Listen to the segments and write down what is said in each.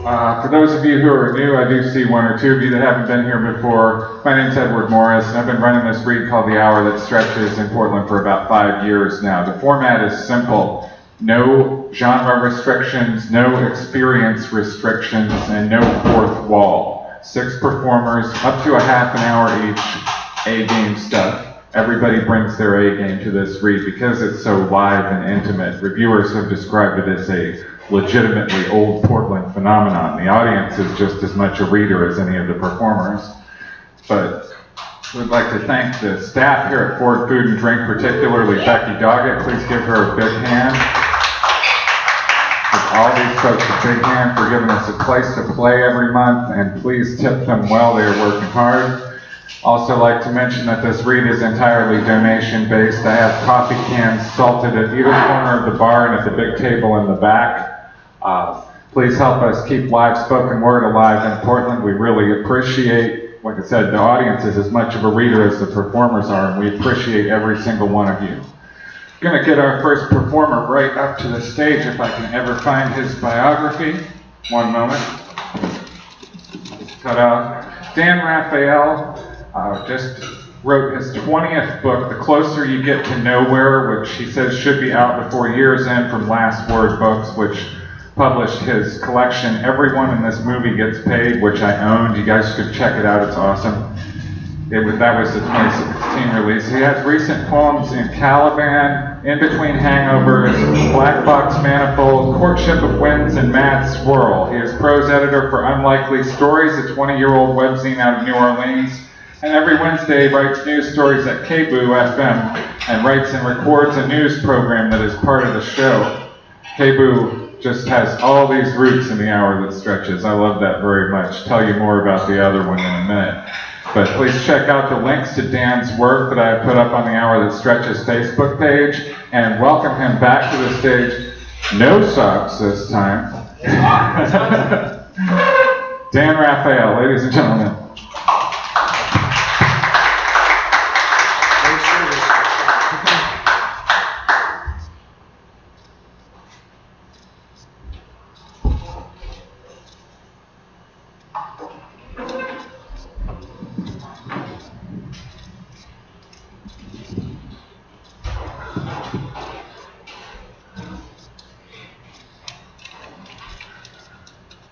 For those of you who are new, I do see one or two of you that haven't been here before. My name's Edward Morris, and I've been running this read called The Hour That Stretches in Portland for about 5 years now. The format is simple. No genre restrictions, no experience restrictions, and no fourth wall. 6 performers, up to a half an hour each, A-game stuff. Everybody brings their A-game to this read because it's so live and intimate. Reviewers have described it as a legitimately old Portland phenomenon. The audience is just as much a reader as any of the performers. But we'd like to thank the staff here at Ford Food and Drink, particularly Becky Doggett. Please give her a big hand. Give all these folks a big hand for giving us a place to play every month, and please tip them well. They are working hard. Also like to mention that this read is entirely donation-based. I have coffee cans salted at either corner of the bar and at the big table in the back. Please help us keep live spoken word alive in Portland. We really appreciate, like I said, the audience is as much of a reader as the performers are, and we appreciate every single one of you. Going to get our first performer right up to the stage if I can ever find his biography. One moment. Ta-da. Dan Raphael just wrote his 20th book, The Closer You Get to Nowhere, which he says should be out before year's end from Last Word Books, which published his collection, Everyone in This Movie Gets Paid, which I owned. You guys should check it out, it's awesome. That was the 2016 release. He has recent poems in Caliban, In Between Hangovers, Black Box Manifold, Courtship of Winds, and Mad Swirl. He is prose editor for Unlikely Stories, a 20-year-old webzine out of New Orleans. And every Wednesday writes news stories at KBOO FM and writes and records a news program that is part of the show. KBOO just has all these roots in The Hour That Stretches. I love that very much. Tell you more about the other one in a minute. But please check out the links to Dan's work that I have put up on The Hour That Stretches Facebook page, and welcome him back to the stage. No socks this time. Dan Raphael, ladies and gentlemen.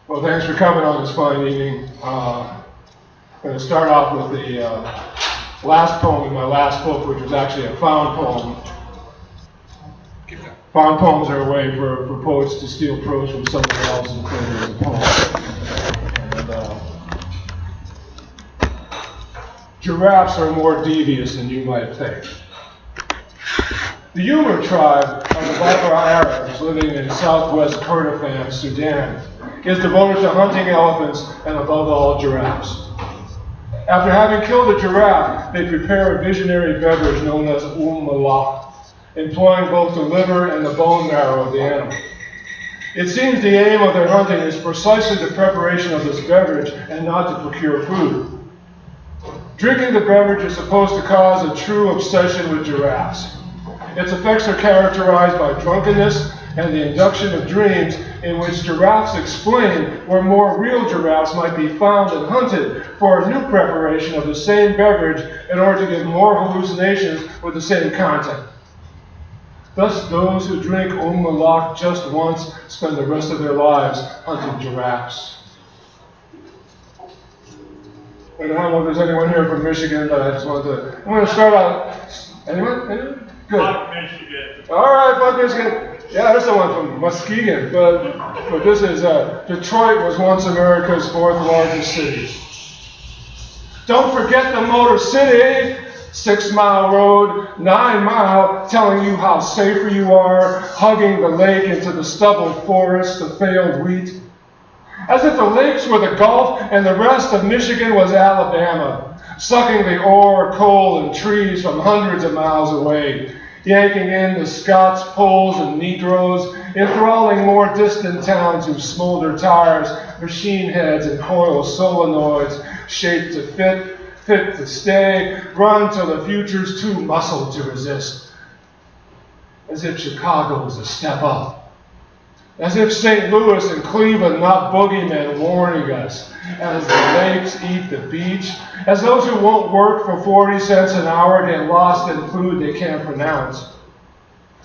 Well, thanks for coming on this fine evening. I'm going to start off with the last poem in my last book, which was actually a found poem. Found poems are a way for poets to steal prose from somebody else and claim it as a poem. And, giraffes are more devious than you might think. The Yumur tribe of the Barbara Arabs living in southwest Kordofan, Sudan, is devoted to hunting elephants and, above all, giraffes. After having killed a giraffe, they prepare a visionary beverage known as malak, employing both the liver and the bone marrow of the animal. It seems the aim of their hunting is precisely the preparation of this beverage and not to procure food. Drinking the beverage is supposed to cause a true obsession with giraffes. Its effects are characterized by drunkenness and the induction of dreams in which giraffes explain where more real giraffes might be found and hunted for a new preparation of the same beverage in order to give more hallucinations with the same content. Thus, those who drink malak just once spend the rest of their lives hunting giraffes. And I don't know if there's anyone here from Michigan, but I just wanted to... I'm going to start out... Anyone? Anyone? Good. Fuck Michigan. All right, fuck Michigan. Yeah, there's someone from Muskegon, but this is Detroit was once America's 4th largest city. Don't forget the Motor City, 6-mile road, 9-mile, telling you how safer you are, hugging the lake into the stubbled forest, the failed wheat. As if the lakes were the Gulf and the rest of Michigan was Alabama, sucking the ore, coal, and trees from hundreds of miles away, yanking in the Scots, Poles, and Negroes, enthralling more distant towns whose smolder tires, machine heads, and coil solenoids, shaped to fit to stay, run till the future's too muscled to resist. As if Chicago was a step up. As if St. Louis and Cleveland, not boogeymen warning us. As the lakes eat the beach. As those who won't work for 40 cents an hour get lost in food they can't pronounce.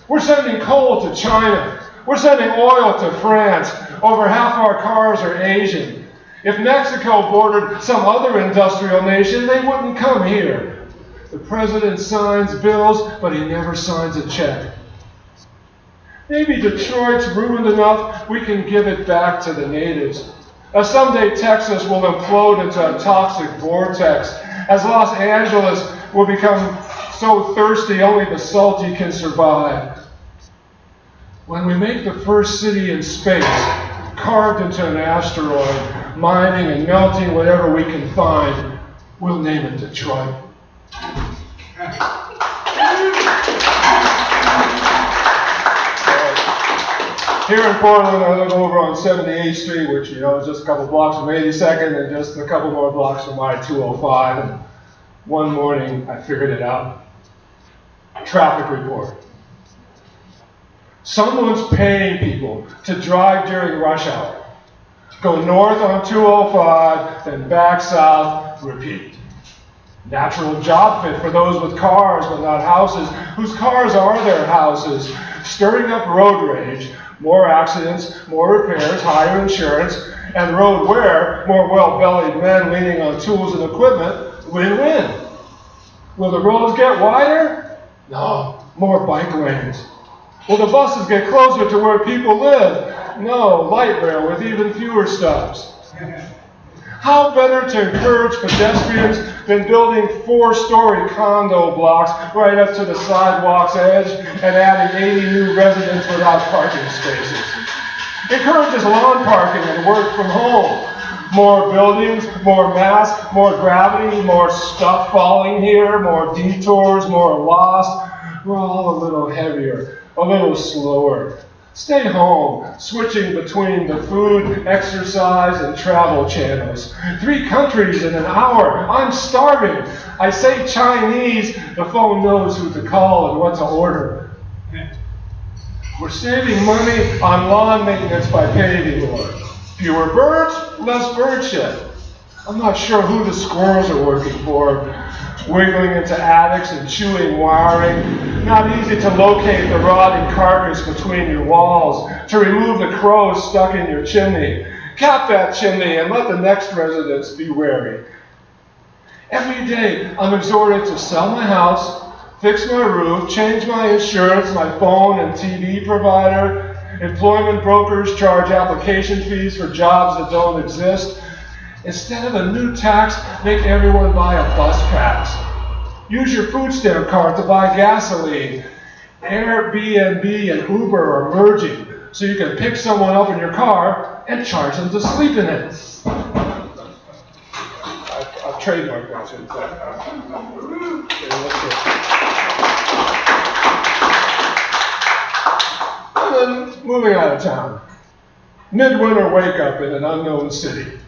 We're sending coal to China. We're sending oil to France. Over half our cars are Asian. If Mexico bordered some other industrial nation, they wouldn't come here. The president signs bills, but he never signs a check. Maybe Detroit's ruined enough we can give it back to the natives. As someday Texas will implode into a toxic vortex. As Los Angeles will become so thirsty only the salty can survive. When we make the first city in space, carved into an asteroid, mining and melting whatever we can find, we'll name it Detroit. Here in Portland, I live over on 78th Street, which, is just a couple blocks from 82nd and just a couple more blocks from I-205. And one morning, I figured it out. Traffic report. Someone's paying people to drive during rush hour. Go north on 205, then back south, repeat. Natural job fit for those with cars but not houses, whose cars are their houses, stirring up road rage, more accidents, more repairs, higher insurance, and road wear, more well-bellied men leaning on tools and equipment, win-win. Will the roads get wider? No, more bike lanes. Will the buses get closer to where people live? No, light rail with even fewer stops. How better to encourage pedestrians than building 4-story condo blocks right up to the sidewalk's edge and adding 80 new residents without parking spaces? Encourages lawn parking and work from home. More buildings, more mass, more gravity, more stuff falling here, more detours, more lost. We're all a little heavier, a little slower. Stay home, switching between the food, exercise, and travel channels. 3 countries in an hour. I'm starving. I say Chinese. The phone knows who to call and what to order. We're saving money on lawn maintenance by paving more. Fewer birds, less bird shit. I'm not sure who the squirrels are working for. Wiggling into attics and chewing wiring. Not easy to locate the rotting carcass between your walls, to remove the crows stuck in your chimney. Cap that chimney and let the next residents be wary. Every day I'm exhorted to sell my house, fix my roof, change my insurance, my phone and TV provider. Employment brokers charge application fees for jobs that don't exist. Instead of a new tax, make everyone buy a bus pass. Use your food stamp card to buy gasoline. Airbnb and Uber are merging, so you can pick someone up in your car and charge them to sleep in it. I've trademarked that shit. And then moving out of town. Midwinter wake up in an unknown city.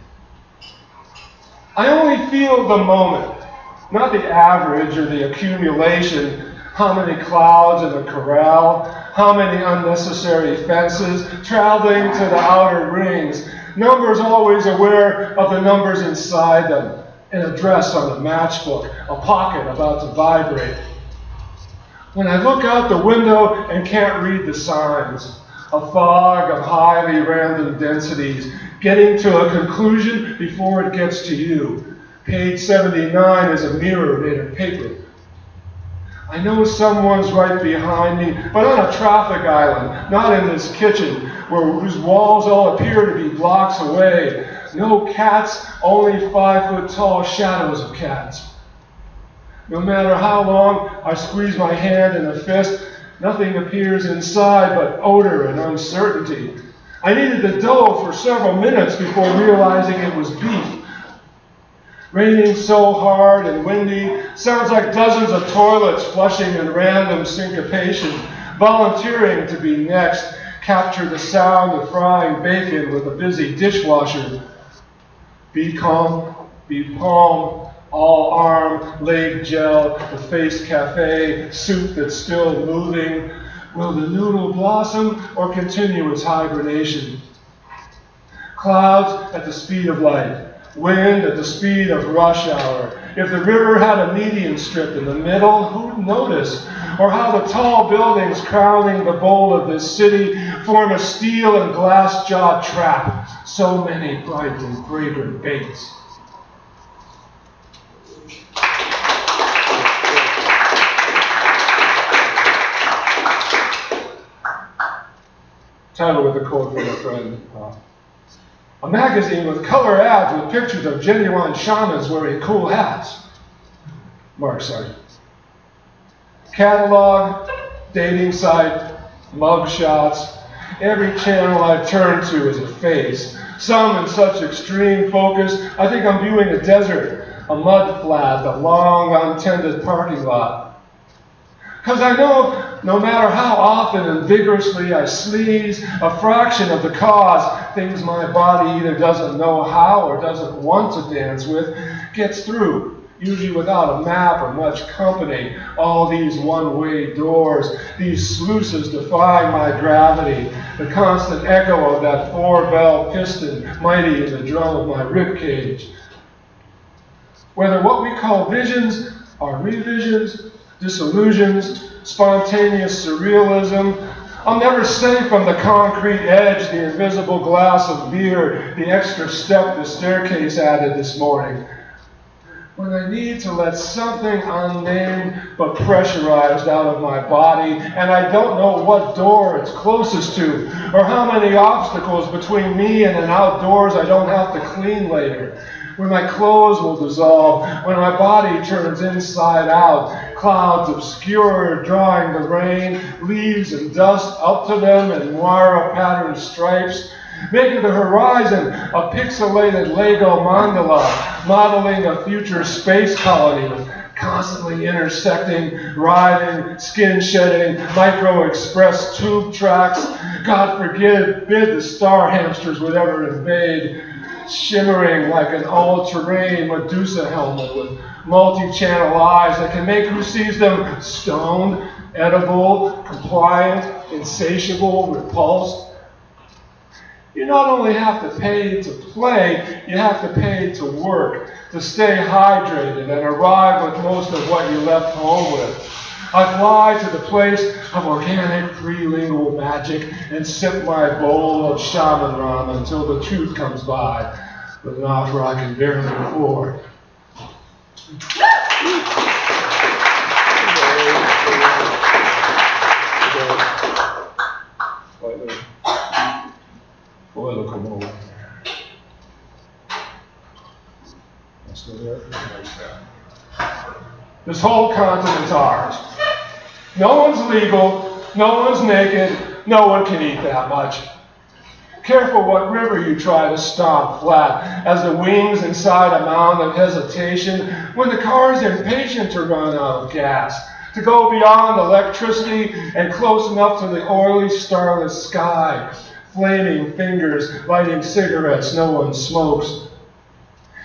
I only feel the moment, not the average or the accumulation. How many clouds in a corral, how many unnecessary fences, traveling to the outer rings. Numbers always aware of the numbers inside them. An address on a matchbook, a pocket about to vibrate. When I look out the window and can't read the signs, a fog of highly random densities, getting to a conclusion before it gets to you. Page 79 is a mirror made of paper. I know someone's right behind me, but on a traffic island, not in this kitchen, whose walls all appear to be blocks away. No cats, only 5-foot-tall shadows of cats. No matter how long I squeeze my hand in a fist, nothing appears inside but odor and uncertainty. I needed the dough for several minutes before realizing it was beef. Raining so hard and windy, sounds like dozens of toilets flushing in random syncopation, volunteering to be next, capture the sound of frying bacon with a busy dishwasher. Be calm, be calm, all arm, leg gel, the face cafe, soup that's still moving, Will the noodle blossom or continue its hibernation? Clouds at the speed of light, wind at the speed of rush hour. If the river had a median strip in the middle, who'd notice? Or how the tall buildings crowning the bowl of this city form a steel and glass-jawed trap. So many bright and fragrant baits. Title with a quote from a friend. A magazine with color ads with pictures of genuine shamans wearing cool hats. Mark Sargent. Catalog, dating site, mug shots. Every channel I turn to is a face. Some in such extreme focus, I think I'm viewing a desert, a mud flat, a long untended parking lot. Because I know no matter how often and vigorously I sneeze, a fraction of the cause, things my body either doesn't know how or doesn't want to dance with, gets through, usually without a map or much company. All these one-way doors, these sluices defying my gravity, the constant echo of that four-bell piston mighty in the drum of my ribcage. Whether what we call visions are revisions, disillusions, spontaneous surrealism, I'm never safe from the concrete edge, the invisible glass of beer, the extra step the staircase added this morning. When I need to let something unnamed but pressurized out of my body, and I don't know what door it's closest to, or how many obstacles between me and an outdoors I don't have to clean later. When my clothes will dissolve, when my body turns inside out, clouds obscure, drawing the rain, leaves and dust up to them in Moira-patterned stripes, making the horizon a pixelated Lego mandala, modeling a future space colony with constantly intersecting, writhing, skin-shedding, micro-express tube tracks. God forbid the star hamsters would ever invade, shimmering like an all-terrain Medusa helmet with multi-channel eyes that can make who sees them stoned, edible, compliant, insatiable, repulsed. You not only have to pay to play, you have to pay to work, to stay hydrated and arrive with most of what you left home with. I fly to the place of organic prelingual magic and sip my bowl of shaman rum until the truth comes by, but an offer I can barely afford. Political moment. Still there? This whole continent's ours. No one's legal, no one's naked, no one can eat that much. Careful what river you try to stomp flat, as the wings inside a mound of hesitation, when the car's impatient to run out of gas, to go beyond electricity and close enough to the oily starless sky, flaming fingers lighting cigarettes no one smokes.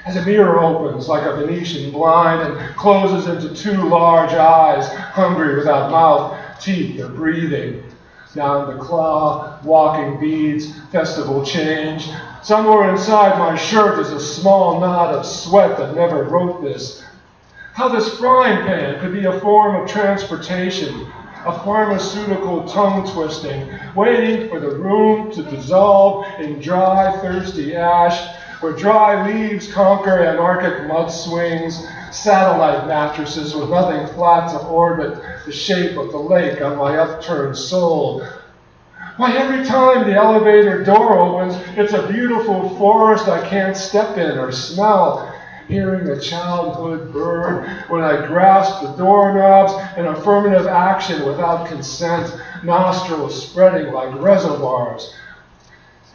As a mirror opens like a Venetian blind and closes into two large eyes, hungry without mouth, teeth, or breathing. Down the claw, walking beads, festival change. Somewhere inside my shirt is a small knot of sweat that never wrote this. How this frying pan could be a form of transportation, a pharmaceutical tongue twisting, waiting for the room to dissolve in dry, thirsty ash, where dry leaves conquer anarchic mud swings, satellite mattresses with nothing flat to orbit the shape of the lake on my upturned soul. Why, every time the elevator door opens, it's a beautiful forest I can't step in or smell. Hearing a childhood bird when I grasp the doorknobs in affirmative action without consent, nostrils spreading like reservoirs.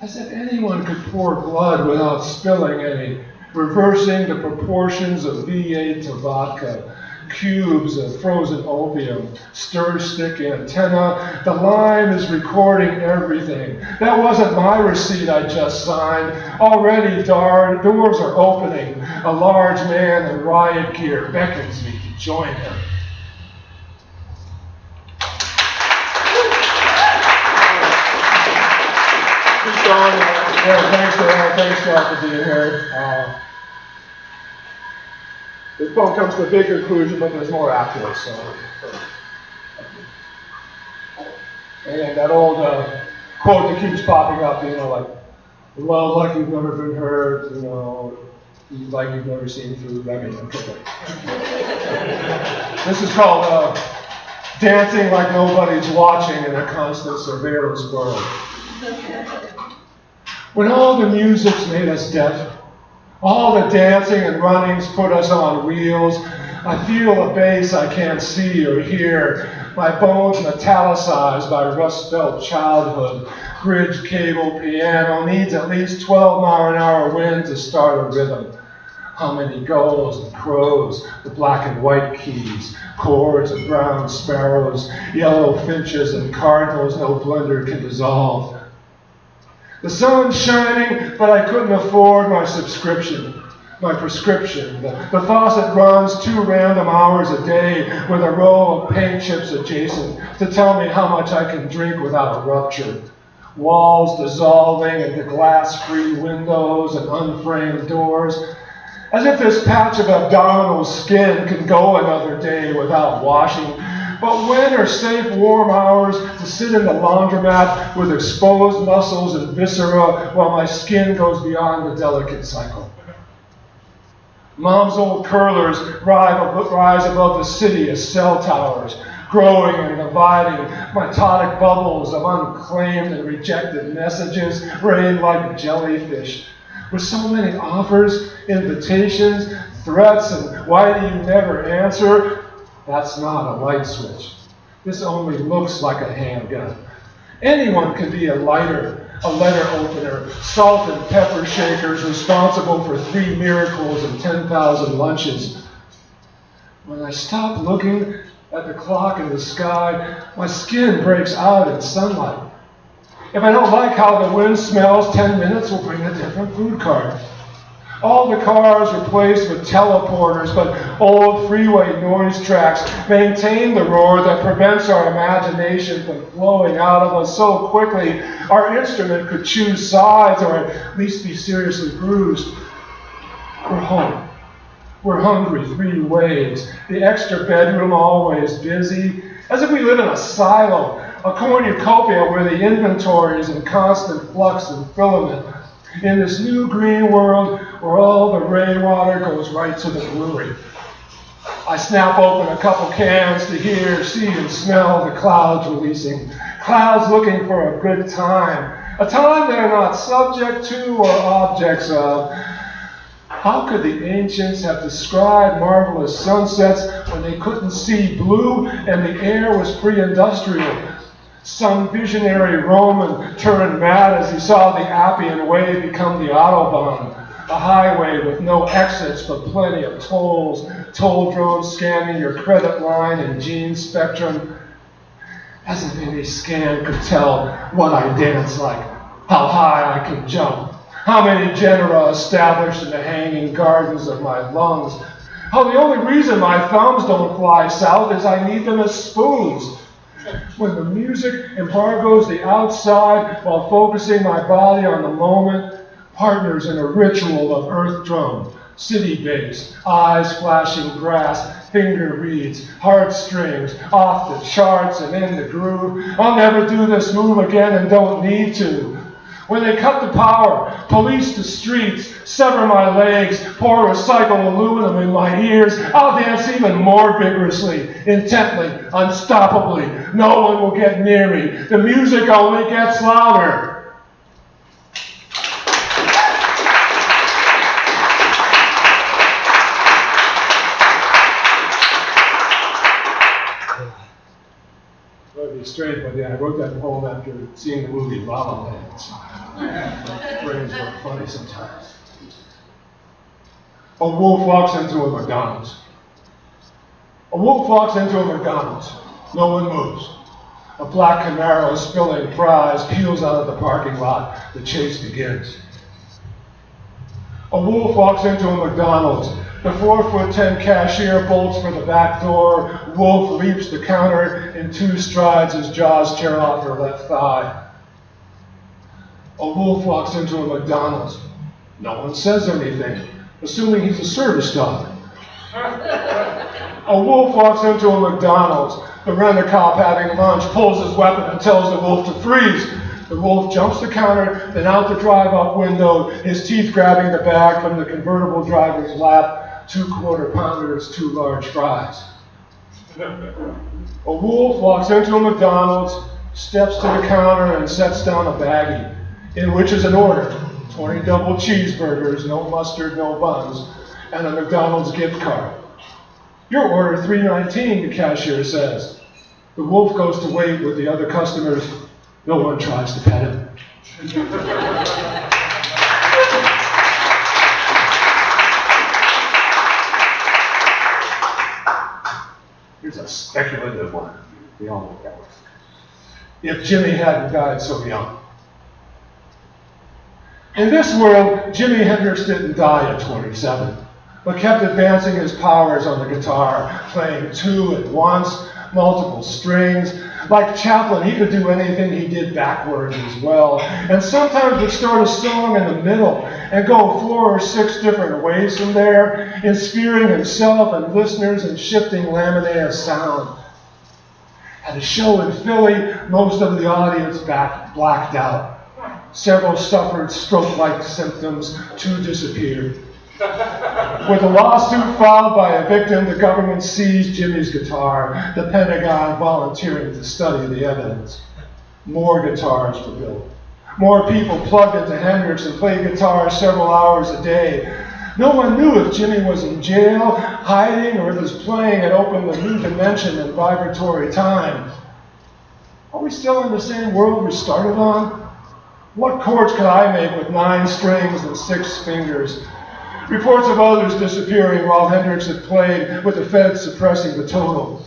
As if anyone could pour blood without spilling any, reversing the proportions of V8 to vodka, cubes of frozen opium, stir stick antenna. The line is recording everything. That wasn't my receipt I just signed. Already doors are opening. A large man in riot gear beckons me to join him. song. Thanks to all for being here. This poem comes to a big conclusion, but there's more after it. So, and that old quote that keeps popping up, like love like you've never been hurt, like you've never seen food. I mean, okay. This is called dancing like nobody's watching in a constant surveillance world. When all the music's made us deaf, all the dancing and runnings put us on wheels, I feel a bass I can't see or hear, my bones metallicized by rust-belt childhood. Bridge, cable, piano needs at least 12-mile-an-hour wind to start a rhythm. How many gulls and crows, the black and white keys, chords of brown sparrows, yellow finches and cardinals no blender can dissolve. The sun's shining, but I couldn't afford my subscription, my prescription. The faucet runs 2 random hours a day with a row of paint chips adjacent to tell me how much I can drink without a rupture. Walls dissolving into glass-free windows and unframed doors, as if this patch of abdominal skin can go another day without washing. But when are safe warm hours to sit in the laundromat with exposed muscles and viscera while my skin goes beyond the delicate cycle? Mom's old curlers rise above the city as cell towers, growing and dividing, mitotic bubbles of unclaimed and rejected messages rain like jellyfish. With so many offers, invitations, threats, and why do you never answer? That's not a light switch. This only looks like a handgun. Anyone can be a lighter, a letter opener, salt and pepper shakers responsible for 3 miracles and 10,000 lunches. When I stop looking at the clock in the sky, my skin breaks out in sunlight. If I don't like how the wind smells, 10 minutes will bring a different food cart. All the cars replaced with teleporters, but old freeway noise tracks maintain the roar that prevents our imagination from flowing out of us so quickly our instrument could choose sides or at least be seriously bruised. We're home. We're hungry 3 ways. The extra bedroom always busy, as if we live in a silo, a cornucopia where the inventory is in constant flux and filament. In this new green world where all the rainwater goes right to the brewery. I snap open a couple cans to hear, see, and smell the clouds releasing. Clouds looking for a good time. A time they're not subject to or objects of. How could the ancients have described marvelous sunsets when they couldn't see blue and the air was pre-industrial? Some visionary Roman turned mad as he saw the Appian Way become the Autobahn, a highway with no exits but plenty of tolls, toll drones scanning your credit line and gene spectrum. As if any scan could tell what I dance like, how high I can jump, how many genera established in the hanging gardens of my lungs, how the only reason my thumbs don't fly south is I need them as spoons. When the music embargoes the outside while focusing my body on the moment, partners in a ritual of earth drum, city bass, eyes flashing brass, finger reeds, heartstrings, off the charts and in the groove. I'll never do this move again and don't need to. When they cut the power, police the streets, sever my legs, pour recycled aluminum in my ears, I'll dance even more vigorously, intently, unstoppably. No one will get near me. The music only gets louder. Straight, but yeah, I wrote that poem after seeing the movie La La Land. So my brains work funny sometimes. A wolf walks into a McDonald's. A wolf walks into a McDonald's. No one moves. A black Camaro spilling fries peels out of the parking lot. The chase begins. A wolf walks into a McDonald's. The 4'10" cashier bolts for the back door. Wolf leaps the counter in 2 strides as jaws tear off her left thigh. A wolf walks into a McDonald's. No one says anything, assuming he's a service dog. A wolf walks into a McDonald's. The rent-a-cop having lunch pulls his weapon and tells the wolf to freeze. The wolf jumps the counter, then out the drive-up window, his teeth grabbing the bag from the convertible driver's lap, 2 quarter-pounders, 2 large fries. A wolf walks into a McDonald's, steps to the counter and sets down a baggie, in which is an order, 20 double cheeseburgers, no mustard, no buns, and a McDonald's gift card. Your order $3.19, the cashier says. The wolf goes to wait with the other customers. No one tries to pet him. Here's a speculative one. We all know that one. If Jimi hadn't died so young. In this world, Jimi Hendrix didn't die at 27, but kept advancing his powers on the guitar, playing 2 at once, multiple strings. Like Chaplin, he could do anything he did backwards as well, and sometimes would start a song in the middle and go 4 or 6 different ways from there, inspiring himself and listeners and shifting laminaire sound. At a show in Philly, most of the audience blacked out. Several suffered stroke-like symptoms, 2 disappeared. With a lawsuit filed by a victim, the government seized Jimi's guitar, the Pentagon volunteering to study the evidence. More guitars were built. More people plugged into Hendrix and played guitar several hours a day. No one knew if Jimi was in jail, hiding, or if his playing had opened a new dimension in vibratory time. Are we still in the same world we started on? What chords could I make with 9 strings and 6 fingers? Reports of others disappearing while Hendrix had played, with the feds suppressing the total.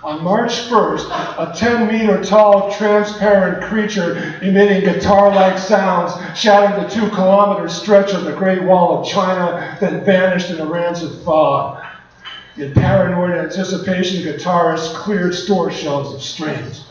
On March 1st, a 10-meter tall, transparent creature emitting guitar-like sounds shattered the 2-kilometer stretch of the Great Wall of China, then vanished in a rancid fog. In paranoid anticipation, guitarists cleared store shelves of strings.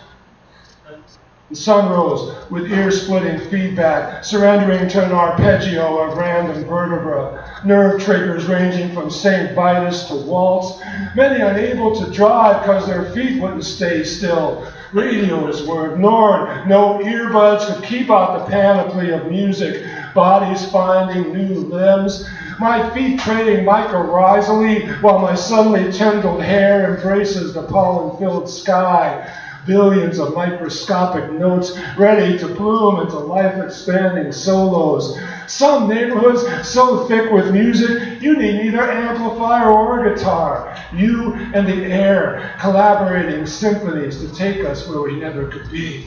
The sun rose with ear-splitting feedback, surrendering to an arpeggio of random vertebra, nerve triggers ranging from St. Vitus to waltz, many unable to drive because their feet wouldn't stay still. Radios were ignored, no earbuds could keep out the panoply of music, bodies finding new limbs, my feet trading mycorrhizally while my suddenly tendrilled hair embraces the pollen-filled sky. Billions of microscopic notes ready to bloom into life-expanding solos. Some neighborhoods so thick with music, you need neither amplifier or guitar. You and the air collaborating symphonies to take us where we never could be.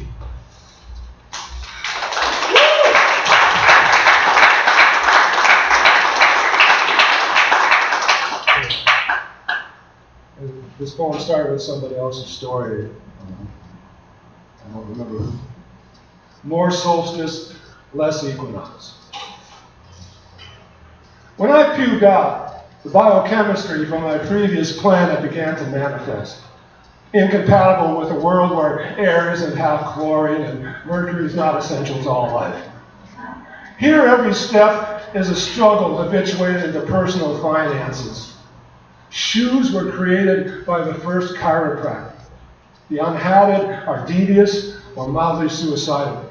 This poem started with somebody else's story. I don't remember who. More solstice, less equinox. When I puked out, the biochemistry from my previous planet began to manifest. Incompatible with a world where air isn't half chlorine and mercury is not essential to all life. Here, every step is a struggle habituated into personal finances. Shoes were created by the first chiropractor. The unhatted are devious or mildly suicidal.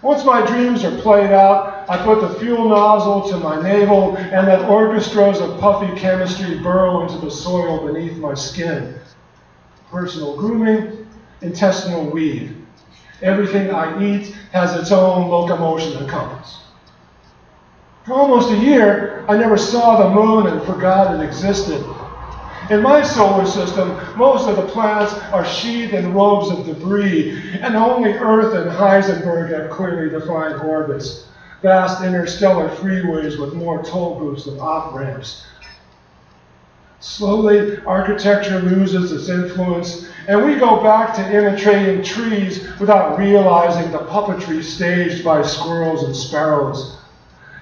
Once my dreams are played out, I put the fuel nozzle to my navel and let orchestras of puffy chemistry burrow into the soil beneath my skin. Personal grooming, intestinal weed. Everything I eat has its own locomotion and compass. For almost a year, I never saw the moon and forgot it existed. In my solar system, most of the planets are sheathed in robes of debris, and only Earth and Heisenberg have clearly defined orbits, vast interstellar freeways with more toll booths than off-ramps. Slowly, architecture loses its influence, and we go back to imitating trees without realizing the puppetry staged by squirrels and sparrows.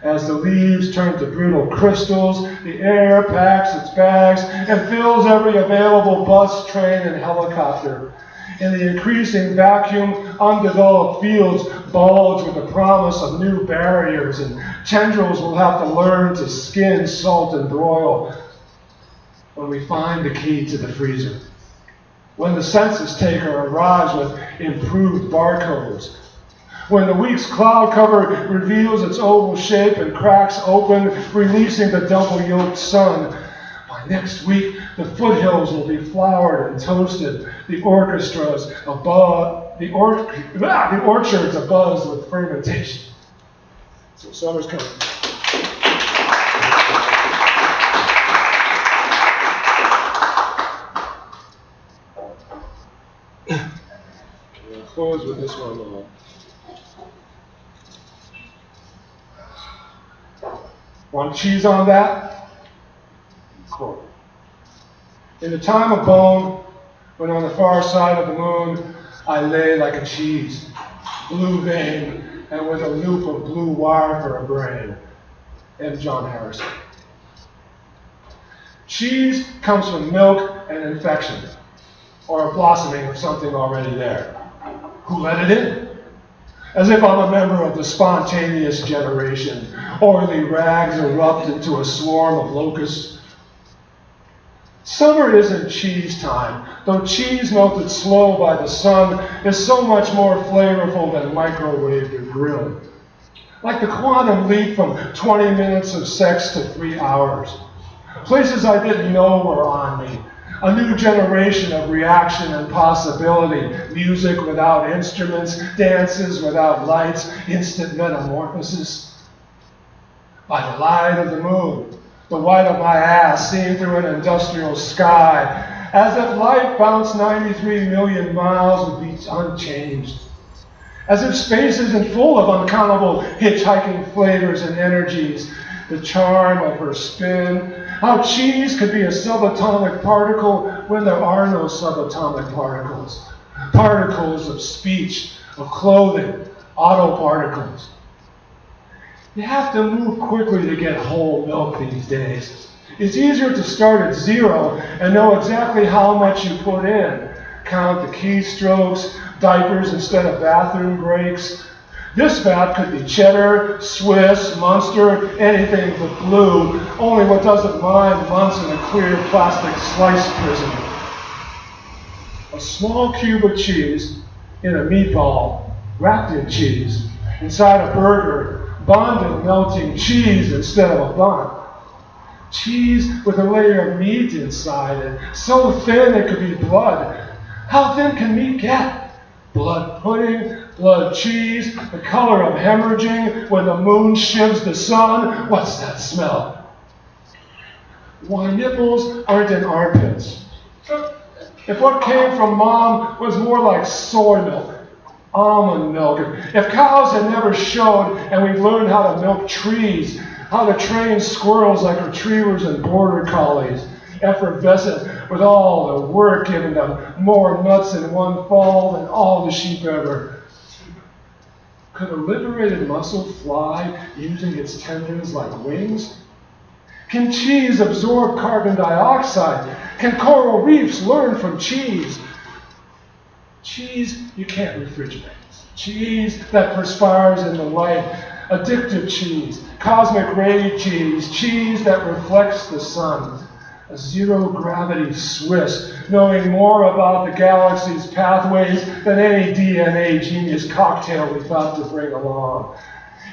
As the leaves turn to brutal crystals, the air packs its bags and fills every available bus, train, and helicopter. In the increasing vacuum, undeveloped fields bulge with the promise of new barriers, and tendrils will have to learn to skin, salt, and broil when we find the key to the freezer. When the census taker arrives with improved barcodes. When the week's cloud cover reveals its oval shape and cracks open, releasing the double-yolked sun. By next week, the foothills will be flowered and toasted. The orchestras above, the orchards abuzz with fermentation. So summer's coming. We'll close with this one. Want cheese on that? Quote. In the time of bone, when on the far side of the moon, I lay like a cheese, blue vein, and with a loop of blue wire for a brain. M. John Harrison. Cheese comes from milk and infection, or a blossoming of something already there. Who let it in? As if I'm a member of the spontaneous generation. Oily rags erupt into a swarm of locusts. Summer isn't cheese time, though cheese melted slow by the sun is so much more flavorful than microwaved or grilled. Like the quantum leap from 20 minutes of sex to 3 hours. Places I didn't know were on me. A new generation of reaction and possibility. Music without instruments, dances without lights, instant metamorphosis. By the light of the moon, the white of my ass seen through an industrial sky, as if life bounced 93 million miles would be unchanged. As if space isn't full of uncountable hitchhiking flavors and energies. The charm of her spin, how cheese could be a subatomic particle when there are no subatomic particles. Particles of speech, of clothing, autoparticles. You have to move quickly to get whole milk these days. It's easier to start at zero and know exactly how much you put in. Count the keystrokes, diapers instead of bathroom breaks. This vat could be cheddar, Swiss, Munster, anything but blue, only what doesn't mind months in a clear plastic slice prison. A small cube of cheese in a meatball, wrapped in cheese, inside a burger, bonded melting cheese instead of a bun. Cheese with a layer of meat inside it, so thin it could be blood. How thin can meat get? Blood pudding, blood cheese, the color of hemorrhaging when the moon shivs the sun. What's that smell? Why nipples aren't in armpits? If what came from mom was more like soy milk, almond milk, if cows had never showed and we've learned how to milk trees, how to train squirrels like retrievers and border collies, effervescent with all the work given them, more nuts in one fall than all the sheep ever. Could a liberated mussel fly using its tendons like wings? Can cheese absorb carbon dioxide? Can coral reefs learn from cheese? Cheese you can't refrigerate. Cheese that perspires in the light. Addictive cheese, cosmic ray cheese, cheese that reflects the sun. A zero-gravity Swiss, knowing more about the galaxy's pathways than any DNA genius cocktail we thought to bring along.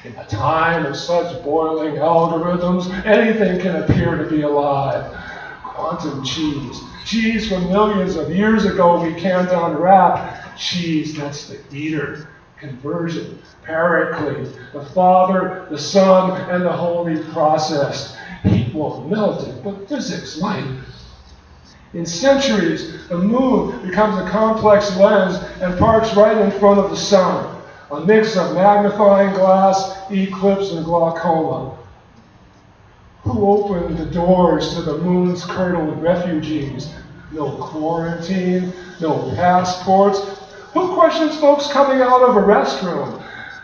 In a time of such boiling algorithms, anything can appear to be alive. Quantum cheese. Cheese from millions of years ago we can't unwrap. Cheese that's the eater. Conversion. Paraclete. The Father, the Son, and the Holy process. Heat won't melt it, but physics might. In centuries, the moon becomes a complex lens and parks right in front of the sun. A mix of magnifying glass, eclipse, and glaucoma. Who opened the doors to the moon's curdled refugees? No quarantine, no passports. Who questions folks coming out of a restroom?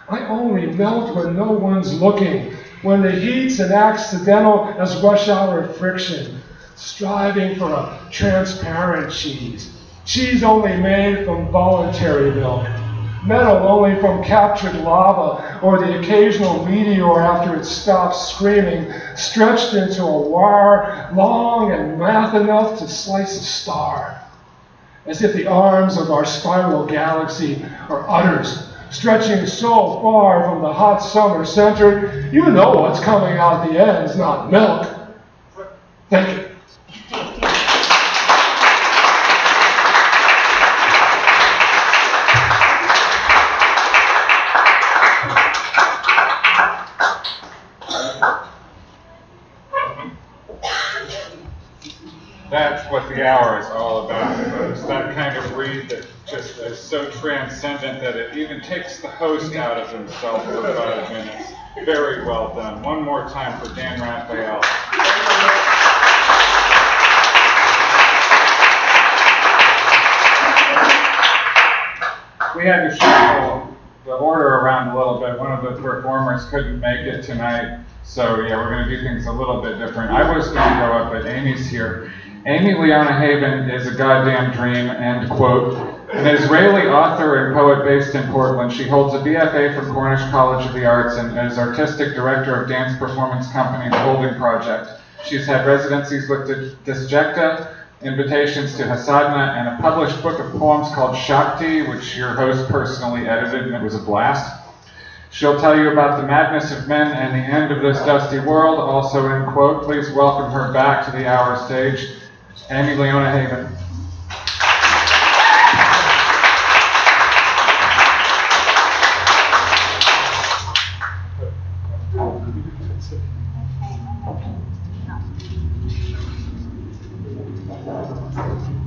I only melt when no one's looking, when the heat's an accidental as rush hour friction, striving for a transparent cheese. cheese only made from voluntary milk, metal only from captured lava, or the occasional meteor after it stops screaming, stretched into a wire long and math enough to slice a star. As if the arms of our spiral galaxy are udders, stretching so far from the hot summer center, you know what's coming out the ends, not milk. Thank you. That's what the hour is all about, folks. That kind of read that just is so transcendent that it even takes the host out of himself for 5 minutes. Very well done. One more time for Dan Raphael. We had to shuffle the order around a little bit. One of the performers couldn't make it tonight. So yeah, we're going to do things a little bit different. I was going to go up, but Amy's here. Amy Leona Haven is a goddamn dream, end quote. An Israeli author and poet based in Portland. She holds a BFA from Cornish College of the Arts and is artistic director of dance performance company The Holding Project. She's had residencies with Disjecta, invitations to Hasadna, and a published book of poems called Shakti, which your host personally edited, and it was a blast. She'll tell you about the madness of men and the end of this dusty world, also end quote. Please welcome her back to the hour stage, Amy Leona Haven.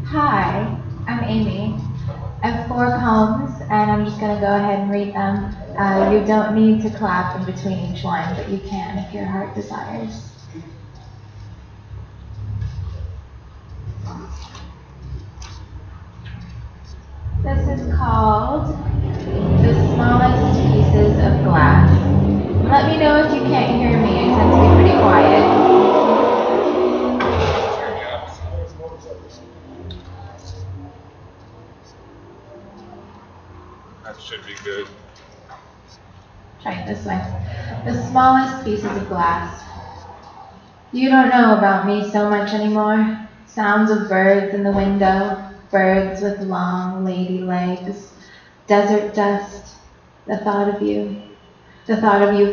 Hi, I'm Amy. I have 4 poems, and I'm just going to go ahead and read them. You don't need to clap in between each one, but you can if your heart desires. This is called The Smallest Pieces of Glass. Let me know if you can't hear me. I tend to be pretty quiet. That should be good. Try it this way. The smallest pieces of glass. You don't know about me so much anymore. Sounds of birds in the window, birds with long, lady legs, desert dust, the thought of you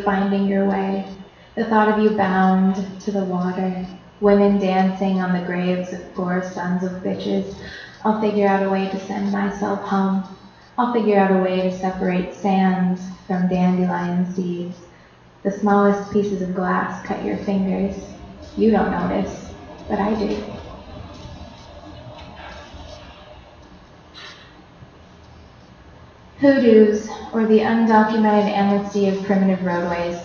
finding your way, the thought of you bound to the water, women dancing on the graves of poor sons of bitches. I'll figure out a way to send myself home. I'll figure out a way to separate sands from dandelion seeds. The smallest pieces of glass cut your fingers. You don't notice, but I do. Hoodoos, or the undocumented amnesty of primitive roadways.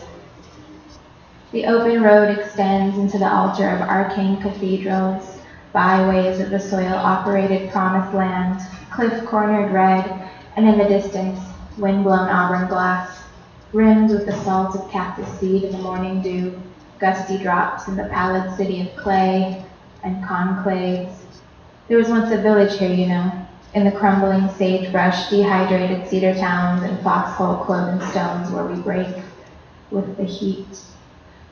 The open road extends into the altar of arcane cathedrals, byways of the soil-operated promised land, cliff-cornered red, and in the distance, wind-blown auburn glass, rimmed with the salt of cactus seed in the morning dew, gusty drops in the pallid city of clay and conclaves. There was once a village here, you know, in the crumbling sagebrush, dehydrated cedar towns, and foxhole-cloven stones where we break with the heat,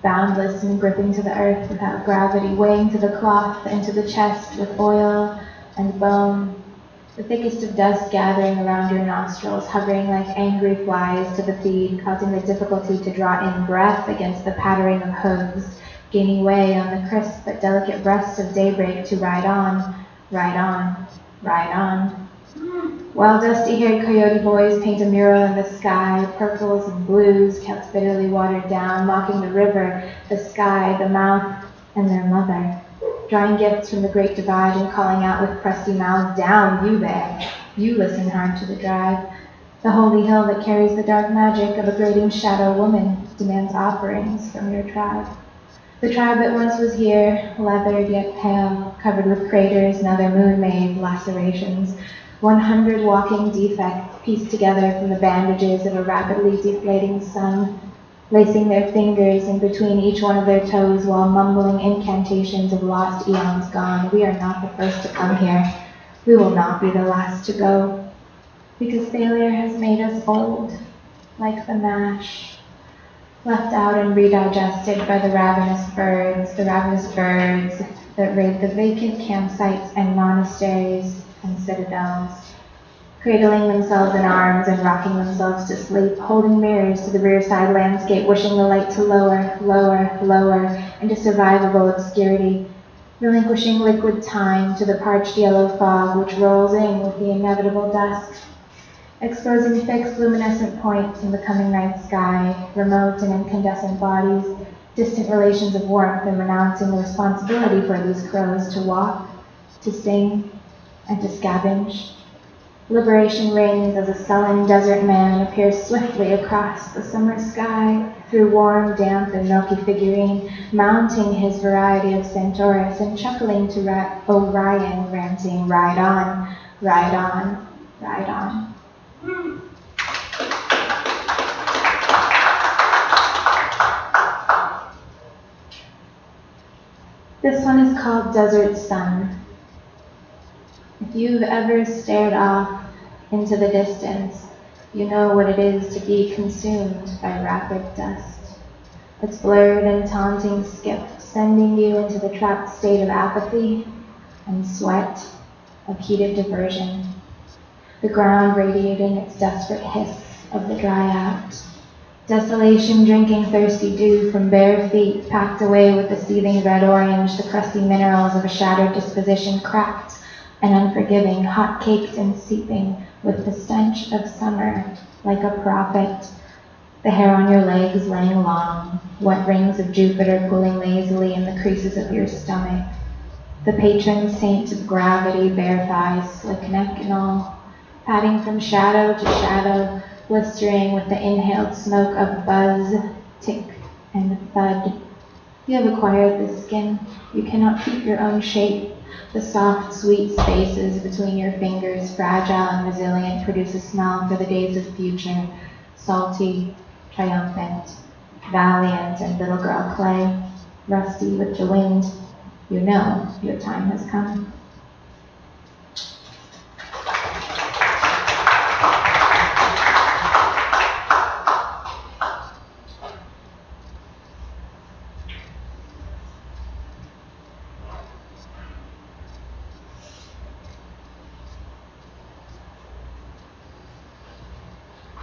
boundless and gripping to the earth without gravity, weighing to the cloth and to the chest with oil and bone, the thickest of dust gathering around your nostrils, hovering like angry flies to the feed, causing the difficulty to draw in breath against the pattering of hooves, gaining way on the crisp but delicate breast of daybreak to ride on, ride on, ride on. While dusty-haired coyote boys paint a mural in the sky, purples and blues kept bitterly watered down, mocking the river, the sky, the mouth, and their mother, drawing gifts from the great divide and calling out with crusty mouths, down, you there, you listen hard to the drive. The holy hill that carries the dark magic of a grating shadow woman demands offerings from your tribe. The tribe that once was here, leathered yet pale, covered with craters and other moon-made lacerations, 100 walking defects pieced together from the bandages of a rapidly deflating sun, lacing their fingers in between each one of their toes while mumbling incantations of lost eons gone. We are not the first to come here. We will not be the last to go, because failure has made us old, like the mash, left out and redigested by the ravenous birds that raid the vacant campsites and monasteries and citadels, cradling themselves in arms and rocking themselves to sleep, holding mirrors to the rear side landscape, wishing the light to lower, lower, lower into survivable obscurity, relinquishing liquid time to the parched yellow fog which rolls in with the inevitable dusk, exposing fixed luminescent points in the coming night sky, remote and incandescent bodies, distant relations of warmth, and renouncing the responsibility for these crows to walk, to sing, and to scavenge. Liberation reigns as a sullen desert man appears swiftly across the summer sky, through warm, damp, and milky figurine, mounting his variety of Centaurus and chuckling to Orion, ranting, "Ride on, ride on, ride on." This one is called Desert Sun. If you've ever stared off into the distance, you know what it is to be consumed by rapid dust. Its blurred and taunting skip sending you into the trapped state of apathy and sweat, of heated diversion. The ground radiating its desperate hiss of the dry out. Desolation drinking thirsty dew from bare feet, packed away with the seething red-orange, the crusty minerals of a shattered disposition, cracked and unforgiving, hot-caked and seeping with the stench of summer, like a prophet. The hair on your legs laying long, wet rings of Jupiter pulling lazily in the creases of your stomach. The patron saint of gravity, bare thighs, slick neck and all, padding from shadow to shadow, blistering with the inhaled smoke of buzz, tick, and thud. You have acquired this skin. You cannot keep your own shape. The soft, sweet spaces between your fingers, fragile and resilient, produce a smell for the days of future, salty, triumphant, valiant, and little girl clay, rusty with the wind. You know your time has come.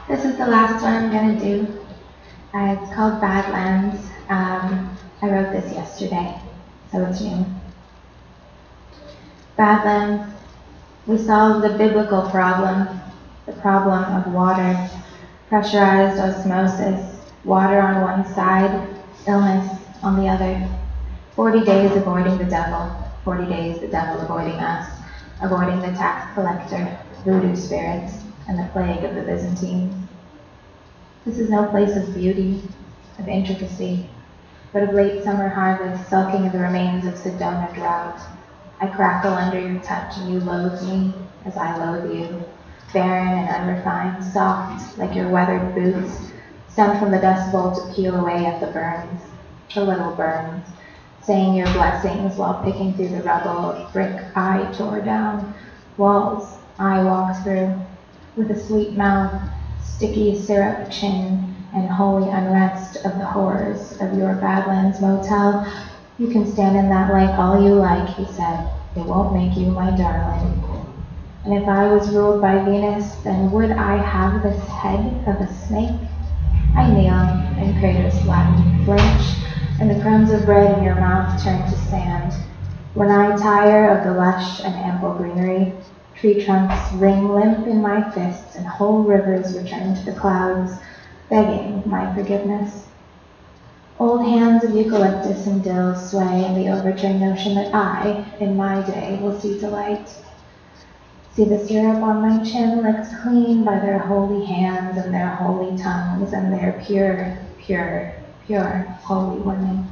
This is the last one I'm going to do. It's called Badlands. I wrote this yesterday, so it's new. Badlands. We solved the biblical problem, the problem of water, pressurized osmosis, water on one side, illness on the other. 40 days avoiding the devil, 40 days the devil avoiding us, avoiding the tax collector, voodoo spirits, and the plague of the Byzantines. This is no place of beauty, of intricacy, but of late summer harvest, sulking in the remains of Sedona drought. I crackle under your touch and you loathe me as I loathe you, barren and unrefined, soft like your weathered boots, sent from the Dust Bowl to peel away at the burns, the little burns, saying your blessings while picking through the rubble of brick I tore down, walls I walked through, with a sweet mouth, sticky syrup chin, and holy unrest of the horrors of your Badlands motel. You can stand in that light all you like, he said. It won't make you my darling. And if I was ruled by Venus, then would I have this head of a snake? I kneel, and craters flatten, flinch, and the crumbs of bread in your mouth turn to sand. When I tire of the lush and ample greenery, tree trunks ring limp in my fists, and whole rivers return to the clouds, begging my forgiveness. Old hands of eucalyptus and dill sway in the overturned notion that I, in my day, will see delight. See the syrup on my chin licked clean by their holy hands and their holy tongues and their pure, pure, pure holy women.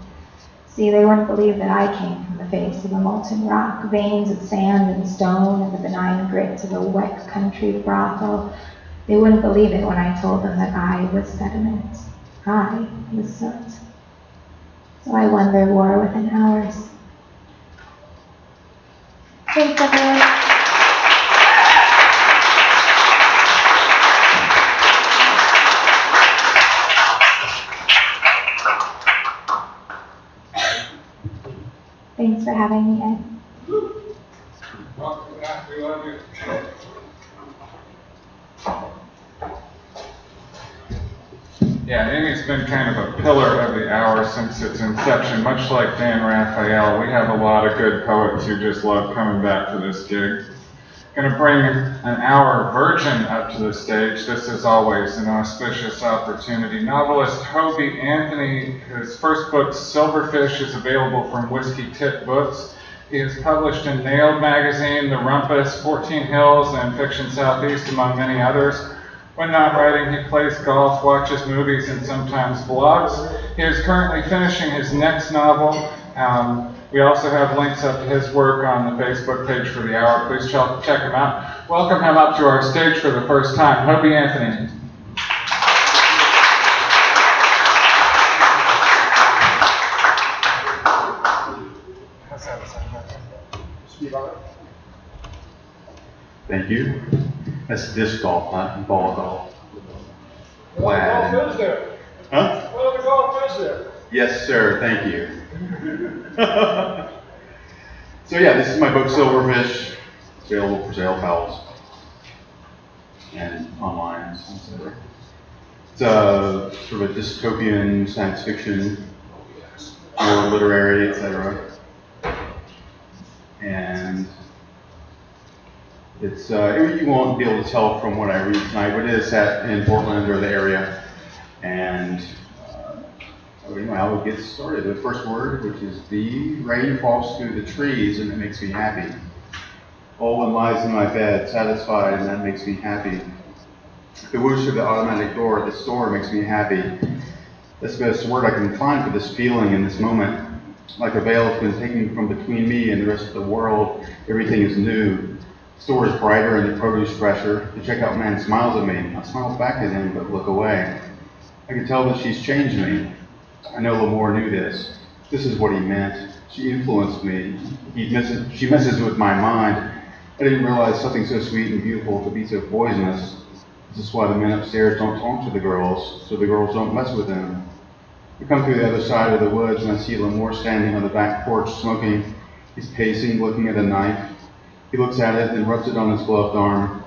See, they wouldn't believe that I came from the face of a molten rock, veins of sand and stone, and the benign grit of a wet country brothel. They wouldn't believe it when I told them that I was sediment. I was soot. So I won their war within hours. Thanks, everyone. for having me, Ed. Welcome back. We love you. Yeah, Amy's been kind of a pillar of the hour since its inception. Much like Dan Raphael, we have a lot of good poets who just love coming back to this gig. Going to bring an hour virgin up to the stage. This is always an auspicious opportunity. Novelist Hobie Anthony, his first book, Silverfish, is available from Whiskey Tip Books. He is published in Nailed Magazine, The Rumpus, 14 Hills, and Fiction Southeast, among many others. When not writing, he plays golf, watches movies, and sometimes blogs. He is currently finishing his next novel. We also have links up to his work on the Facebook page for the hour. Please check him out. Welcome him up to our stage for the first time, Hobie Anthony. Thank you. That's disc golf, not ball golf. What other golf is there? Huh? What other golf is there? Yes, sir. Thank you. So yeah, this is my book, Silverfish. It's available for sale, pals, and online. It's a sort of a dystopian science fiction, more literary, etc. And it's you won't be able to tell from what I read tonight, but it is set in Portland or the area, and I will get started. The first word, which is the rain falls through the trees, and it makes me happy. Olwen lies in my bed, satisfied, and that makes me happy. The whoosh of the automatic door at the store makes me happy. That's the best word I can find for this feeling in this moment. Like a veil has been taken from between me and the rest of the world. Everything is new. The store is brighter and the produce fresher. The checkout man smiles at me. I smile back at him, but look away. I can tell that she's changed me. I know Lamore knew this. This is what he meant. She influenced me. She messes with my mind. I didn't realize something so sweet and beautiful could be so poisonous. This is why the men upstairs don't talk to the girls, so the girls don't mess with them. We come through the other side of the woods, and I see Lamore standing on the back porch smoking. He's pacing, looking at a knife. He looks at it, then rubs it on his gloved arm.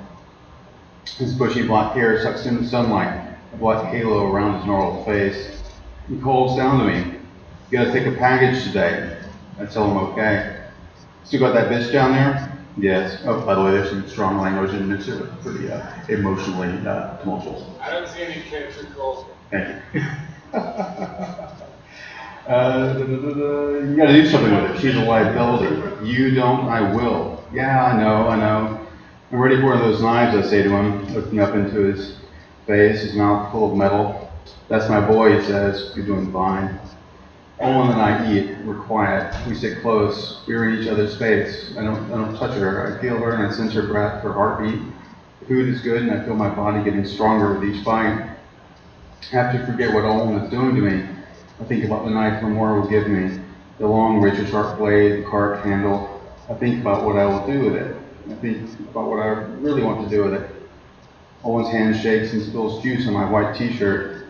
His bushy black hair sucks in the sunlight, a black halo around his gnarled face. He calls down to me. You gotta take a package today. I tell him okay. Still got that bitch down there? Yes. Oh, by the way, there's some strong language and it's pretty emotionally tumultuous. I don't see any kids who calls me. Thank you. You gotta do something with it. She's a liability. You don't, I will. Yeah, I know. I'm ready for one of those knives, I say to him, looking up into his face, his mouth full of metal. That's my boy, he says. You're doing fine. Olwen and I eat. We're quiet. We sit close. We're in each other's face. I don't touch her. I feel her and I sense her breath, her heartbeat. The food is good and I feel my body getting stronger with each bite. I have to forget what Olwen is doing to me. I think about the knife Lamore will give me, the long, rich, sharp blade, the carved handle. I think about what I will do with it. I think about what I really want to do with it. Olwen's hand shakes and spills juice on my white t-shirt.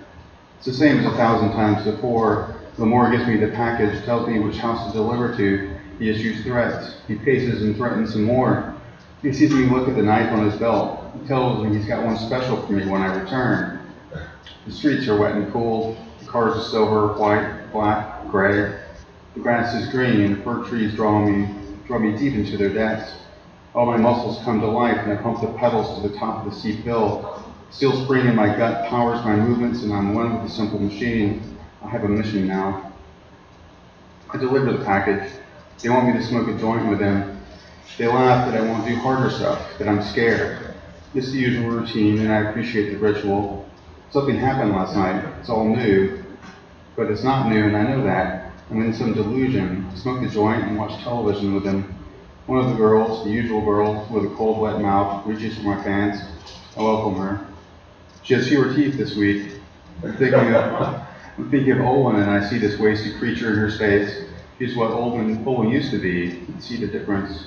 It's the same as 1,000 times before. Lamore gives me the package, tells me which house to deliver to. He issues threats. He paces and threatens some more. He sees me look at the knife on his belt. He tells me he's got one special for me when I return. The streets are wet and cool. The cars are silver, white, black, gray. The grass is green. The fir trees draw me deep into their depths. All my muscles come to life, and I pump the pedals to the top of the steep hill. Steel spring in my gut powers my movements, and I'm one with the simple machine. I have a mission now. I deliver the package. They want me to smoke a joint with them. They laugh that I won't do harder stuff, that I'm scared. It's the usual routine, and I appreciate the ritual. Something happened last night. It's all new. But it's not new, and I know that. I'm in some delusion. I smoke the joint and watch television with them. One of the girls, the usual girl, with a cold, wet mouth, reaches for my pants. I welcome her. She has fewer teeth this week. I'm thinking of Olwen, and I see this wasted creature in her space. She's what Olwen used to be. You can see the difference.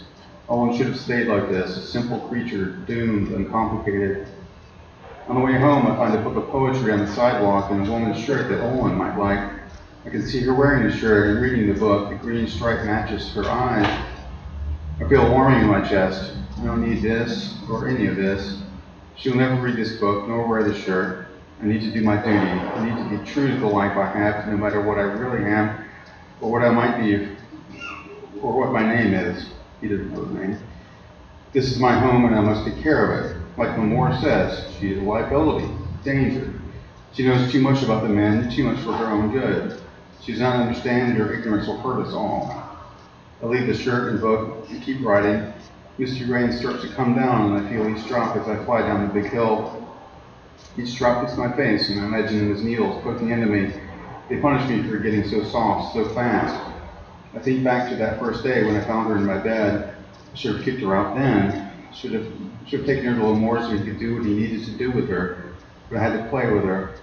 Olwen should have stayed like this, a simple creature, doomed, uncomplicated. On the way home, I find a book of poetry on the sidewalk and a woman's shirt that Olwen might like. I can see her wearing the shirt and reading the book. The green stripe matches her eyes. I feel a warming in my chest. I don't need this or any of this. She'll never read this book, nor wear the shirt. I need to do my duty. I need to be true to the life I have, no matter what I really am, or what I might be, or what my name is. He doesn't know his name. This is my home, and I must take care of it. Like Lamore says, she is a liability, danger. She knows too much about the men, too much for her own good. She does not understand her ignorance will hurt us all. I leave the shirt and book and keep writing. Misty rain starts to come down, and I feel each drop as I fly down the big hill. Each drop hits my face, and I imagine them as needles poking into me. They punish me for getting so soft, so fast. I think back to that first day when I found her in my bed. I should have kicked her out then. Should have taken her to Lamore so he could do what he needed to do with her. But I had to play with her.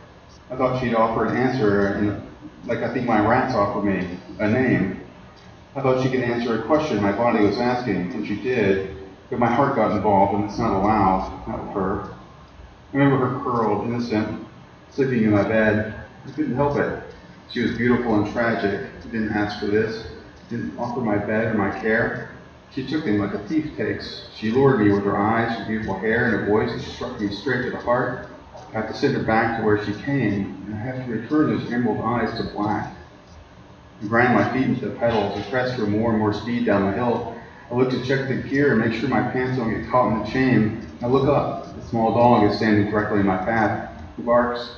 I thought she'd offer an answer, and like I think my rats offer me, a name. I thought she could answer a question my body was asking, and she did, but my heart got involved, and it's not allowed, not with her. I remember her curled, innocent, sleeping in my bed. I couldn't help it. She was beautiful and tragic. I didn't ask for this, didn't offer my bed or my care. She took them like a thief takes. She lured me with her eyes, her beautiful hair, and a voice that struck me straight to the heart. I have to send her back to where she came, and I have to return those emerald eyes to black. I grind my feet into the pedals and press for more and more speed down the hill. I look to check the gear and make sure my pants don't get caught in the chain. I look up. The small dog is standing directly in my path. He barks.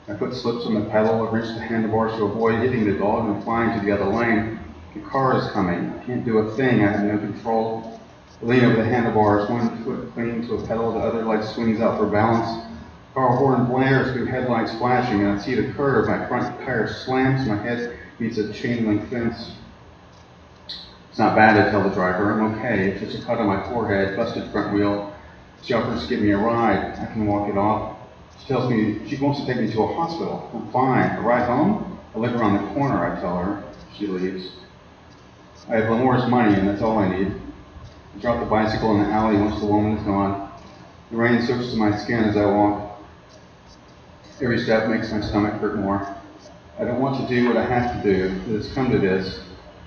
My foot slips on the pedal. I reach the handlebars to avoid hitting the dog and flying to the other lane. The car is coming. I can't do a thing. I have no control. I lean over the handlebars, one foot clinging to a pedal, the other leg swings out for balance. Car horn blares through headlights flashing, and I see the curve. My front tire slams. My head meets a chain link fence. It's not bad, I tell the driver. I'm okay. It's just a cut on my forehead, busted front wheel. She offers to give me a ride. I can walk it off. She tells me she wants to take me to a hospital. I'm fine. A ride home? I live around the corner, I tell her. She leaves. I have Lamore's money, and that's all I need. I drop the bicycle in the alley once the woman is gone. The rain soaks to my skin as I walk. Every step makes my stomach hurt more. I don't want to do what I have to do, but it's come to this.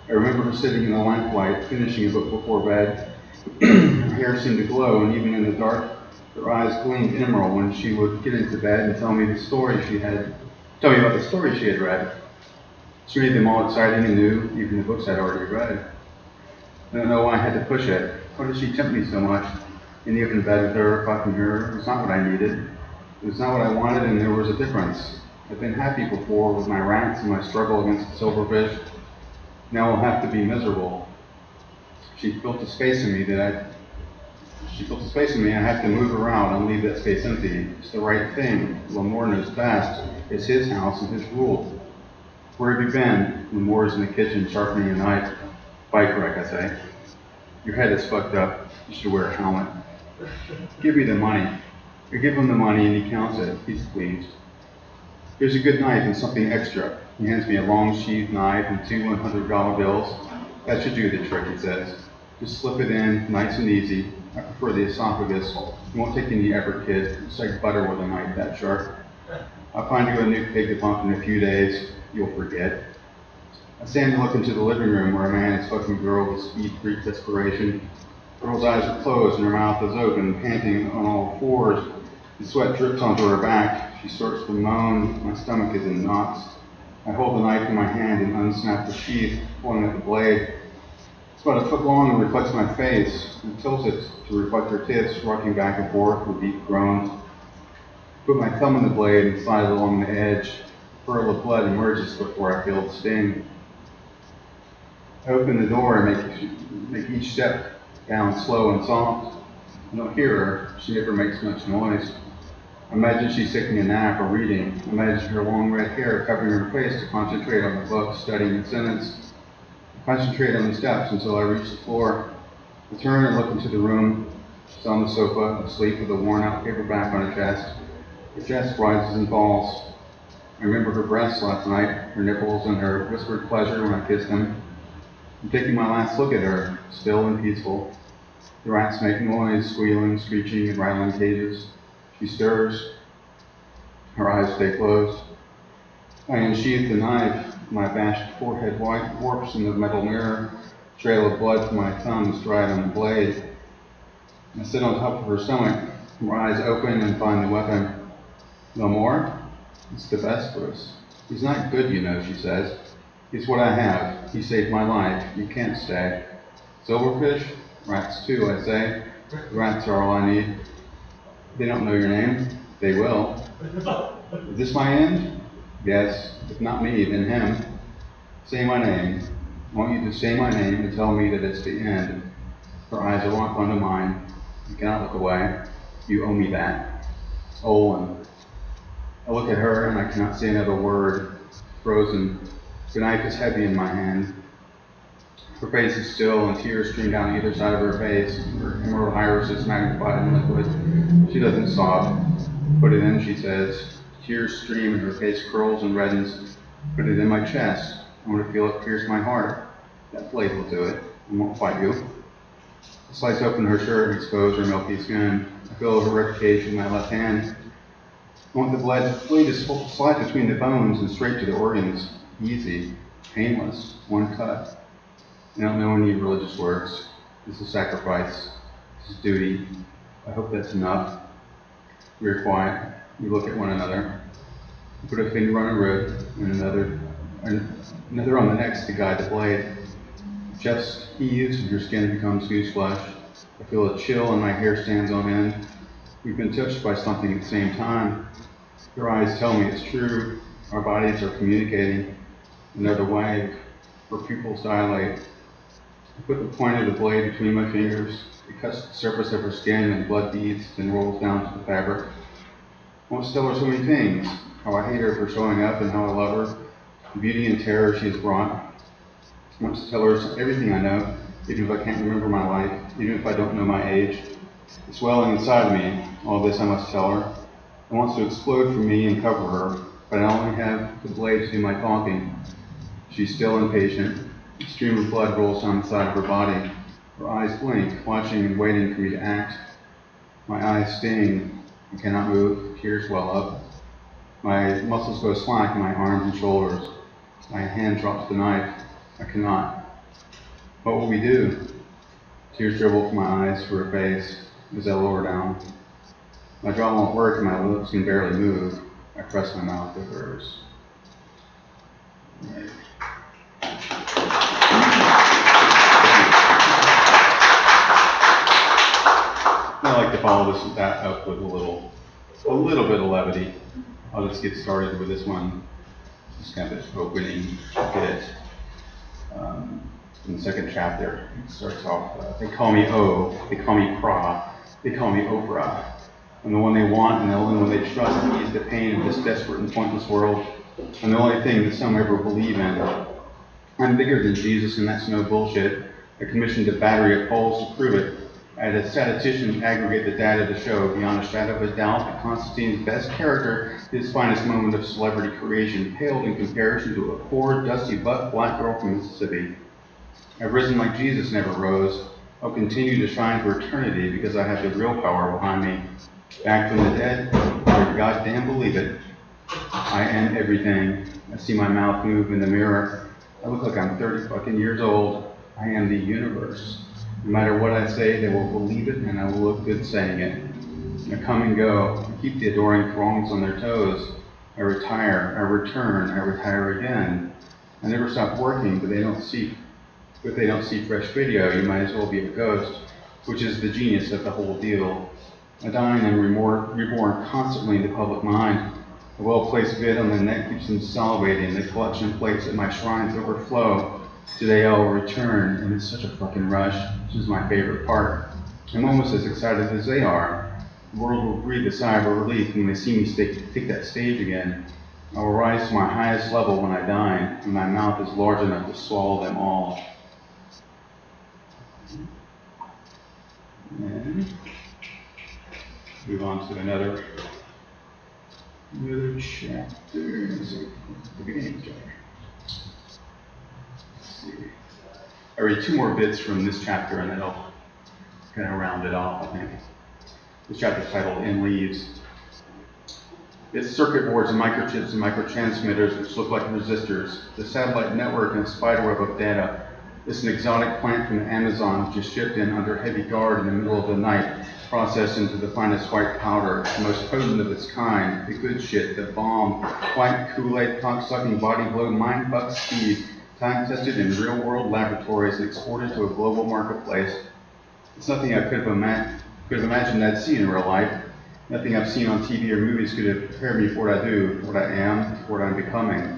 I remember her sitting in the lamplight, finishing a book before bed. Her hair seemed to glow, and even in the dark, her eyes gleamed emerald when she would get into bed and tell me about the story she had read. She made them all exciting and new, even the books I'd already read. I don't know why I had to push it. Why did she tempt me so much? And even in bed with her, fucking her, it was not what I needed. It was not what I wanted, and there was a difference. I've been happy before with my rants and my struggle against the silverfish. Now I'll have to be miserable. She built a space in me I have to move around and leave that space empty. It's the right thing. Lamore knows best. It's his house and his rules. Where have you been? Lamore's in the kitchen sharpening a knife. Bike wreck, I say. Your head is fucked up. You should wear a helmet. Give me the money. I give him the money and he counts it. He's pleased. Here's a good knife and something extra. He hands me a long sheathed knife and 2 $100 bills. That should do the trick, he says. Just slip it in, nice and easy. I prefer the esophagus. You won't take any effort, kid. It's like butter with a knife that sharp. I'll find you a new pig to bump in a few days. You'll forget. I stand and look into the living room where a man is fucking a girl with speed freak desperation. The girl's eyes are closed and her mouth is open, panting on all fours. The sweat drips onto her back. She starts to moan. My stomach is in knots. I hold the knife in my hand and unsnap the sheath, pulling at the blade. It's about a foot long and reflects my face. I tilt it to reflect her tits, rocking back and forth with deep groans. I put my thumb in the blade and slide it along the edge. A pearl of blood emerges before I feel the sting. I open the door and make each step down slow and soft. I don't hear her. She never makes much noise. I imagine she's taking a nap or reading. I imagine her long red hair covering her face to concentrate on the book, studying the sentence. I concentrate on the steps until I reach the floor. I turn and look into the room. She's on the sofa, asleep with a worn-out paperback on her chest. Her chest rises and falls. I remember her breasts last night, her nipples, and her whispered pleasure when I kissed them. I'm taking my last look at her, still and peaceful. The rats make noise, squealing, screeching, and rattling cages. She stirs. Her eyes stay closed. I unsheath the knife. My bashed forehead white warps in the metal mirror. Trail of blood from my thumbs dried on the blade. I sit on top of her stomach, her eyes open and find the weapon. No more? It's the Vesperus. He's not good, you know, she says. He's what I have. He saved my life. You can't stay. Silverfish? Rats too, I say. Rats are all I need. They don't know your name. They will. Is this my end? Yes. If not me, then him. Say my name. I want you to say my name and tell me that it's the end. Her eyes are locked onto mine. You cannot look away. You owe me that. Olin. I look at her and I cannot say another word. Frozen. The knife is heavy in my hand. Her face is still and tears stream down either side of her face. Her emerald iris is magnified and liquid. She doesn't sob. Put it in, she says. Tears stream and her face curls and reddens. Put it in my chest. I want to feel it pierce my heart. That blade will do it. I won't fight you. I slice open her shirt and expose her milky skin. I feel her ribcage in my left hand. I want the blade to slide between the bones and straight to the organs. Easy, painless, one cut. I don't know any religious words. This is sacrifice. This is duty. I hope that's enough. We are quiet. We look at one another. I put a finger on her rib and another on the next to guide the blade. Chest heaves and her skin becomes goose flesh. I feel a chill and my hair stands on end. We've been touched by something at the same time. Her eyes tell me it's true. Our bodies are communicating. Another wave. Her pupils dilate. I put the point of the blade between my fingers. It cuts the surface of her skin and blood beads, then rolls down to the fabric. I want to tell her so many things. How I hate her for showing up and how I love her. The beauty and terror she has brought. I want to tell her everything I know, even if I can't remember my life, even if I don't know my age. It's welling inside of me. All this I must tell her. It wants to explode from me and cover her, but I only have the blade to do my talking. She's still impatient. A stream of blood rolls down the side of her body. Her eyes blink, watching and waiting for me to act. My eyes sting. I cannot move. Tears well up. My muscles go slack in my arms and shoulders. My hand drops the knife. I cannot. What will we do? Tears dribble from my eyes to her face as I lower down. My jaw won't work and my lips can barely move. I press my mouth to hers. I like to follow that up with a little bit of levity. I'll just get started with this one. Just kind of this opening bit. In the second chapter, it starts off, they call me O, they call me Pra, they call me Oprah. I'm the one they want and the only one they trust to ease the pain of this desperate and pointless world. I'm the only thing that some ever believe in. I'm bigger than Jesus and that's no bullshit. I commissioned a battery of polls to prove it. I had a statistician aggregate the data to show, beyond a shadow of a doubt, that Constantine's best character, his finest moment of celebrity creation, paled in comparison to a poor, dusty butt black girl from Mississippi. I've risen like Jesus never rose. I'll continue to shine for eternity because I have the real power behind me. Back from the dead, I goddamn believe it. I am everything. I see my mouth move in the mirror. I look like I'm 30 fucking years old. I am the universe. No matter what I say, they will believe it and I will look good saying it. I come and go. I keep the adoring throngs on their toes. I retire. I return. I retire again. I never stop working, but if they don't see fresh video, you might as well be a ghost, which is the genius of the whole deal. I die and am reborn constantly in the public mind. A well-placed vid on the neck keeps them salivating. The collection plates at my shrines overflow. Today I will return, and it's such a fucking rush. This is my favorite part. I'm almost as excited as they are. The world will breathe a sigh of relief when they see me take that stage again. I will rise to my highest level when I die, and my mouth is large enough to swallow them all. And move on to another chapter. The beginning chapter. Let's see. I read two more bits from this chapter and then I'll kind of round it off, I think. This chapter is titled In Leaves. its circuit boards and microchips and microtransmitters which look like resistors, the satellite network and spiderweb of data. It's an exotic plant from the Amazon which is shipped in under heavy guard in the middle of the night, processed into the finest white powder, the most potent of its kind, the good shit, the bomb, white Kool-Aid, cock-sucking, body-blow, mind-fuck speed, time-tested in real-world laboratories and exported to a global marketplace. It's nothing I could have imagined I'd see in real life. Nothing I've seen on TV or movies could have prepared me for what I do, what I am, for what I'm becoming.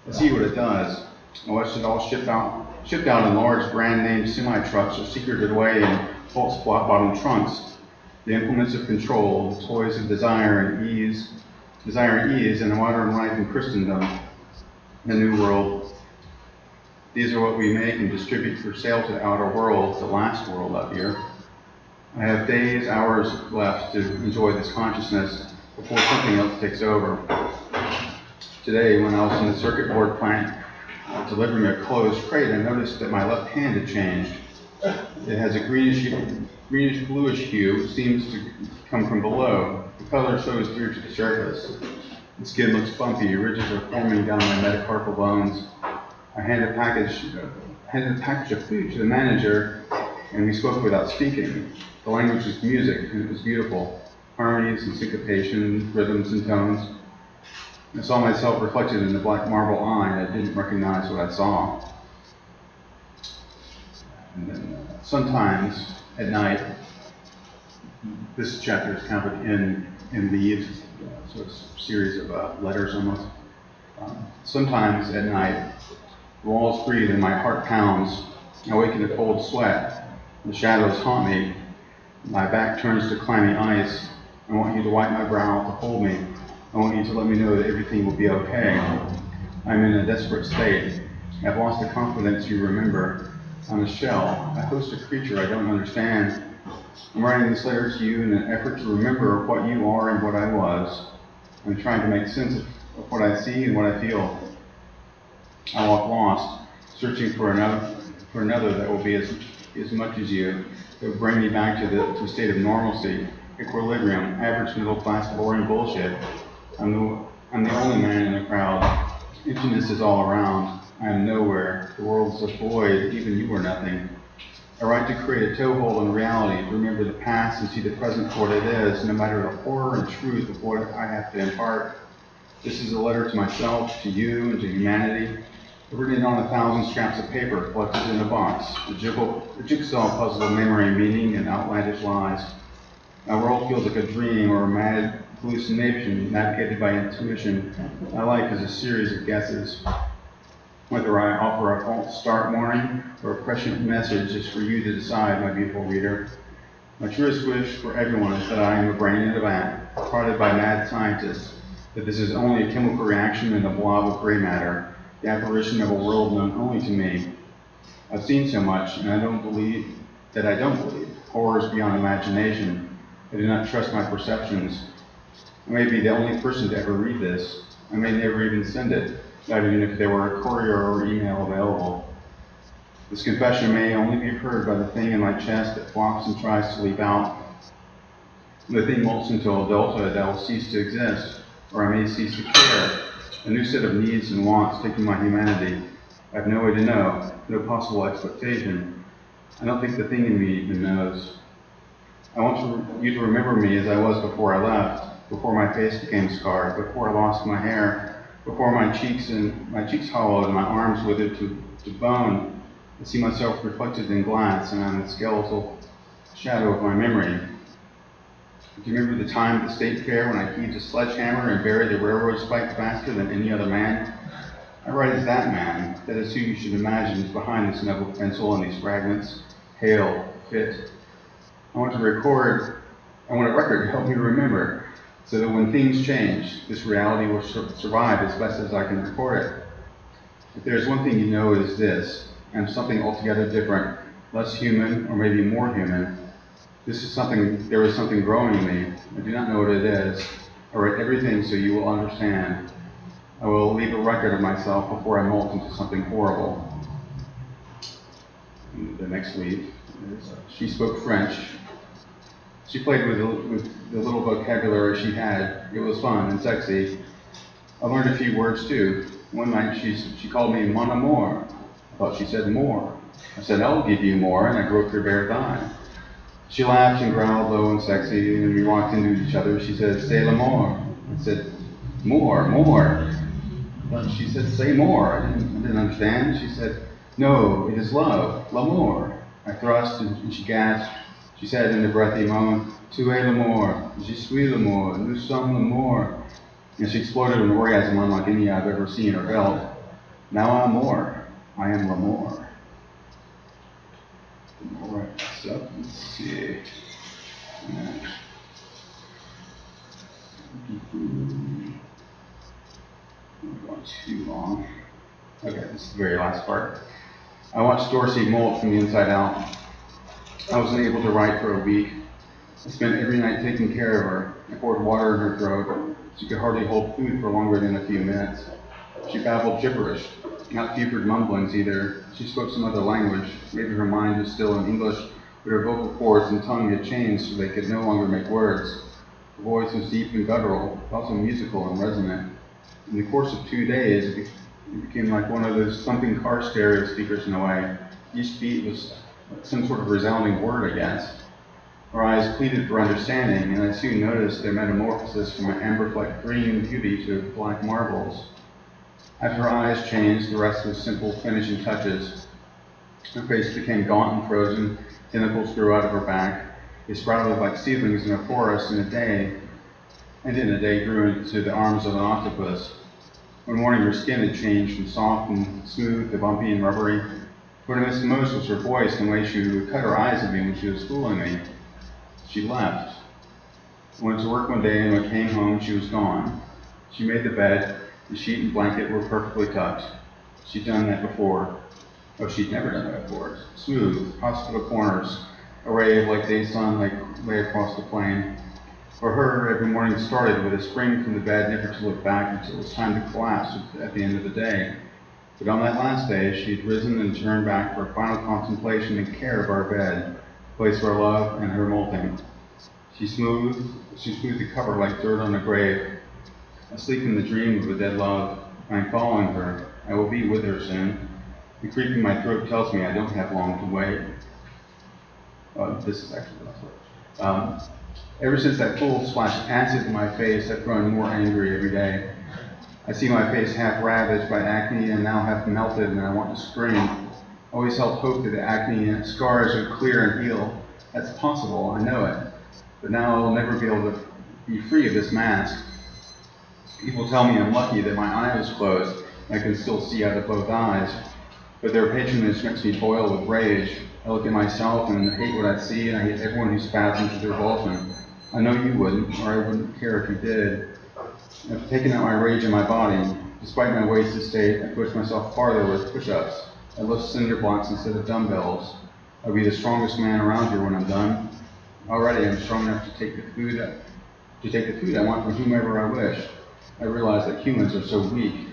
I see what it does. I watched it all shipped out in large brand-name semi-trucks or secreted away in false flat-bottom trunks. The implements of control, the toys of desire and ease, and modern life in Christendom, the New World. These are what we make and distribute for sale to the outer world, the last world up here. I have days, hours left to enjoy this consciousness before something else takes over. Today, when I was in the circuit board plant delivering a closed crate, I noticed that my left hand had changed. It has a greenish-bluish hue, which seems to come from below. The color shows through to the surface. The skin looks bumpy, ridges are forming down my metacarpal bones. I handed a package of food to the manager, and we spoke without speaking. The language was music, and it was beautiful. Harmonies and syncopation, rhythms and tones. I saw myself reflected in the black marble eye, and I didn't recognize what I saw. And then sometimes at night, this chapter is kind of in leaves, so it's a series of letters almost. Sometimes at night, the walls breathe and my heart pounds. I wake in a cold sweat. The shadows haunt me. My back turns to clammy ice. I want you to wipe my brow, to hold me. I want you to let me know that everything will be okay. I'm in a desperate state. I've lost the confidence you remember. I'm a shell, a hostile creature I don't understand. I'm writing this letter to you in an effort to remember what you are and what I was. I'm trying to make sense of what I see and what I feel. I walk lost, searching for another that will be as much as you, that will bring me back to a state of normalcy, equilibrium, average middle class boring bullshit. I'm the only man in the crowd. Emptiness is all around. I am nowhere. The world is a void. Even you are nothing. I write to create a toehold in reality, to remember the past and see the present for what it is, no matter the horror and truth of what I have to impart. This is a letter to myself, to you, and to humanity. Written on 1,000 scraps of paper collected in a box, a jigsaw puzzle of memory, meaning, and outlandish lies. My world feels like a dream or a mad hallucination navigated by intuition. My life is a series of guesses. Whether I offer a false start warning or a prescient message is for you to decide, my beautiful reader. My truest wish for everyone is that I am a brain in a vat, prodded by mad scientists, that this is only a chemical reaction in a blob of gray matter, the apparition of a world known only to me. I've seen so much, and I don't believe. Horrors beyond imagination. I do not trust my perceptions. I may be the only person to ever read this. I may never even send it, not even if there were a courier or email available. This confession may only be heard by the thing in my chest that flops and tries to leap out. When the thing molts into adulthood, that will cease to exist, or I may cease to care. A new set of needs and wants taking my humanity. I have no way to know, no possible expectation. I don't think the thing in me even knows. I want you to remember me as I was before I left, before my face became scarred, before I lost my hair, before my cheeks hollowed and my arms withered to bone. I see myself reflected in glass, and I'm the skeletal shadow of my memory. Do you remember the time at the state fair when I heaved a sledgehammer and buried the railroad spike faster than any other man? I write as that man. That is who you should imagine is behind this knuckle pencil and these fragments. Hail, fit. I want a record to help me remember, so that when things change, this reality will survive as best as I can record it. If there's one thing you know, it is this. I'm something altogether different, less human, or maybe more human. There is something growing in me. I do not know what it is. I write everything so you will understand. I will leave a record of myself before I molt into something horrible. And the next leaf is, she spoke French. She played with the little vocabulary she had. It was fun and sexy. I learned a few words too. One night she called me mon amour. I thought she said more. I said, I'll give you more, and I broke her bare thigh. She laughed and growled low and sexy, and we walked into each other. She said, c'est l'amour. I said, more. But she said, say more. I didn't understand. She said, no, it is love, l'amour. I thrust, and she gasped. She said in a breathy moment, tu es l'amour, je suis l'amour, nous sommes l'amour. And she exploded in an orgasm unlike any I've ever seen or felt. Now I'm more. I am l'amour. All right, so let's see. Next. Not going too long. Okay, this is the very last part. I watched Dorsey molt from the inside out. I wasn't able to write for a week. I spent every night taking care of her. I poured water in her throat. She could hardly hold food for longer than a few minutes. She babbled gibberish, not fevered mumblings either. She spoke some other language. Maybe her mind was still in English, but her vocal cords and tongue had changed so they could no longer make words. Her voice was deep and guttural, also musical and resonant. In the course of 2 days, it became like one of those thumping car stereo speakers in a way. Each beat was some sort of resounding word, I guess. Her eyes pleaded for understanding, and I soon noticed their metamorphosis from an amber-flecked green beauty to black marbles. After her eyes changed, the rest was simple finishing touches. Her face became gaunt and frozen, tentacles grew out of her back. They sprouted like seedlings in a forest in a day, and in a day grew into the arms of an octopus. One morning her skin had changed from soft and smooth to bumpy and rubbery. What I missed most was her voice and the way she would cut her eyes at me when she was fooling me. She left. I went to work one day, and when I came home, she was gone. She made the bed. The sheet and blanket were perfectly tucked. She'd done that before. Oh, she'd never done that before. Smooth, hospital corners, a ray of like day sun lay across the plain. For her, every morning started with a spring from the bed, never to look back until it was time to collapse at the end of the day. But on that last day, she had risen and turned back for a final contemplation and care of our bed, place of our love and her molting. She smoothed the cover like dirt on a grave. Asleep in the dream of a dead love, I am following her. I will be with her soon. The creep in my throat tells me I don't have long to wait. This is actually the last word. Ever since that fool splashed acid in my face, I've grown more angry every day. I see my face half ravaged by acne and now half melted, and I want to scream. I always held hope that the acne and scars would clear and heal. That's possible, I know it. But now I will never be able to be free of this mask. People tell me I'm lucky that my eye was closed and I can still see out of both eyes. But their patronage makes me boil with rage. I look at myself and hate what I see, and I hate everyone who spasms with revulsion. I know you wouldn't, or I wouldn't care if you did. I've taken out my rage in my body. Despite my wasted state, I push myself farther with push-ups. I lift cinder blocks instead of dumbbells. I'll be the strongest man around here when I'm done. Already I'm strong enough to take the food I want from whomever I wish. I realize that humans are so weak.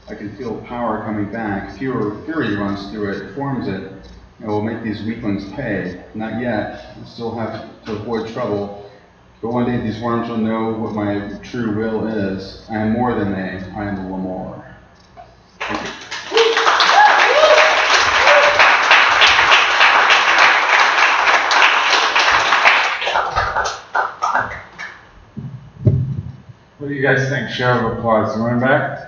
I can feel power coming back. Fury runs through it, forms it. I will make these weaklings pay. Not yet. I still have to avoid trouble. But one day these worms will know what my true will is. I am more than they. I am the l'amour. Thank you. What do you guys think? Show of applause. You want him back?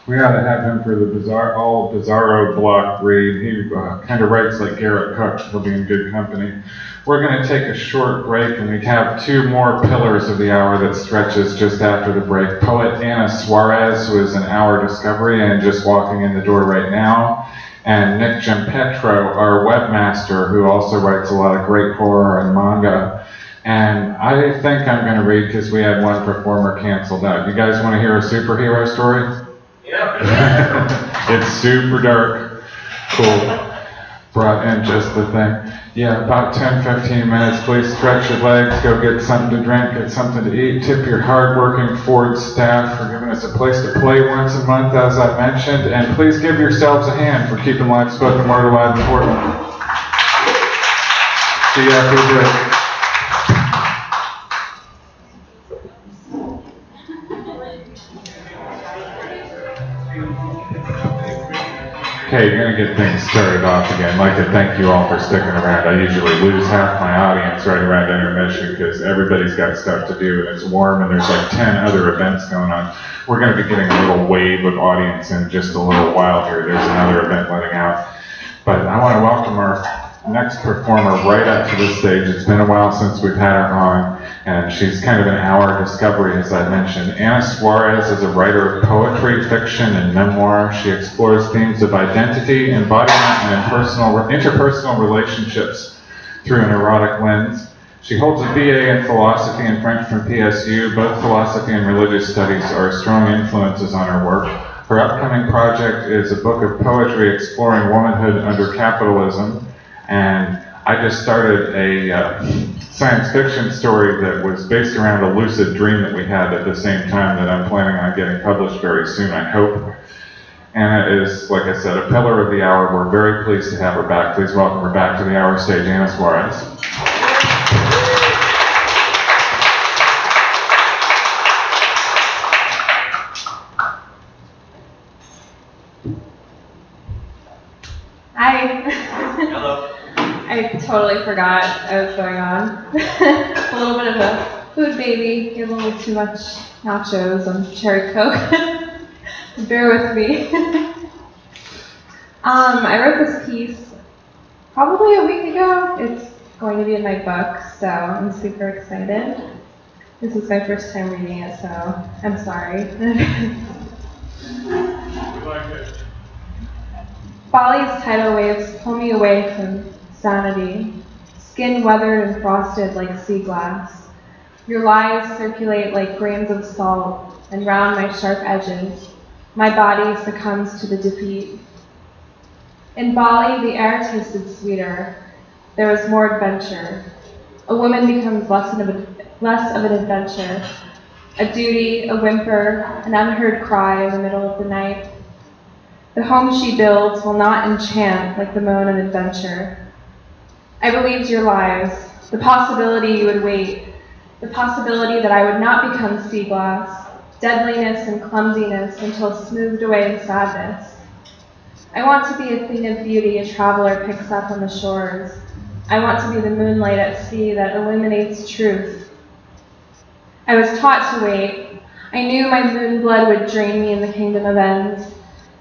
We ought to have him for the all Bizarro block read. He kind of writes like Garrett Cook. He'll be in good company. We're going to take a short break, and we have two more pillars of the hour that stretches just after the break. Poet Anna Suarez, who is an hour discovery and just walking in the door right now, and Nick Giampetro, our webmaster, who also writes a lot of great horror and manga. And I think I'm going to read because we had one performer canceled out. You guys want to hear a superhero story? Yeah. It's super dark. Cool. brought in just the thing. Yeah, about 10, 15 minutes. Please stretch your legs, go get something to drink, get something to eat. Tip your hardworking Ford staff for giving us a place to play once a month, as I mentioned. And please give yourselves a hand for keeping live spoken word alive in Portland. See you after the break. Okay, you're going to get things started off again. I'd like to thank you all for sticking around. I usually lose half my audience right around intermission because everybody's got stuff to do and it's warm and there's like 10 other events going on. We're going to be getting a little wave of audience in just a little while here. There's another event letting out. But I want to welcome our next performer right up to the stage. It's been a while since we've had her on, and she's kind of an hour discovery, as I mentioned. Ana Suarez is a writer of poetry, fiction, and memoir. She explores themes of identity, embodiment, and interpersonal relationships through an erotic lens. She holds a BA in philosophy and French from PSU. Both philosophy and religious studies are strong influences on her work. Her upcoming project is a book of poetry exploring womanhood under capitalism. And I just started a science fiction story that was based around a lucid dream that we had at the same time that I'm planning on getting published very soon, I hope. Ana is, like I said, a pillar of the hour. We're very pleased to have her back. Please welcome her back to the hour stage, Ana Suarez. Hi. Hello. I totally forgot I was going on. A little bit of a food baby. Get a little too much nachos and cherry Coke. Bear with me. I wrote this piece probably a week ago. It's going to be in my book, so I'm super excited. This is my first time reading it, so I'm sorry. Folly's tidal waves pull me away from sanity, skin weathered and frosted like sea glass. Your lies circulate like grains of salt, and round my sharp edges, my body succumbs to the defeat. In Bali, the air tasted sweeter. There was more adventure. A woman becomes less of an adventure, a duty, a whimper, an unheard cry in the middle of the night. The home she builds will not enchant like the moan of adventure. I believed your lies, the possibility you would wait, the possibility that I would not become sea glass, deadliness and clumsiness until smoothed away in sadness. I want to be a thing of beauty a traveler picks up on the shores. I want to be the moonlight at sea that illuminates truth. I was taught to wait. I knew my moon blood would drain me in the kingdom of ends.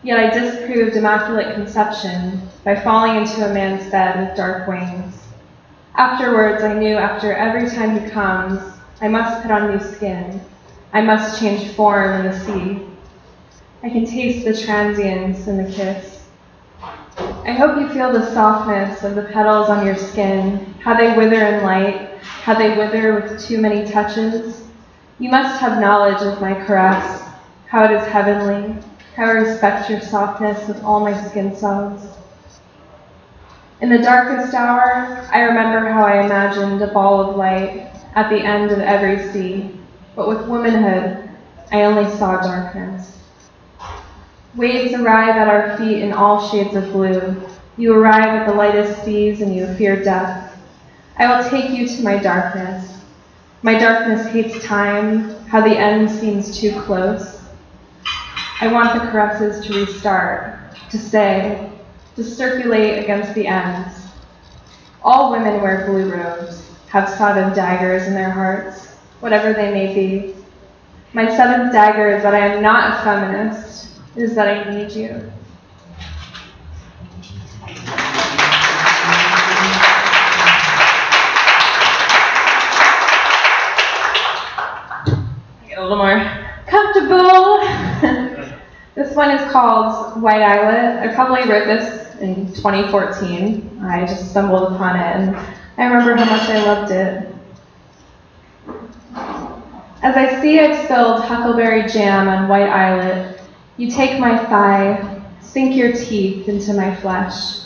Yet I disproved immaculate conception by falling into a man's bed with dark wings. Afterwards, I knew after every time he comes, I must put on new skin. I must change form in the sea. I can taste the transience in the kiss. I hope you feel the softness of the petals on your skin, how they wither in light, how they wither with too many touches. You must have knowledge of my caress, how it is heavenly, how I respect your softness with all my skin cells. In the darkest hour, I remember how I imagined a ball of light at the end of every sea, but with womanhood, I only saw darkness. Waves arrive at our feet in all shades of blue. You arrive at the lightest seas and you fear death. I will take you to my darkness. My darkness hates time, how the end seems too close. I want the caresses to restart, to stay, to circulate against the ends. All women wear blue robes, have 7 daggers in their hearts, whatever they may be. My 7th dagger is that I am not a feminist, it is that I need you. Get a little more comfortable. This one is called White Islet. I probably wrote this in 2014. I just stumbled upon it, and I remember how much I loved it. As I see I've spilled huckleberry jam on White Islet, you take my thigh, sink your teeth into my flesh.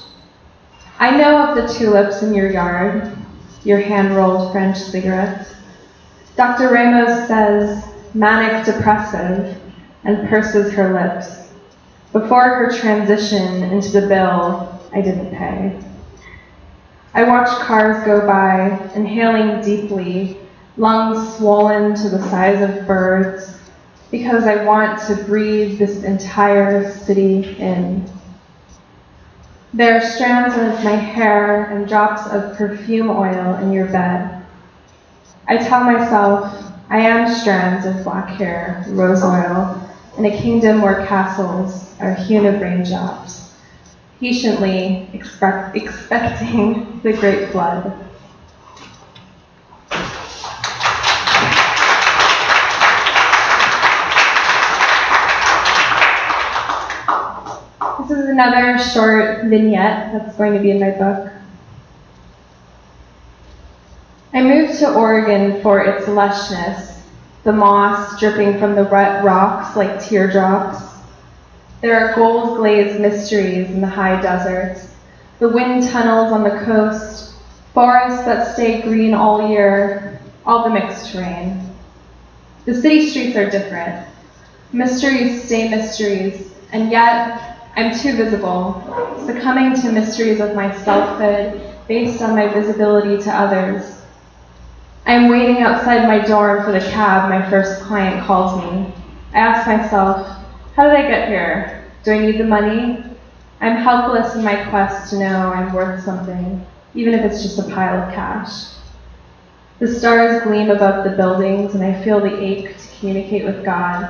I know of the tulips in your yard, your hand-rolled French cigarettes. Dr. Ramos says manic depressive and purses her lips. Before her transition into the bill I didn't pay. I watch cars go by, inhaling deeply, lungs swollen to the size of birds, because I want to breathe this entire city in. There are strands of my hair and drops of perfume oil in your bed. I tell myself I am strands of black hair, rose oil, in a kingdom where castles are hewn of raindrops, patiently expecting the great flood. This is another short vignette that's going to be in my book. I moved to Oregon for its lushness, the moss dripping from the wet rocks like teardrops. There are gold-glazed mysteries in the high deserts, the wind tunnels on the coast, forests that stay green all year, all the mixed terrain. The city streets are different. Mysteries stay mysteries, and yet I'm too visible, succumbing to mysteries of my selfhood based on my visibility to others. I am waiting outside my dorm for the cab my first client calls me. I ask myself, how did I get here? Do I need the money? I'm helpless in my quest to know I'm worth something, even if it's just a pile of cash. The stars gleam above the buildings, and I feel the ache to communicate with God,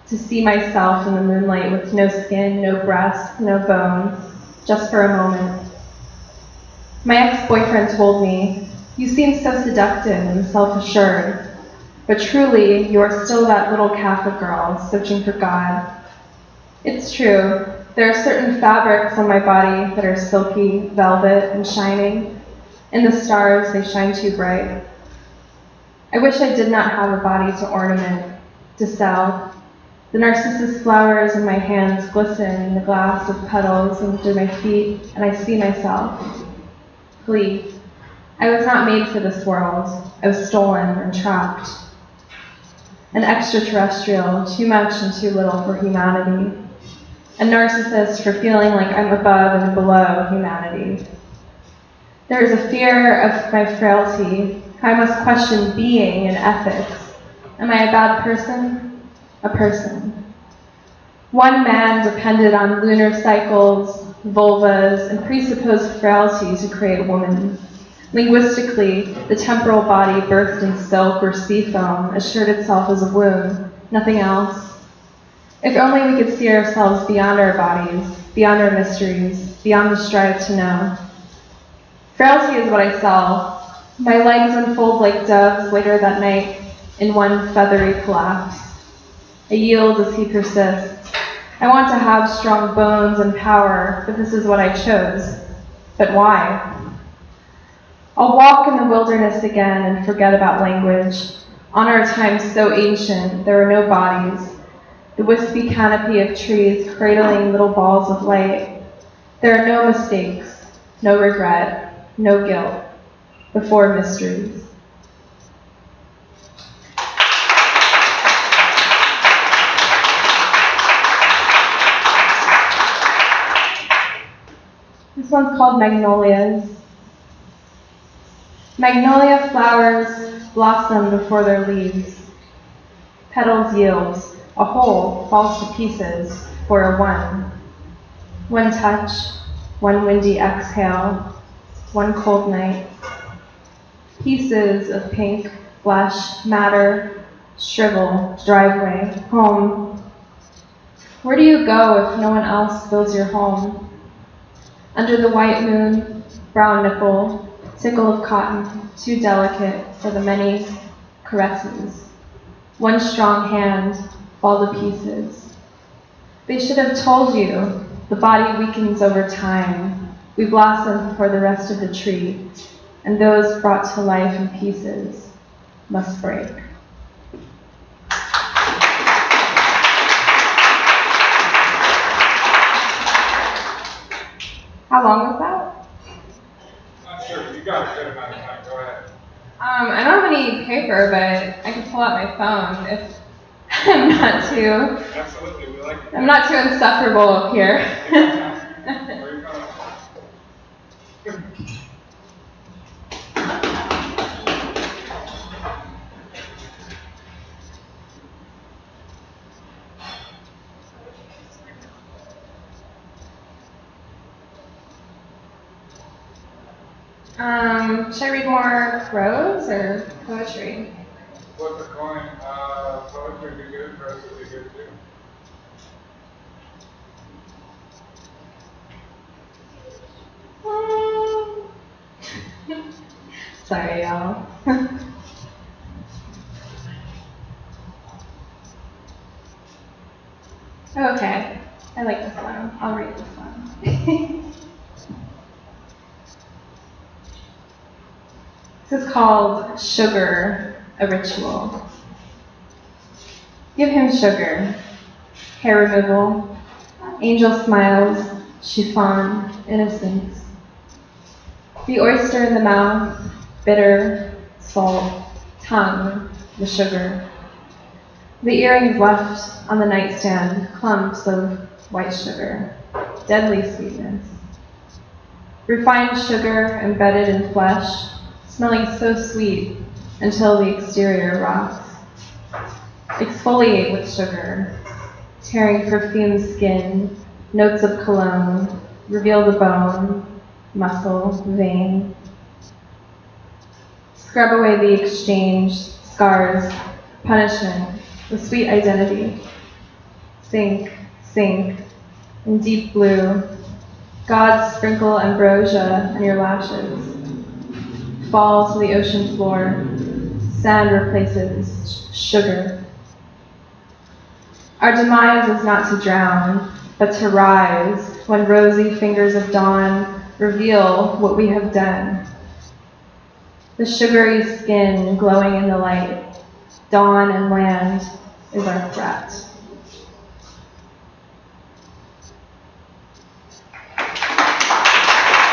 to see myself in the moonlight with no skin, no breast, no bones, just for a moment. My ex-boyfriend told me, "You seem so seductive and self-assured, but truly you are still that little Catholic girl searching for God." It's true. There are certain fabrics on my body that are silky, velvet, and shining. In the stars, they shine too bright. I wish I did not have a body to ornament, to sell. The narcissus flowers in my hands glisten in the glass of petals under my feet, and I see myself. Flee. I was not made for this world. I was stolen and trapped. An extraterrestrial, too much and too little for humanity. A narcissist for feeling like I'm above and below humanity. There is a fear of my frailty. I must question being and ethics. Am I a bad person? A person. One man depended on lunar cycles, vulvas, and presupposed frailty to create a woman. Linguistically, the temporal body birthed in silk or sea foam assured itself as a womb, nothing else. If only we could see ourselves beyond our bodies, beyond our mysteries, beyond the strive to know. Frailty is what I sell. My legs unfold like doves later that night in one feathery collapse. I yield as he persists. I want to have strong bones and power, but this is what I chose. But why? I'll walk in the wilderness again and forget about language. On our time so ancient, there are no bodies. The wispy canopy of trees cradling little balls of light. There are no mistakes, no regret, no guilt, before mysteries. This one's called Magnolias. Magnolia flowers blossom before their leaves. Petals yield. A whole falls to pieces for a one. One touch, one windy exhale, one cold night. Pieces of pink, flesh, matter, shrivel, driveway, home. Where do you go if no one else fills your home? Under the white moon, brown nipple, sickle of cotton, too delicate for the many caresses. One strong hand, fall to pieces. They should have told you, the body weakens over time. We blossom for the rest of the tree, and those brought to life in pieces must break. How long was that? got a good amount of time. Go ahead. I don't have any paper, but I can pull out my phone if I'm not too. Absolutely, we like it. I'm not too insufferable up here. Where are you going? Should I read more prose or poetry? Flip a coin. Poetry would be good. Prose would be good too. Sorry, y'all. Okay, I like this one. I'll read this one. This is called Sugar, a Ritual. Give him sugar, hair removal, angel smiles, chiffon, innocence. The oyster in the mouth, bitter, salt, tongue, the sugar. The earrings left on the nightstand, clumps of white sugar, deadly sweetness. Refined sugar embedded in flesh, smelling so sweet until the exterior rots. Exfoliate with sugar, tearing perfumed skin, notes of cologne, reveal the bone, muscle, vein. Scrub away the exchange, scars, punishment, the sweet identity. Sink, sink, in deep blue. Gods sprinkle ambrosia on your lashes. Fall to the ocean floor. Sand replaces sugar. Our demise is not to drown, but to rise when rosy fingers of dawn reveal what we have done. The sugary skin glowing in the light, dawn and land is our threat.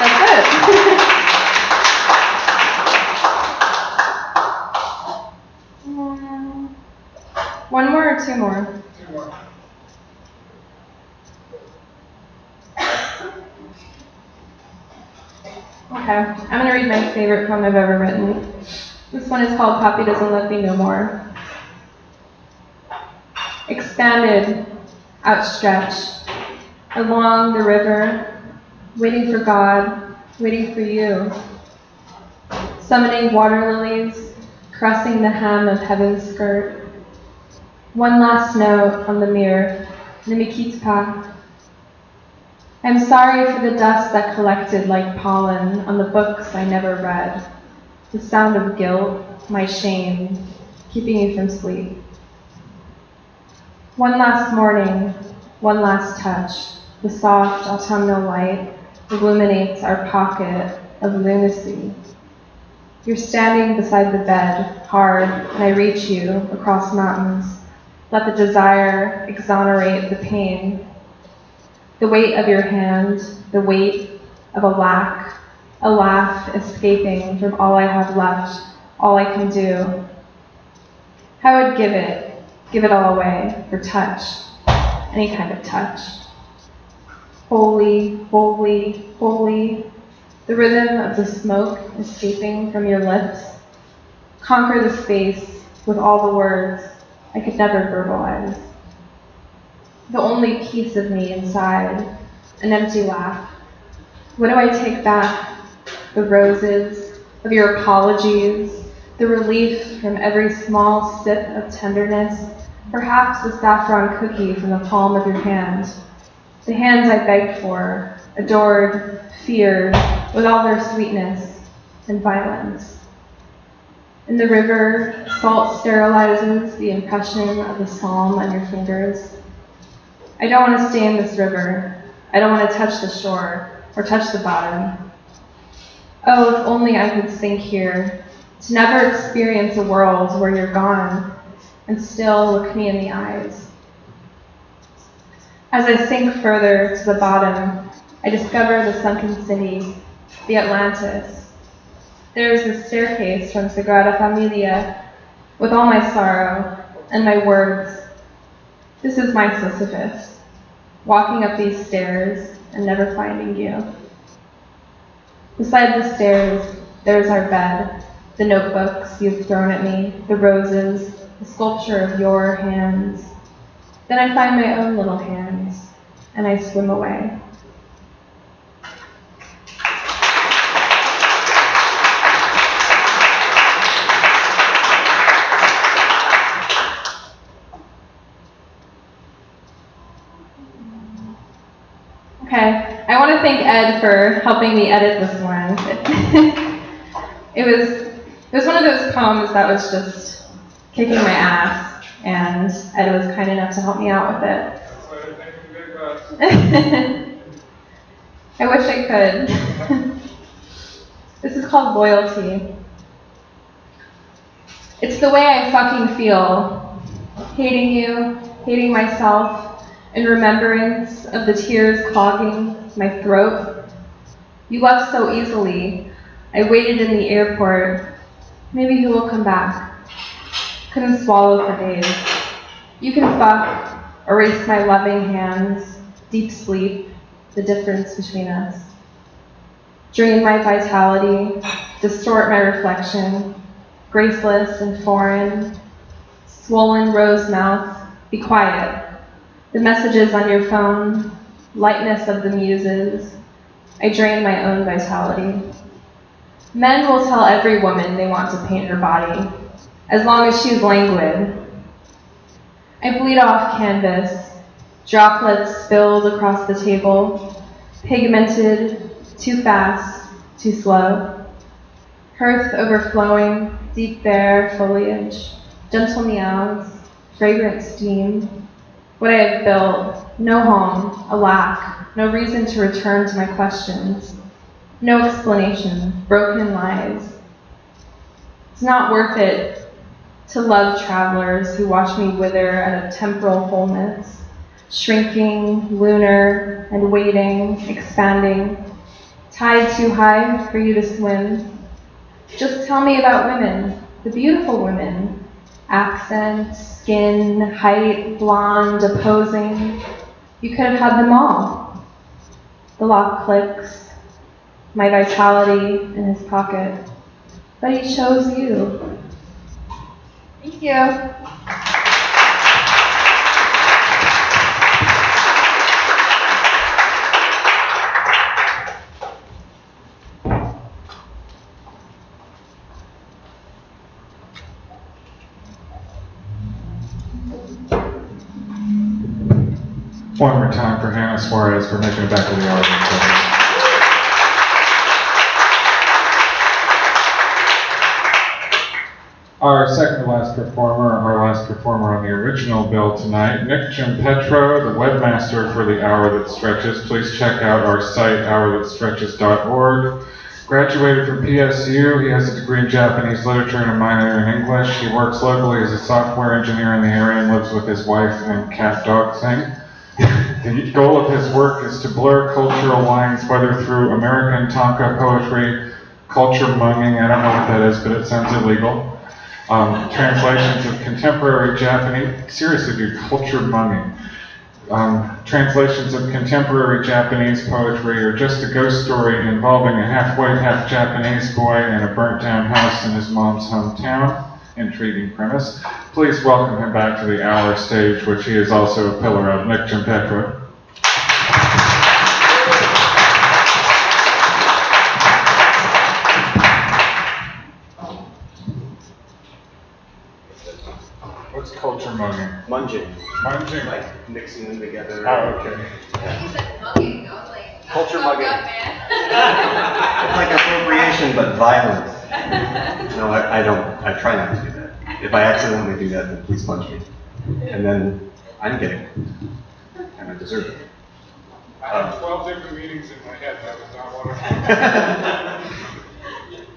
That's it. One more or two more? Two more. Okay, I'm going to read my favorite poem I've ever written. This one is called Papi Doesn't Love Me No More. Expanded, outstretched, along the river, waiting for God, waiting for you. Summoning water lilies, caressing the hem of heaven's skirt. One last note on the mirror, Nimikitpa. I'm sorry for the dust that collected like pollen on the books I never read. The sound of guilt, my shame, keeping you from sleep. One last morning, one last touch, the soft autumnal light illuminates our pocket of lunacy. You're standing beside the bed, hard, and I reach you across mountains. Let the desire exonerate the pain. The weight of your hand, the weight of a laugh escaping from all I have left, all I can do. I would give it all away for touch, any kind of touch. Holy, holy, holy, the rhythm of the smoke escaping from your lips. Conquer the space with all the words I could never verbalize. The only piece of me inside, an empty laugh. What do I take back? The roses of your apologies, the relief from every small sip of tenderness, perhaps a saffron cookie from the palm of your hand. The hands I begged for, adored, feared, with all their sweetness and violence. In the river, salt sterilizes the impression of the psalm on your fingers. I don't want to stay in this river. I don't want to touch the shore or touch the bottom. Oh, if only I could sink here, to never experience a world where you're gone and still look me in the eyes. As I sink further to the bottom, I discover the sunken city, the Atlantis. there is a staircase from Sagrada Familia with all my sorrow and my words. This is my Sisyphus, walking up these stairs and never finding you. Beside the stairs, there's our bed, the notebooks you've thrown at me, the roses, the sculpture of your hands. Then I find my own little hands, and I swim away. Okay, I want to thank Ed for helping me edit this one. It was one of those poems that was just kicking my ass, and Ed was kind enough to help me out with it. That's why I think you big bucks. I wish I could. This is called Loyalty. It's the way I fucking feel, hating you, hating myself, in remembrance of the tears clogging my throat. You left so easily. I waited in the airport. Maybe you will come back. Couldn't swallow for days. You can fuck, erase my loving hands, deep sleep, the difference between us. Drain my vitality, distort my reflection, graceless and foreign, swollen rose mouth, be quiet. The messages on your phone, lightness of the muses. I drain my own vitality. Men will tell every woman they want to paint her body, as long as she's languid. I bleed off canvas, droplets spilled across the table, pigmented, too fast, too slow. Hearth overflowing, deep bare foliage, gentle meows, fragrant steam. What I have built, no home, a lack, no reason to return to my questions, no explanation, broken lies. It's not worth it to love travelers who watch me wither at a temporal wholeness, shrinking, lunar, and waiting, expanding, tide too high for you to swim. Just tell me about women, the beautiful women. Accent, skin, height, blonde, opposing. You could have had them all. The lock clicks, my vitality in his pocket. But he chose you. Thank you. One more time for Hannah Suarez for making it back to the audience. Our second to last performer, our last performer on the original bill tonight, Nick Giampetro, the webmaster for The Hour That Stretches. Please check out our site, hourthatstretches.org. Graduated from PSU, he has a degree in Japanese literature and a minor in English. He works locally as a software engineer in the area and lives with his wife and cat dog thing. The goal of his work is to blur cultural lines, whether through American Tonka poetry, culture munging, I don't know what that is, but it sounds illegal, translations of contemporary Japanese, seriously dude, culture munging, translations of contemporary Japanese poetry, or just a ghost story involving a half-white, half-Japanese boy in a burnt-down house in his mom's hometown. Intriguing premise. Please welcome him back to the Hour stage, which he is also a pillar of, Nick Giampetro. What's culture munging? Munging. Munging? Like mixing them together. Oh, okay. He said mugging, I was like, Culture fucked mugging. up, man. It's like appropriation, but violent. No, I don't. I try not to do that. If I accidentally do that, then please punch me. And then I'm getting it. And I deserve it. I have 12 different meanings in my head, that was not one of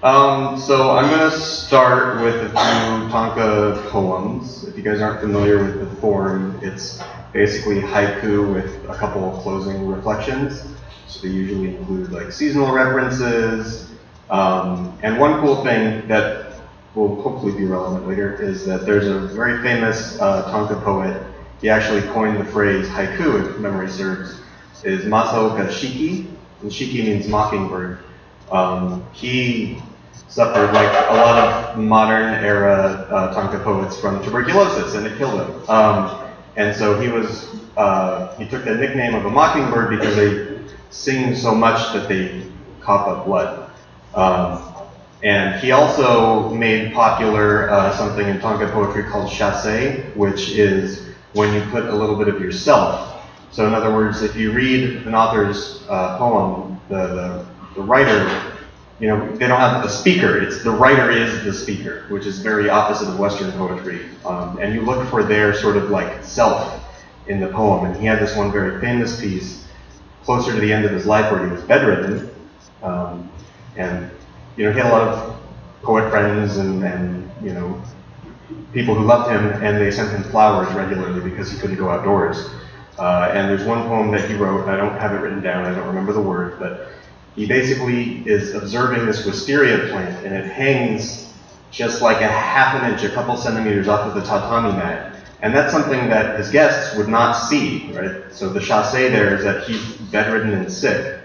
them. So I'm going to start with a few Tonka poems. If you guys aren't familiar with the form, it's basically haiku with a couple of closing reflections. So they usually include like seasonal references, And one cool thing that will hopefully be relevant later is that there's a very famous Tanka poet. He actually coined the phrase haiku, if memory serves, is Masaoka Shiki, and Shiki means mockingbird. He suffered, like a lot of modern era Tanka poets, from tuberculosis, and it killed him. And so he took the nickname of a mockingbird because they sing so much that they cough up blood. And he also made popular something in Tanka poetry called chassé, which is when you put a little bit of yourself. So in other words, if you read an author's poem, the writer, they don't have a speaker. It's the writer is the speaker, which is very opposite of Western poetry. And you look for their sort of like self in the poem. And he had this one very famous piece closer to the end of his life where he was bedridden. And he had a lot of poet friends and people who loved him, and they sent him flowers regularly because he couldn't go outdoors. And there's one poem that he wrote, I don't have it written down, I don't remember the word, but he basically is observing this wisteria plant, and it hangs just like a half an inch, a couple centimeters off of the tatami mat. And that's something that his guests would not see, right? So the chassé there is that he's bedridden and sick,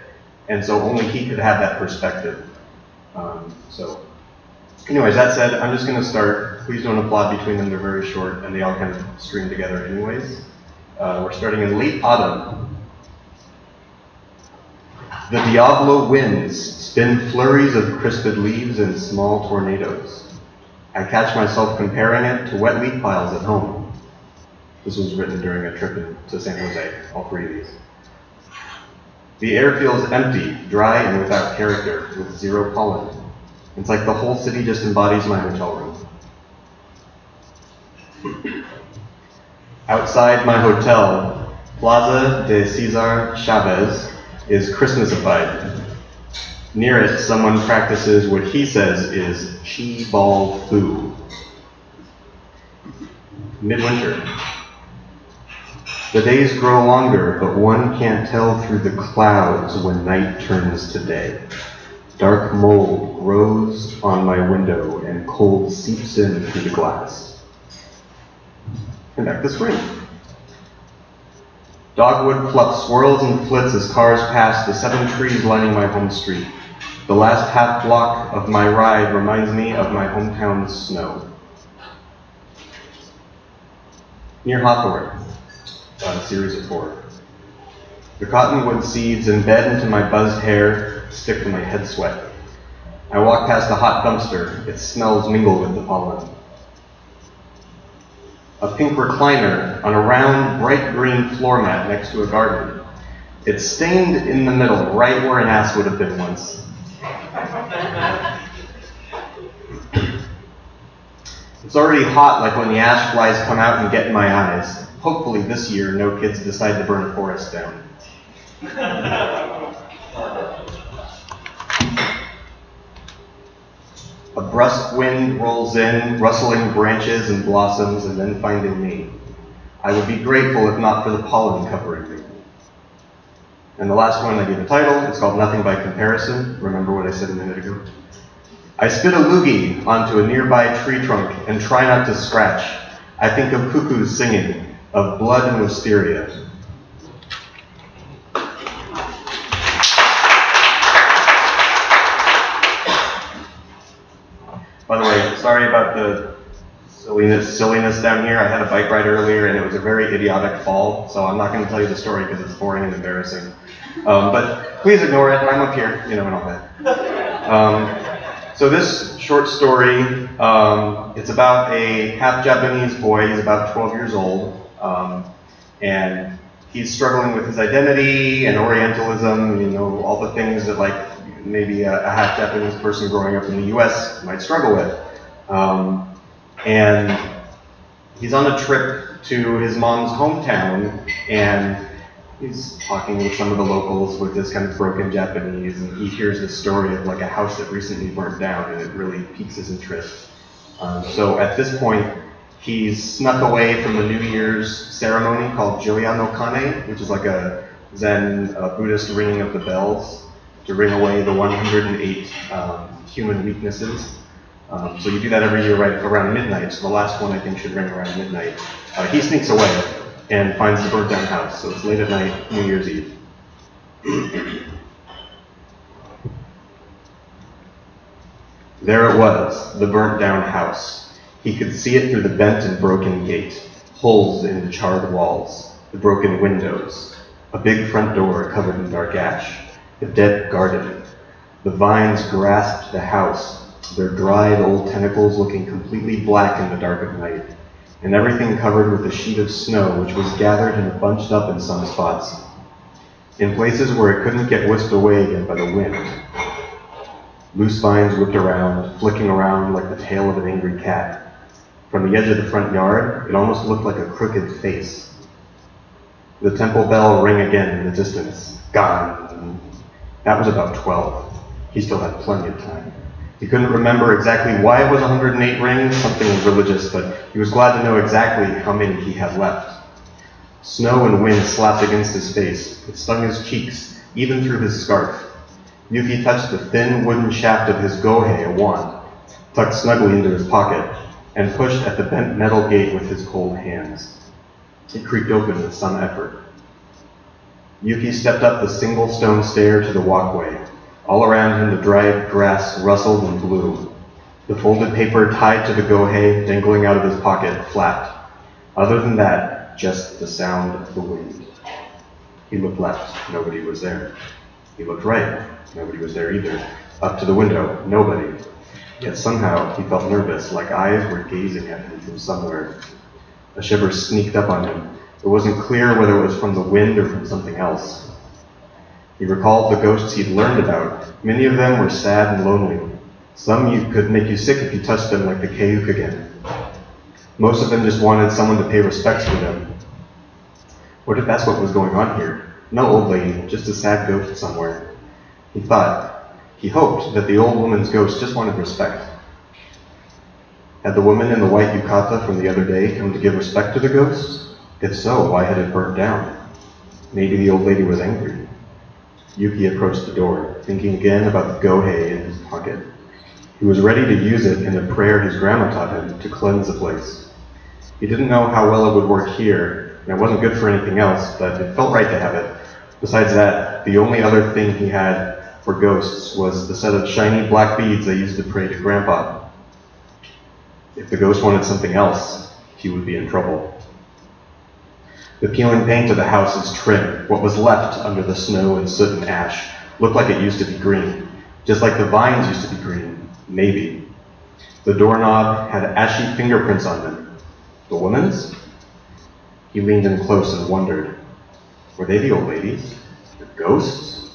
and so only he could have that perspective. So anyways, that said, I'm just going to start. Please don't applaud between them, they're very short, and they all kind of string together anyways. We're starting in late autumn. The Diablo winds spin flurries of crisped leaves in small tornadoes. I catch myself comparing it to wet leaf piles at home. This was written during a trip to San Jose, all three of these. The air feels empty, dry, and without character, with zero pollen. It's like the whole city just embodies my hotel room. Outside my hotel, Plaza de Cesar Chavez is Christmasified. Near it, someone practices what he says is chi ball foo. Midwinter. The days grow longer, but one can't tell through the clouds when night turns to day. Dark mold grows on my window and cold seeps in through the glass. And back to spring. Dogwood fluff swirls and flits as cars pass the 7 trees lining my home street. The last half block of my ride reminds me of my hometown's snow. Near Hawthorne, a series of 4. The cottonwood seeds embed into my buzzed hair, stick to my head sweat. I walk past a hot dumpster. Its smells mingle with the pollen. A pink recliner on a round, bright green floor mat next to a garden. It's stained in the middle, right where an ass would have been once. It's already hot, like when the ash flies come out and get in my eyes. Hopefully this year, no kids decide to burn a forest down. A brusque wind rolls in, rustling branches and blossoms, and then finding me. I would be grateful if not for the pollen covering me. And the last one, I gave a title. It's called Nothing by Comparison. Remember what I said a minute ago? I spit a loogie onto a nearby tree trunk and try not to scratch. I think of cuckoos singing, of blood and wisteria. By the way, sorry about the silliness down here. I had a bike ride earlier and it was a very idiotic fall, so I'm not going to tell you the story because it's boring and embarrassing. But please ignore it. I'm up here, and all that. So this short story, it's about a half Japanese boy. He's about 12 years old, and he's struggling with his identity and Orientalism, all the things that maybe a half Japanese person growing up in the US might struggle with. And he's on a trip to his mom's hometown, and he's talking with some of the locals with this kind of broken Japanese, and he hears the story of a house that recently burnt down, and it really piques his interest. So at this point, he's snuck away from a New Year's ceremony called Joya no Kane, which is like a Zen Buddhist ringing of the bells, to ring away the 108 human weaknesses. So you do that every year right around midnight. So the last one I think should ring around midnight. He sneaks away and finds the burnt down house. So it's late at night, New Year's Eve. There it was, the burnt down house. He could see it through the bent and broken gate, holes in the charred walls, the broken windows, a big front door covered in dark ash, the dead garden. The vines grasped the house, their dried old tentacles looking completely black in the dark of night, and everything covered with a sheet of snow which was gathered and bunched up in some spots, in places where it couldn't get whisked away again by the wind. Loose vines whipped around, flicking around like the tail of an angry cat. From the edge of the front yard, it almost looked like a crooked face. The temple bell rang again in the distance. Gone. That was about 12. He still had plenty of time. He couldn't remember exactly why it was 108 rings, something religious, but he was glad to know exactly how many he had left. Snow and wind slapped against his face. It stung his cheeks, even through his scarf. Yuki touched the thin wooden shaft of his gohei, a wand, tucked snugly into his pocket, and pushed at the bent metal gate with his cold hands. It creaked open with some effort. Yuki stepped up the single stone stair to the walkway. All around him the dried grass rustled and blew. The folded paper tied to the gohei, dangling out of his pocket, flapped. Other than that, just the sound of the wind. He looked left. Nobody was there. He looked right. Nobody was there either. Up to the window. Nobody. Yet somehow he felt nervous, like eyes were gazing at him from somewhere. A shiver sneaked up on him. It wasn't clear whether it was from the wind or from something else. He recalled the ghosts he'd learned about. Many of them were sad and lonely. Some could make you sick if you touched them, like the Keiukigen. Most of them just wanted someone to pay respects to them. What if that's what was going on here? No old lady, just a sad ghost somewhere. He hoped that the old woman's ghost just wanted respect. Had the woman in the white yukata from the other day come to give respect to the ghost? If so, why had it burnt down? Maybe the old lady was angry. Yuki approached the door, thinking again about the gohei in his pocket. He was ready to use it in the prayer his grandma taught him to cleanse the place. He didn't know how well it would work here, and it wasn't good for anything else, but it felt right to have it. Besides that, the only other thing he had for ghosts was the set of shiny black beads they used to pray to Grandpa. If the ghost wanted something else, he would be in trouble. The peeling paint of the house's trim, what was left under the snow and soot and ash, looked like it used to be green, just like the vines used to be green, maybe. The doorknob had ashy fingerprints on them. The woman's? He leaned in close and wondered. Were they the old ladies? The ghosts?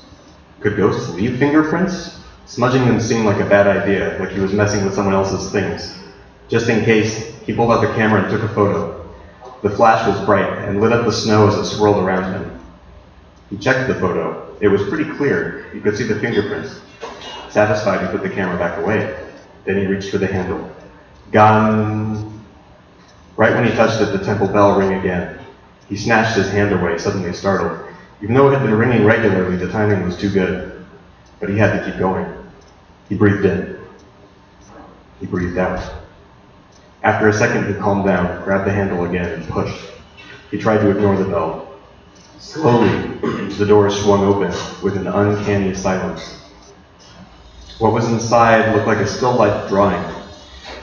Could ghosts leave fingerprints? Smudging them seemed like a bad idea, like he was messing with someone else's things. Just in case, he pulled out the camera and took a photo. The flash was bright and lit up the snow as it swirled around him. He checked the photo. It was pretty clear. You could see the fingerprints. Satisfied, he put the camera back away. Then he reached for the handle. Gone. Right when he touched it, the temple bell rang again. He snatched his hand away, suddenly startled. Even though it had been ringing regularly, the timing was too good. But he had to keep going. He breathed in. He breathed out. After a second, he calmed down, grabbed the handle again, and pushed. He tried to ignore the bell. Slowly, the door swung open with an uncanny silence. What was inside looked like a still life drawing.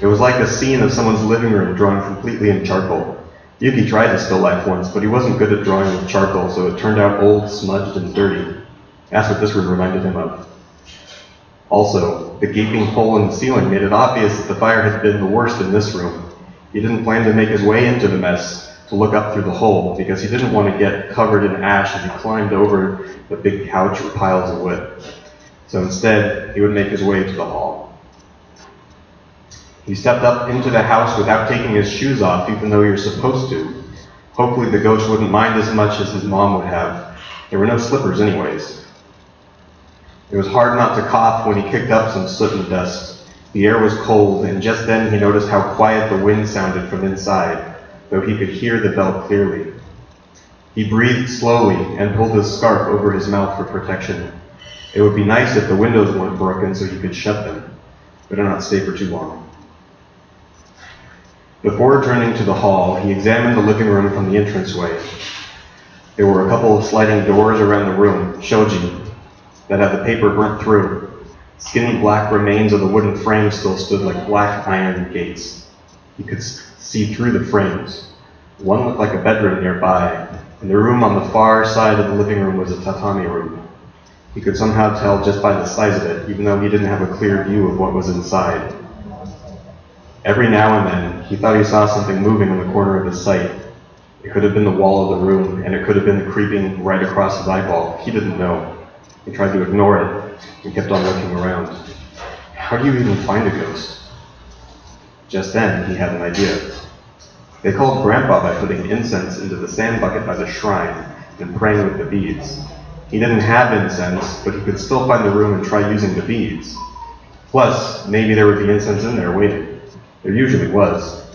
It was like a scene of someone's living room drawn completely in charcoal. Yuki tried to still life once, but he wasn't good at drawing with charcoal, so it turned out old, smudged, and dirty. That's what this room reminded him of. Also, the gaping hole in the ceiling made it obvious that the fire had been the worst in this room. He didn't plan to make his way into the mess to look up through the hole, because he didn't want to get covered in ash as he climbed over the big couch or piles of wood. So instead, he would make his way to the hall. He stepped up into the house without taking his shoes off, even though you're supposed to. Hopefully the ghost wouldn't mind as much as his mom would have. There were no slippers anyways. It was hard not to cough when he kicked up some soot and dust. The air was cold, and just then he noticed how quiet the wind sounded from inside, though he could hear the bell clearly. He breathed slowly and pulled his scarf over his mouth for protection. It would be nice if the windows weren't broken so he could shut them. Better not stay for too long. Before returning to the hall, he examined the living room from the entranceway. There were a couple of sliding doors around the room, shoji, that had the paper burnt through. Skinny black remains of the wooden frame still stood like black iron gates. He could see through the frames. One looked like a bedroom nearby, and the room on the far side of the living room was a tatami room. He could somehow tell just by the size of it, even though he didn't have a clear view of what was inside. Every now and then, he thought he saw something moving in the corner of his sight. It could have been the wall of the room, and it could have been creeping right across his eyeball. He didn't know. He tried to ignore it, and kept on looking around. How do you even find a ghost? Just then, he had an idea. They called Grandpa by putting incense into the sand bucket by the shrine and praying with the beads. He didn't have incense, but he could still find the room and try using the beads. Plus, maybe there would be incense in there waiting. There usually was.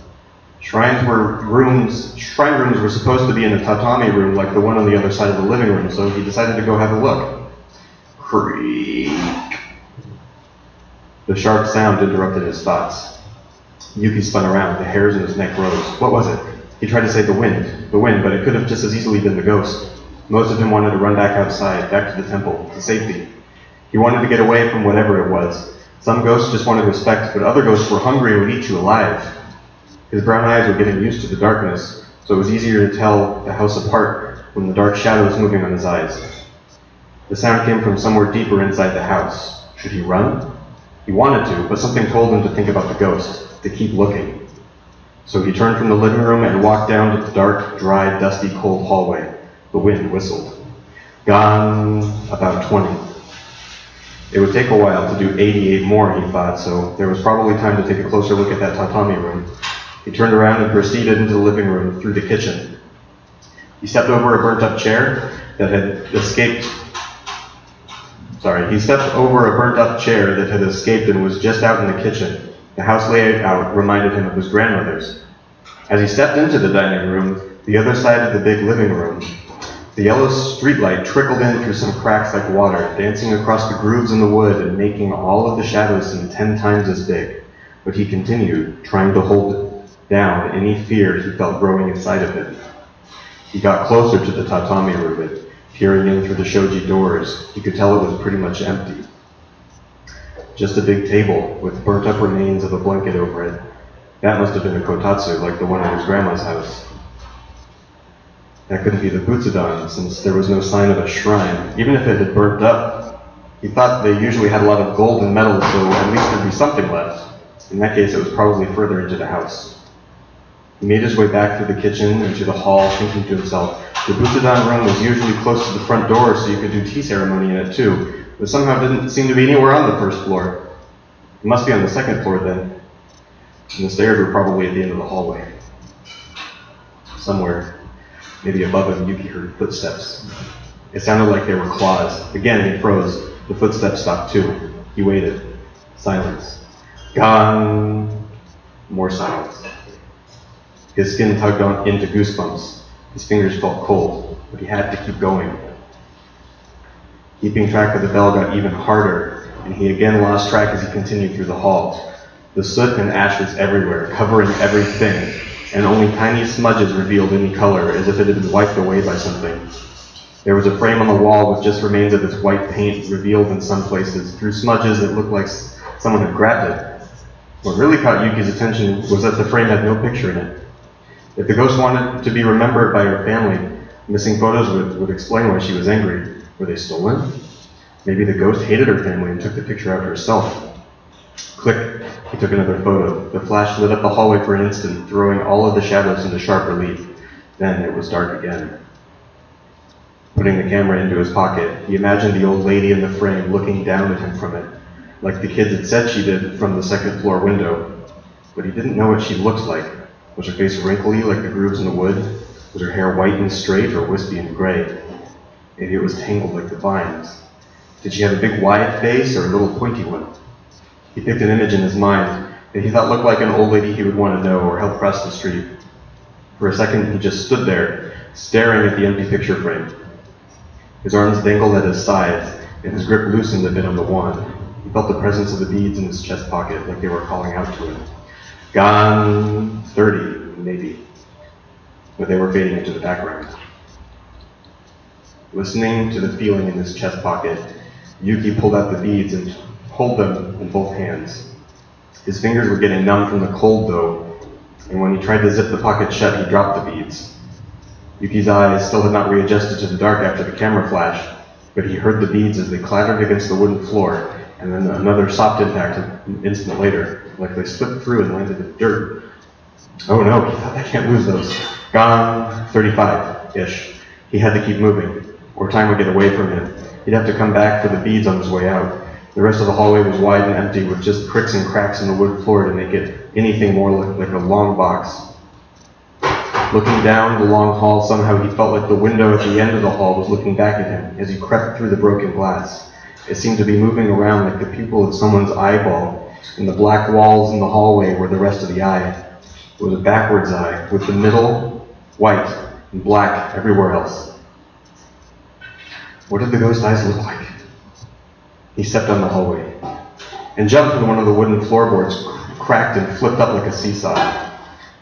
Shrine rooms were supposed to be in a tatami room like the one on the other side of the living room, so he decided to go have a look. Creak. The sharp sound interrupted his thoughts. Yuki spun around, the hairs in his neck rose. What was it? He tried to say the wind, but it could have just as easily been the ghost. Most of him wanted to run back outside, back to the temple, to safety. He wanted to get away from whatever it was. Some ghosts just wanted respect, but other ghosts were hungry and would eat you alive. His brown eyes were getting used to the darkness, so it was easier to tell the house apart when the dark shadow was moving on his eyes. The sound came from somewhere deeper inside the house. Should he run? He wanted to, but something told him to think about the ghost, to keep looking. So he turned from the living room and walked down to the dark, dry, dusty, cold hallway. The wind whistled. Gone about 20. It would take a while to do 88 more, he thought, so there was probably time to take a closer look at that tatami room. He turned around and proceeded into the living room through the kitchen. He stepped over a burnt-up chair that had escaped. He stepped over a burnt-up chair that had escaped and was just out in the kitchen. The house layout reminded him of his grandmother's. As he stepped into the dining room, the other side of the big living room, the yellow streetlight trickled in through some cracks like water, dancing across the grooves in the wood and making all of the shadows seem 10 times as big. But he continued, trying to hold down any fear he felt growing inside of him. He got closer to the tatami room and, peering in through the shoji doors, he could tell it was pretty much empty. Just a big table with burnt-up remains of a blanket over it. That must have been a kotatsu, like the one at his grandma's house. That couldn't be the Butsudan, since there was no sign of a shrine. Even if it had burnt up, he thought they usually had a lot of gold and metal, so at least there'd be something left. In that case, it was probably further into the house. He made his way back through the kitchen and to the hall, thinking to himself, the Butsudan room was usually close to the front door, so you could do tea ceremony in it too, but somehow didn't seem to be anywhere on the first floor. It must be on the second floor then. And the stairs were probably at the end of the hallway. Somewhere, maybe above him, Yuki heard footsteps. It sounded like they were claws. Again, he froze. The footsteps stopped too. He waited. Silence. Gone. More silence. His skin tugged on into goosebumps. His fingers felt cold, but he had to keep going. Keeping track of the bell got even harder, and he again lost track as he continued through the hall. The soot and ash was everywhere, covering everything, and only tiny smudges revealed any color, as if it had been wiped away by something. There was a frame on the wall with just remains of its white paint revealed in some places. Through smudges, it looked like someone had grabbed it. What really caught Yuki's attention was that the frame had no picture in it. If the ghost wanted to be remembered by her family, missing photos would explain why she was angry. Were they stolen? Maybe the ghost hated her family and took the picture out herself. Click. He took another photo. The flash lit up the hallway for an instant, throwing all of the shadows into sharp relief. Then it was dark again. Putting the camera into his pocket, he imagined the old lady in the frame looking down at him from it, like the kids had said she did from the second floor window. But he didn't know what she looked like. Was her face wrinkly like the grooves in the wood? Was her hair white and straight or wispy and gray? Maybe it was tangled like the vines. Did she have a big wide face or a little pointy one? He picked an image in his mind that he thought looked like an old lady he would want to know or help cross the street. For a second, he just stood there, staring at the empty picture frame. His arms dangled at his sides, and his grip loosened a bit on the wand. He felt the presence of the beads in his chest pocket, like they were calling out to him. Gone 30, maybe. But they were fading into the background. Listening to the feeling in his chest pocket, Yuki pulled out the beads and held them in both hands. His fingers were getting numb from the cold, though, and when he tried to zip the pocket shut, he dropped the beads. Yuki's eyes still had not readjusted to the dark after the camera flash, but he heard the beads as they clattered against the wooden floor, and then another soft impact an instant later, like they slipped through and landed in dirt. Oh no, he thought, I can't lose those. Gone 35-ish. He had to keep moving, or time would get away from him. He'd have to come back for the beads on his way out. The rest of the hallway was wide and empty, with just cricks and cracks in the wood floor to make it anything more like a long box. Looking down the long hall, somehow he felt like the window at the end of the hall was looking back at him as he crept through the broken glass. It seemed to be moving around like the pupil of someone's eyeball, and the black walls in the hallway were the rest of the eye. It was a backwards eye, with the middle white and black everywhere else. What did the ghost eyes look like? He stepped on the hallway and jumped when one of the wooden floorboards cracked and flipped up like a seesaw.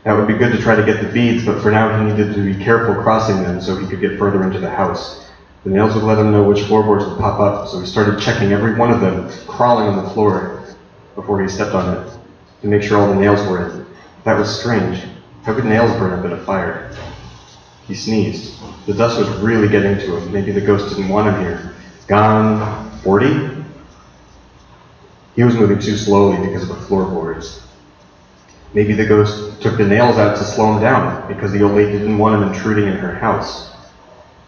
That would be good to try to get the beads, but for now he needed to be careful crossing them so he could get further into the house. The nails would let him know which floorboards would pop up, so he started checking every one of them, crawling on the floor before he stepped on it, to make sure all the nails were in. That was strange. How could nails burn up in a fire? He sneezed. The dust was really getting to him. Maybe the ghost didn't want him here. Gone 40? He was moving too slowly because of the floorboards. Maybe the ghost took the nails out to slow him down because the old lady didn't want him intruding in her house.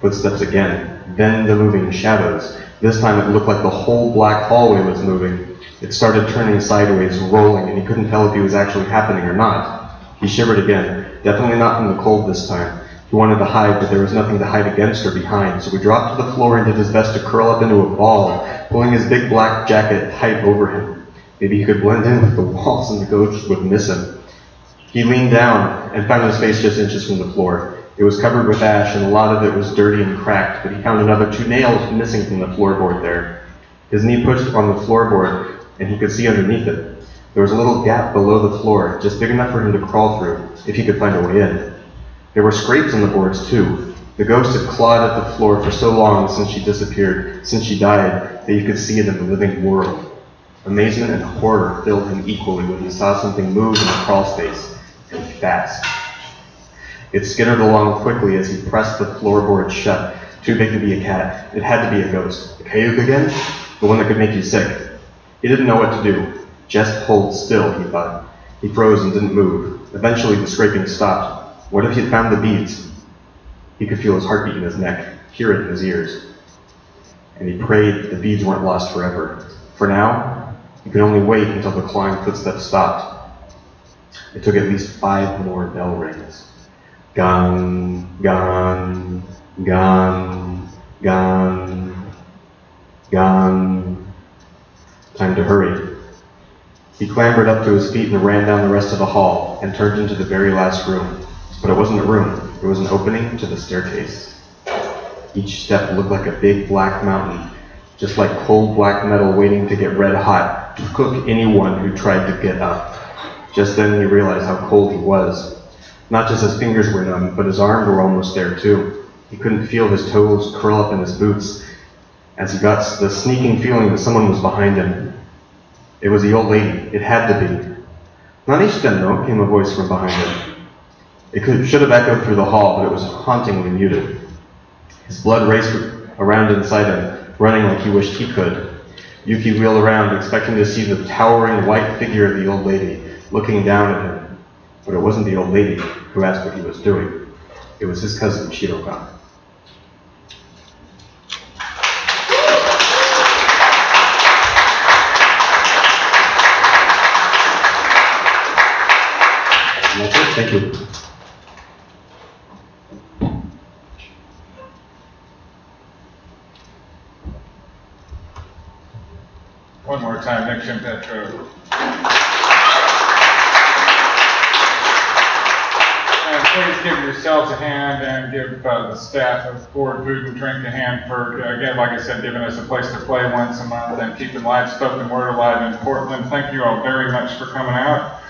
Footsteps again, then the moving shadows. This time it looked like the whole black hallway was moving. It started turning sideways, rolling, and he couldn't tell if it was actually happening or not. He shivered again, definitely not from the cold this time. He wanted to hide, but there was nothing to hide against or behind, so he dropped to the floor and did his best to curl up into a ball, pulling his big black jacket tight over him. Maybe he could blend in with the walls and the ghost would miss him. He leaned down and found his face just inches from the floor. It was covered with ash, and a lot of it was dirty and cracked, but he found another 2 nails missing from the floorboard there. His knee pushed on the floorboard, and he could see underneath it. There was a little gap below the floor, just big enough for him to crawl through, if he could find a way in. There were scrapes on the boards, too. The ghost had clawed at the floor for so long since she disappeared, since she died, that you could see it in the living world. Amazement and horror filled him equally when he saw something move in the crawl space, and fast. It skittered along quickly as he pressed the floorboard shut, too big to be a cat. It had to be a ghost. A Kayuk again? The one that could make you sick. He didn't know what to do. Just hold still, he thought. He froze and didn't move. Eventually the scraping stopped. What if he had found the beads? He could feel his heartbeat in his neck, hear it in his ears. And he prayed that the beads weren't lost forever. For now, he could only wait until the clawing footsteps stopped. It took at least 5 more bell rings. Gone, gone, gone, gone, gone. Time to hurry. He clambered up to his feet and ran down the rest of the hall and turned into the very last room. But it wasn't a room, it was an opening to the staircase. Each step looked like a big black mountain, just like cold black metal waiting to get red hot to cook anyone who tried to get up. Just then he realized how cold he was. Not just his fingers were numb, but his arms were almost there too. He couldn't feel his toes curl up in his boots as he got the sneaking feeling that someone was behind him. It was the old lady. It had to be. "Nani shiten no?" came a voice from behind him. It should have echoed through the hall, but it was hauntingly muted. His blood raced around inside him, running like he wished he could. Yuki wheeled around, expecting to see the towering white figure of the old lady, looking down at him. But it wasn't the old lady who asked what he was doing. It was his cousin, Shiroka. And that's it. Thank you. One more time, Nick Petro. And please give yourselves a hand and give the staff of Forward Food and Drink a hand for, again, like I said, giving us a place to play once a month and keeping live spoken word alive in Portland. Thank you all very much for coming out.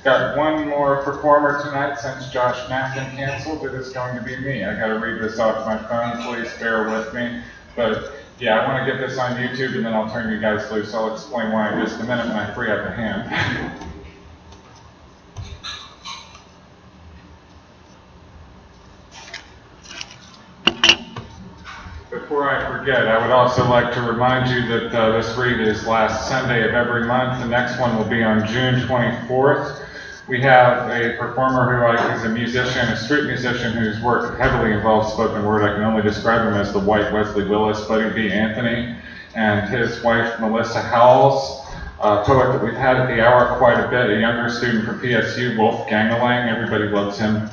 Got one more performer tonight since Josh Macken canceled. It is going to be me. I got to read this off my phone. Please bear with me. But yeah, I want to get this on YouTube and then I'll turn you guys loose. I'll explain why in just a minute when I free up a hand. Before I forget, I would also like to remind you that this read is last Sunday of every month. The next one will be on June 24th. We have a performer who is a musician, a street musician whose work heavily involves spoken word. I can only describe him as the white Wesley Willis, Buddy B. Anthony, and his wife Melissa Howells, a poet that we've had at the hour quite a bit, a younger student from PSU, Wolf Gangalang. Everybody loves him.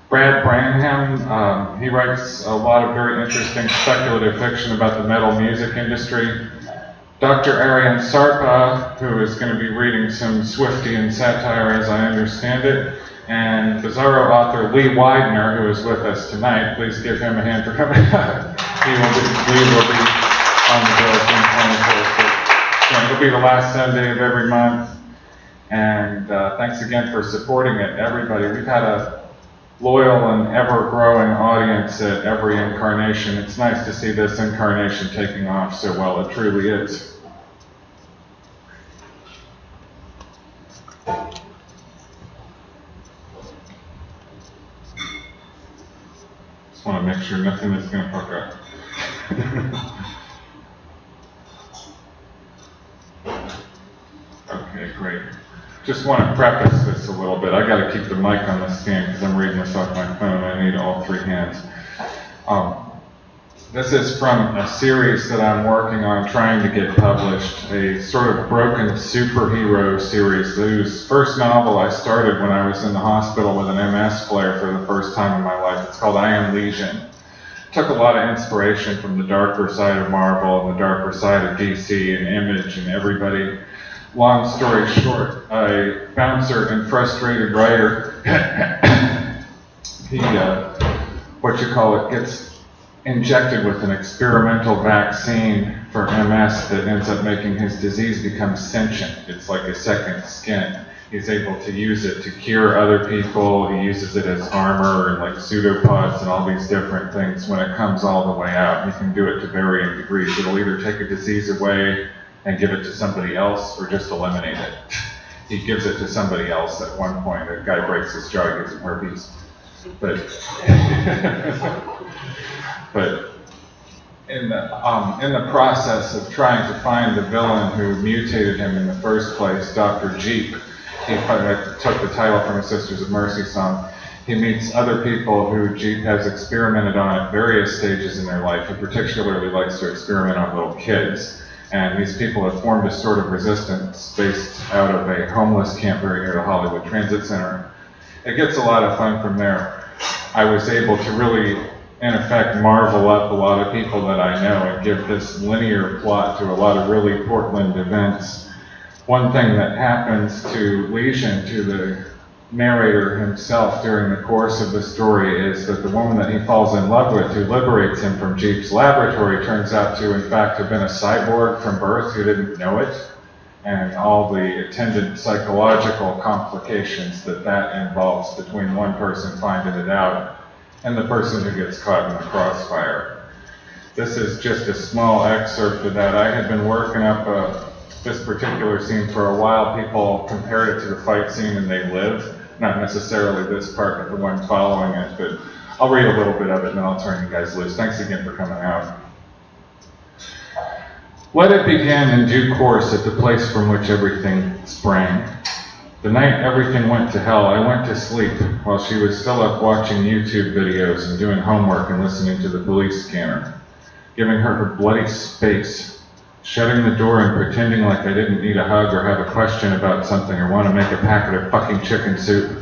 Brad Branham, he writes a lot of very interesting speculative fiction about the metal music industry. Dr. Arian Sarpa, who is going to be reading some Swiftian satire as I understand it, and Bizarro author Lee Widener, who is with us tonight. Please give him a hand for coming out. Lee will be on the bill June 24th. So it'll be the last Sunday of every month, and thanks again for supporting it, everybody. We've had a loyal and ever-growing audience at every incarnation. It's nice to see this incarnation taking off so well. It truly is. Just want to make sure nothing is going to fuck up. Okay, great. Just want to preface this a little bit. I got to keep the mic on the stand because I'm reading this off my phone. I need all three hands. This is from a series that I'm working on trying to get published, a sort of broken superhero series whose first novel I started when I was in the hospital with an MS flare for the first time in my life. It's called I Am Legion. Took a lot of inspiration from the darker side of Marvel and the darker side of DC and Image and everybody. Long story short, a bouncer and frustrated writer, he, gets injected with an experimental vaccine for MS that ends up making his disease become sentient. It's like a second skin. He's able to use it to cure other people. He uses it as armor and like pseudopods and all these different things. When it comes all the way out, he can do it to varying degrees. It'll either take a disease away and give it to somebody else, or just eliminate it. He gives it to somebody else at one point. A guy breaks his jaw, gives him herpes. But in the process of trying to find the villain who mutated him in the first place, Dr. Jeep, he took the title from a Sisters of Mercy song. He meets other people who Jeep has experimented on at various stages in their life. He particularly likes to experiment on little kids. And these people have formed a sort of resistance based out of a homeless camp very near the Hollywood Transit Center. It gets a lot of fun from there. I was able to really, in effect, marvel up a lot of people that I know and give this linear plot to a lot of really Portland events. One thing that happens to Legion, to the narrator himself during the course of the story, is that the woman that he falls in love with, who liberates him from Jeep's laboratory, turns out to in fact have been a cyborg from birth who didn't know it, and all the attendant psychological complications that involves between one person finding it out and the person who gets caught in the crossfire. This is just a small excerpt of that. I had been working up this particular scene for a while. People compared it to the fight scene in They Live. Not necessarily this part, but the one following it. But I'll read a little bit of it and then I'll turn you guys loose. Thanks again for coming out. Let it begin in due course at the place from which everything sprang. The night everything went to hell, I went to sleep while she was still up watching YouTube videos and doing homework and listening to the police scanner, giving her bloody space, shutting the door and pretending like I didn't need a hug or have a question about something or want to make a packet of fucking chicken soup.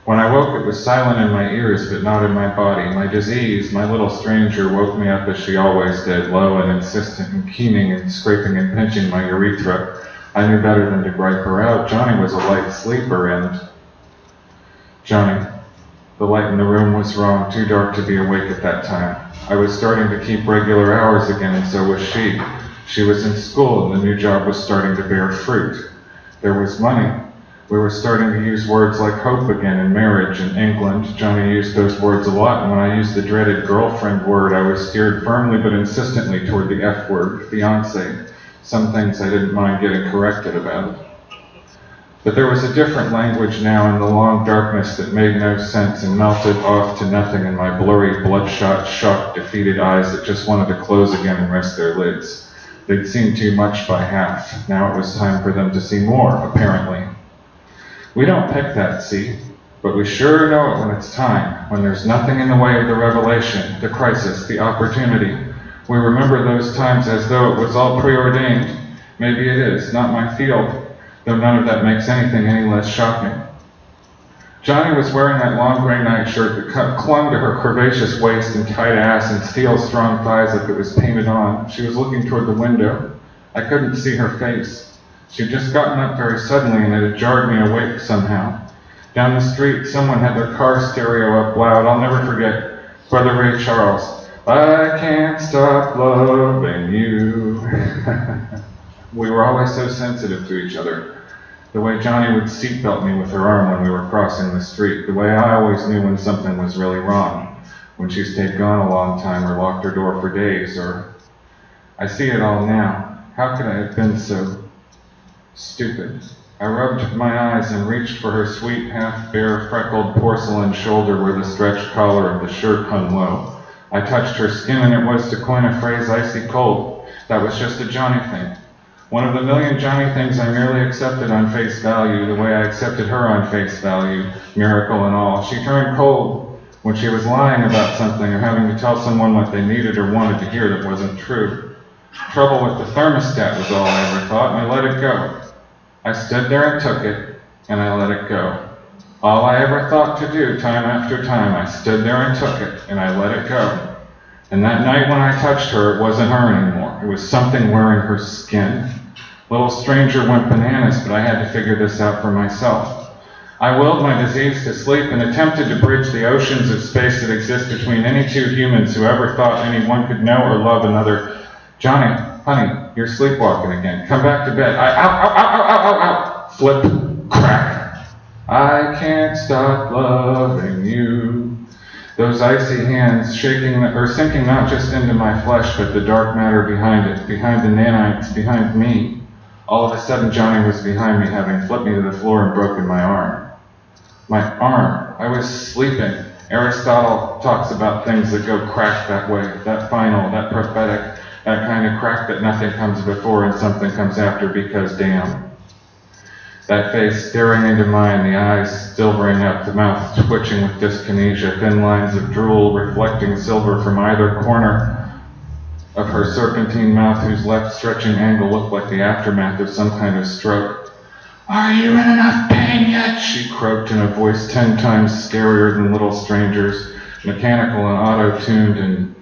When I woke, it was silent in my ears, but not in my body. My disease, my little stranger, woke me up as she always did, low and insistent and keening and scraping and pinching my urethra. I knew better than to gripe her out. Johnny was a light sleeper, and Johnny, The light in the room was wrong, too dark to be awake at that time. I was starting to keep regular hours again, and so was she. She was in school, and the new job was starting to bear fruit. There was money. We were starting to use words like hope again and marriage in England. Johnny used those words a lot, and when I used the dreaded girlfriend word, I was steered firmly but insistently toward the F word, fiancé. Some things I didn't mind getting corrected about. But there was a different language now in the long darkness that made no sense and melted off to nothing in my blurry, bloodshot, shocked, defeated eyes that just wanted to close again and rest their lids. They'd seen too much by half. Now it was time for them to see more, apparently. We don't pick that, see? But we sure know it when it's time, when there's nothing in the way of the revelation, the crisis, the opportunity. We remember those times as though it was all preordained. Maybe it is, not my field, though none of that makes anything any less shocking. Johnny was wearing that long gray nightshirt that clung to her curvaceous waist and tight ass and steel strong thighs like it was painted on. She was looking toward the window. I couldn't see her face. She'd just gotten up very suddenly and it had jarred me awake somehow. Down the street, someone had their car stereo up loud. I'll never forget Brother Ray Charles. I can't stop loving you. We were always so sensitive to each other. The way Johnny would seatbelt me with her arm when we were crossing the street. The way I always knew when something was really wrong. When she stayed gone a long time or locked her door for days or... I see it all now. How could I have been so stupid? I rubbed my eyes and reached for her sweet, half-bare, freckled porcelain shoulder where the stretched collar of the shirt hung low. I touched her skin and it was, to coin a phrase, icy cold. That was just a Johnny thing. One of the million Johnny things I merely accepted on face value, the way I accepted her on face value, miracle and all. She turned cold when she was lying about something or having to tell someone what they needed or wanted to hear that wasn't true. Trouble with the thermostat was all I ever thought, and I let it go. I stood there and took it, and I let it go. All I ever thought to do, time after time, I stood there and took it, and I let it go. And that night when I touched her, it wasn't her anymore. It was something wearing her skin. Little stranger went bananas, but I had to figure this out for myself. I willed my disease to sleep and attempted to bridge the oceans of space that exist between any two humans who ever thought any one could know or love another. Johnny, honey, you're sleepwalking again. Come back to bed. Ow. Flip, crack. I can't stop loving you. Those icy hands sinking not just into my flesh, but the dark matter behind it, behind the nanites, behind me. All of a sudden, Johnny was behind me, having flipped me to the floor and broken my arm. My arm. I was sleeping. Aristotle talks about things that go crack that way, that final, that prophetic, that kind of crack that nothing comes before and something comes after because damn. That face staring into mine, the eyes silvering up, the mouth twitching with dyskinesia, thin lines of drool reflecting silver from either corner of her serpentine mouth, whose left stretching angle looked like the aftermath of some kind of stroke. Are you in enough pain yet? She croaked in a voice 10 times scarier than Little Stranger's, mechanical and auto-tuned and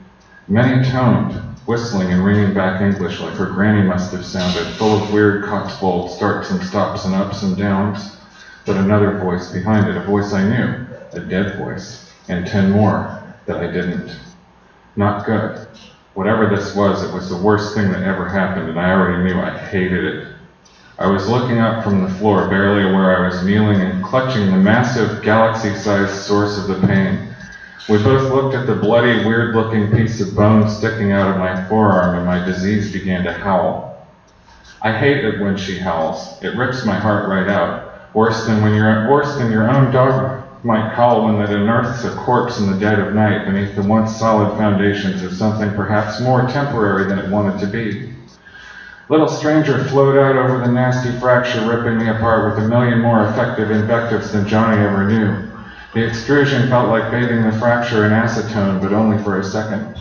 many-toned, whistling and ringing back English like her granny must have sounded, full of weird Cotswold starts and stops and ups and downs. But another voice behind it, a voice I knew, a dead voice, and 10 more that I didn't. Not good. Whatever this was, it was the worst thing that ever happened, and I already knew I hated it. I was looking up from the floor, barely aware I was kneeling and clutching the massive, galaxy-sized source of the pain. We both looked at the bloody, weird-looking piece of bone sticking out of my forearm, and my disease began to howl. I hate it when she howls. It rips my heart right out. Worse than your own dog might howl when it unearths a corpse in the dead of night beneath the once solid foundations of something perhaps more temporary than it wanted to be. Little Stranger flowed out over the nasty fracture, ripping me apart with a million more effective invectives than Johnny ever knew. The extrusion felt like bathing the fracture in acetone, but only for a second.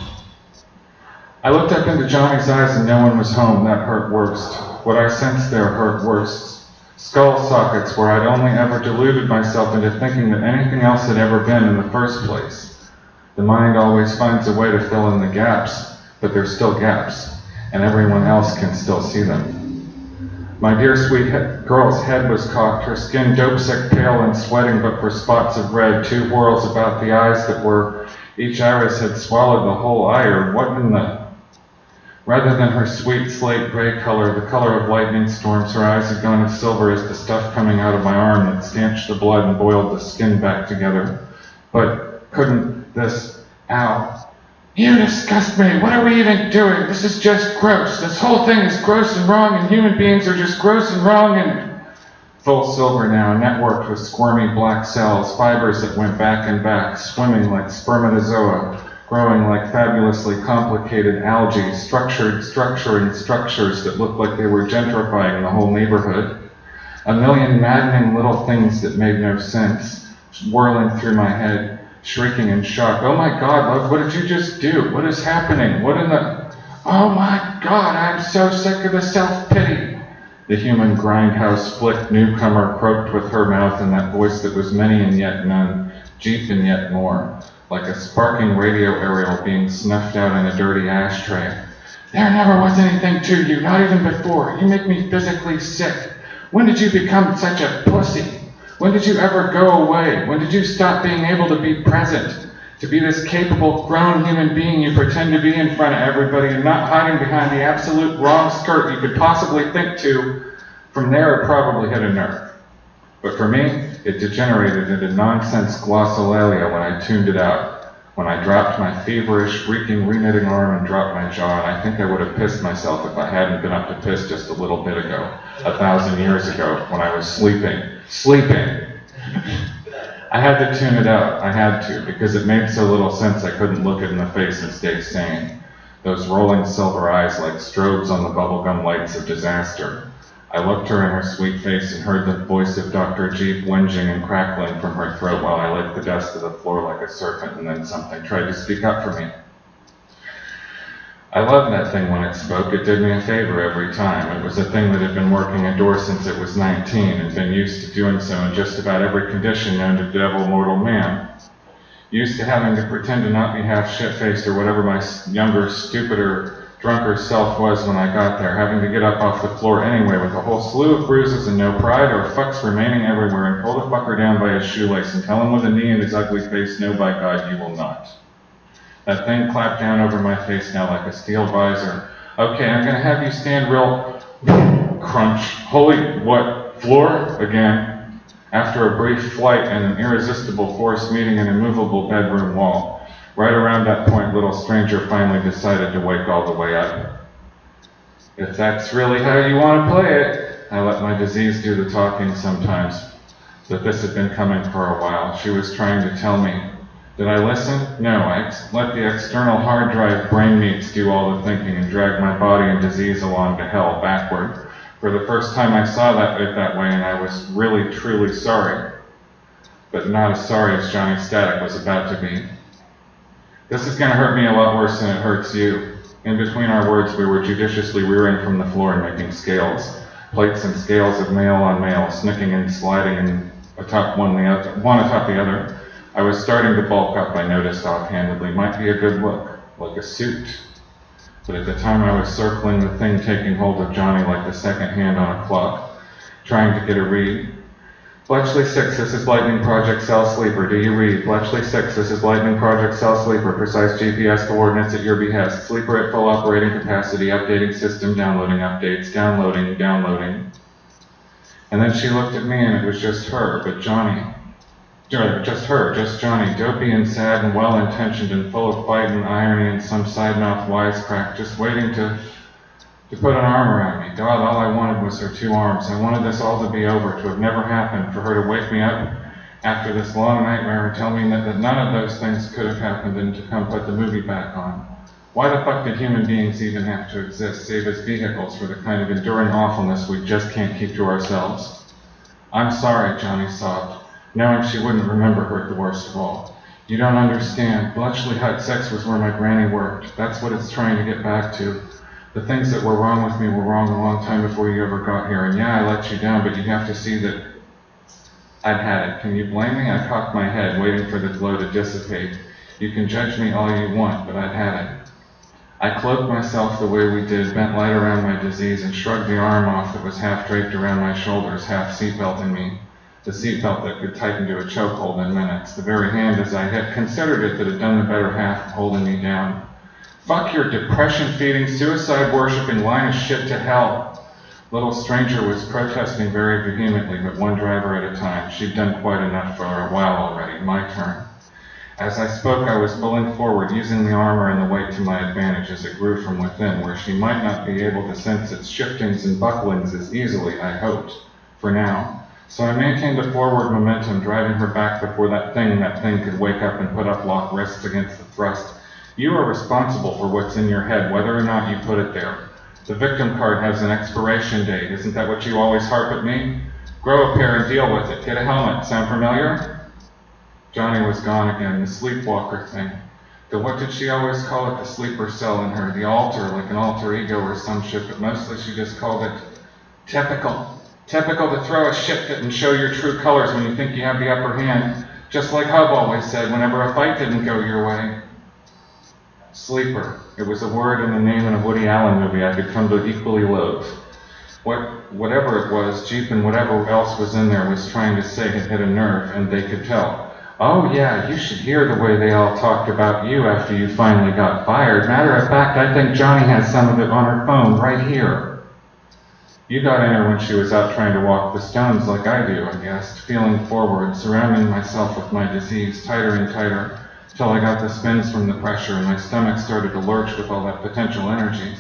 I looked up into Johnny's eyes and no one was home. That hurt worst. What I sensed there hurt worst. Skull sockets where I'd only ever deluded myself into thinking that anything else had ever been in the first place. The mind always finds a way to fill in the gaps, but there's still gaps, and everyone else can still see them. My dear sweet girl's head was cocked, her skin dope-sick pale and sweating but for spots of red, 2 whorls about the eyes that were, each iris had swallowed the whole ire. What in the... Rather than her sweet slate gray color, the color of lightning storms, her eyes had gone as silver as the stuff coming out of my arm that stanched the blood and boiled the skin back together. But couldn't this... Ow. You disgust me. What are we even doing? This is just gross. This whole thing is gross and wrong, and human beings are just gross and wrong and... Full silver now, networked with squirmy black cells, fibers that went back and back, swimming like spermatozoa, growing like fabulously complicated algae, structuring structures that looked like they were gentrifying the whole neighborhood. A million maddening little things that made no sense, whirling through my head, shrieking in shock. Oh my God, love, what did you just do? What is happening? What in the... Oh my God, I'm so sick of the self-pity. The human grindhouse flicked newcomer croaked with her mouth in that voice that was many and yet none, deep and yet more, like a sparking radio aerial being snuffed out in a dirty ashtray. There never was anything to you, not even before. You make me physically sick. When did you become such a pussy? When did you ever go away? When did you stop being able to be present? To be this capable, grown human being you pretend to be in front of everybody and not hiding behind the absolute wrong skirt you could possibly think to. From there, it probably hit a nerve. But for me, it degenerated into nonsense glossolalia when I tuned it out. When I dropped my feverish, reeking, reknitting arm and dropped my jaw, and I think I would have pissed myself if I hadn't been up to piss just a little bit ago, 1,000 years ago, when I was sleeping. I had to tune it out. I had to, because it made so little sense I couldn't look it in the face and stay sane. Those rolling silver eyes like strobes on the bubblegum lights of disaster. I looked her in her sweet face and heard the voice of Dr. Jeep whinging and crackling from her throat while I licked the dust of the floor like a serpent, and then something tried to speak up for me. I loved that thing when it spoke. It did me a favor every time. It was a thing that had been working a door since it was 19 and been used to doing so in just about every condition known to devil mortal man. Used to having to pretend to not be half shit-faced or whatever my younger, stupider, drunker self was when I got there, having to get up off the floor anyway with a whole slew of bruises and no pride or fucks remaining everywhere, and pull the fucker down by his shoelace and tell him with a knee in his ugly face, no, by God, you will not. That thing clapped down over my face now like a steel visor. Okay, I'm gonna have you stand real crunch. Holy, what, floor? Again. After a brief flight and an irresistible force meeting an immovable bedroom wall. Right around that point, little stranger finally decided to wake all the way up. If that's really how you want to play it, I let my disease do the talking sometimes. But this had been coming for a while. She was trying to tell me. Did I listen? No, I let the external hard drive brain meats do all the thinking and drag my body and disease along to hell backward. For the first time I saw it that way, and I was really, truly sorry. But not as sorry as Johnny Static was about to be. This is going to hurt me a lot worse than it hurts you. In between our words, we were judiciously rearing from the floor and making scales. Plates and scales of male on male, snicking and sliding atop one atop the other. I was starting to bulk up, I noticed offhandedly. Might be a good look, like a suit. But at the time I was circling the thing, taking hold of Johnny like the second hand on a clock, trying to get a read. Bletchley 6, this is Lightning Project Cell Sleeper. Do you read? Bletchley 6, this is Lightning Project Cell Sleeper. Precise GPS coordinates at your behest. Sleeper at full operating capacity. Updating system. Downloading updates. Downloading. And then she looked at me and it was just her, but Johnny. Just her, just Johnny, dopey and sad and well-intentioned and full of fight and irony and some side-mouth wisecrack, just waiting to put an arm around me. God, all I wanted was her 2 arms. I wanted this all to be over, to have never happened, for her to wake me up after this long nightmare and tell me that none of those things could have happened and to come put the movie back on. Why the fuck did human beings even have to exist, save as vehicles for the kind of enduring awfulness we just can't keep to ourselves? I'm sorry, Johnny sobbed, knowing she wouldn't remember her the worst of all. You don't understand. Bletchley Hut 6 was where my granny worked. That's what it's trying to get back to. The things that were wrong with me were wrong a long time before you ever got here. And yeah, I let you down, but you have to see that I'd had it. Can you blame me? I cocked my head, waiting for the glow to dissipate. You can judge me all you want, but I'd had it. I cloaked myself the way we did, bent light around my disease, and shrugged the arm off that was half draped around my shoulders, half seatbelting me. The seatbelt that could tighten to a chokehold in minutes. The very hand, as I had considered it, that had done the better half of holding me down. Fuck your depression-feeding, suicide-worshipping line of shit to hell. Little stranger was protesting very vehemently, but one driver at a time. She'd done quite enough for a while already. My turn. As I spoke, I was pulling forward, using the armor and the weight to my advantage as it grew from within, where she might not be able to sense its shiftings and bucklings as easily, I hoped, for now. So I maintained a forward momentum, driving her back before that thing could wake up and put up locked wrists against the thrust. You are responsible for what's in your head, whether or not you put it there. The victim card has an expiration date. Isn't that what you always harp at me? Grow a pair and deal with it. Get a helmet. Sound familiar? Johnny was gone again, the sleepwalker thing. What did she always call it? The sleeper cell in her, the alter, like an alter ego or some shit, but mostly she just called it typical. Typical to throw a shit fit and show your true colors when you think you have the upper hand, just like Hub always said whenever a fight didn't go your way. Sleeper. It was a word and a name in a Woody Allen movie I could come to equally loathe. Whatever it was, Jeep and whatever else was in there was trying to say had hit a nerve, and they could tell. Oh yeah, you should hear the way they all talked about you after you finally got fired. Matter of fact, I think Johnny has some of it on her phone right here. You got in her when she was out trying to walk the stones like I do, I guessed, feeling forward, surrounding myself with my disease tighter and tighter, till I got the spins from the pressure and my stomach started to lurch with all that potential energy.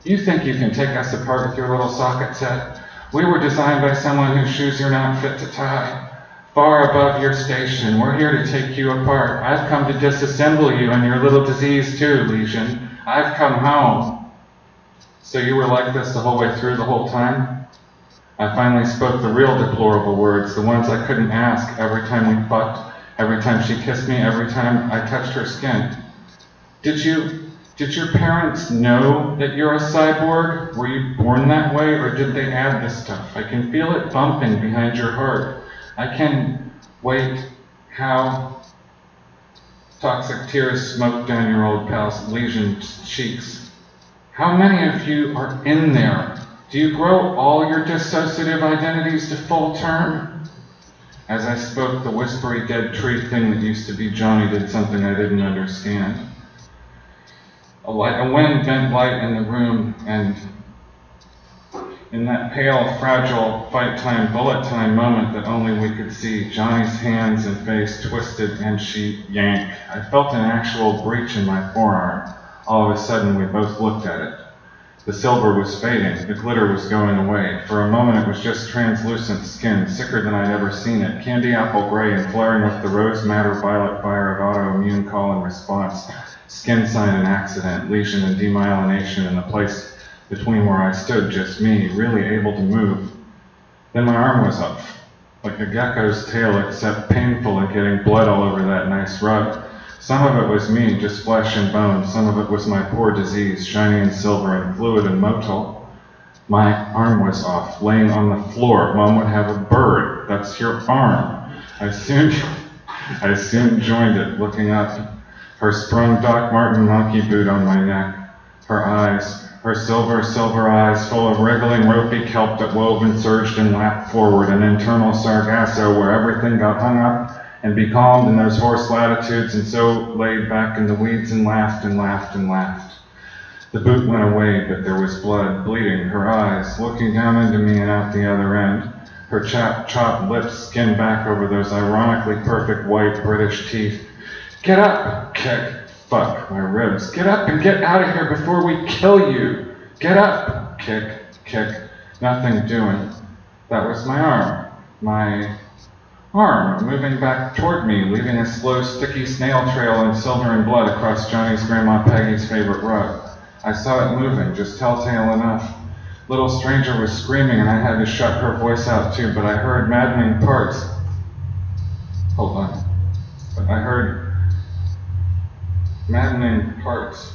You think you can take us apart with your little socket set? We were designed by someone whose shoes you're not fit to tie. Far above your station, we're here to take you apart. I've come to disassemble you and your little disease too, Legion. I've come home. So you were like this the whole way through, the whole time? I finally spoke the real deplorable words, the ones I couldn't ask every time we fucked, every time she kissed me, every time I touched her skin. Did your parents know that you're a cyborg? Were you born that way, or did they add this stuff? I can feel it bumping behind your heart. I can wait. How? Toxic tears smoked down your old pal's Legion's cheeks. How many of you are in there? Do you grow all your dissociative identities to full term? As I spoke, the whispery dead tree thing that used to be Johnny did something I didn't understand. A wind bent light in the room, and in that pale, fragile, fight-time, bullet-time moment that only we could see, Johnny's hands and face twisted and she yanked. I felt an actual breach in my forearm. All of a sudden, we both looked at it. The silver was fading. The glitter was going away. For a moment, it was just translucent skin, sicker than I'd ever seen it, candy apple gray and flaring with the rose madder violet fire of autoimmune call and response, skin sign and accident, lesion and demyelination in the place between where I stood, just me, really able to move. Then my arm was up, like a gecko's tail, except painful and getting blood all over that nice rug. Some of it was me, just flesh and bone. Some of it was my poor disease, shiny and silver and fluid and motile. My arm was off, laying on the floor. One would have a bird. That's your arm. I soon joined it, looking up. Her sprung Doc Marten monkey boot on my neck. Her eyes, her silver eyes, full of wriggling ropey kelp that wove and surged and lapped forward, an internal sargasso where everything got hung up and becalmed in those hoarse latitudes, and so laid back in the weeds and laughed and laughed and laughed. The boot went away, but there was blood bleeding. Her eyes, looking down into me and out the other end. Her chopped lips skinned back over those ironically perfect white British teeth. Get up! Kick. Fuck, my ribs. Get up and get out of here before we kill you! Get up! Kick. Nothing doing. That was my arm. My arm moving back toward me, leaving a slow, sticky snail trail in silver and blood across Johnny's Grandma Peggy's favorite rug. I saw it moving, just telltale enough. Little stranger was screaming and I had to shut her voice out too, but I heard maddening parts. Hold on. But I heard maddening parts.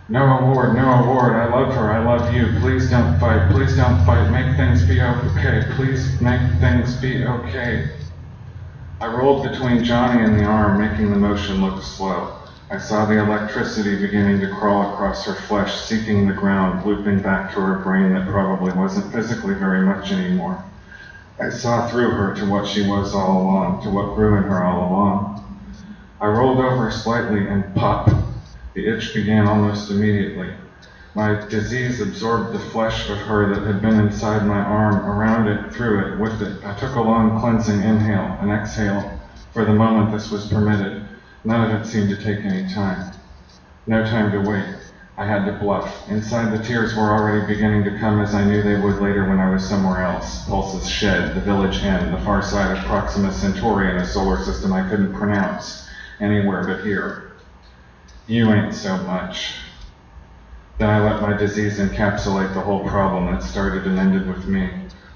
No award, I love her, I love you, please don't fight, make things be okay, please make things be okay. I rolled between Johnny and the arm, making the motion look slow. I saw the electricity beginning to crawl across her flesh, seeking the ground, looping back to her brain that probably wasn't physically very much anymore. I saw through her to what she was all along, to what grew in her all along. I rolled over slightly and pop. The itch began almost immediately. My disease absorbed the flesh of her that had been inside my arm, around it, through it, with it. I took a long cleansing inhale and exhale. For the moment this was permitted. None of it seemed to take any time. No time to wait. I had to bluff. Inside, the tears were already beginning to come, as I knew they would later when I was somewhere else. Pulse's Shed, the village inn, the far side of Proxima Centauri in a solar system I couldn't pronounce anywhere but here. You ain't so much. Then I let my disease encapsulate the whole problem that started and ended with me.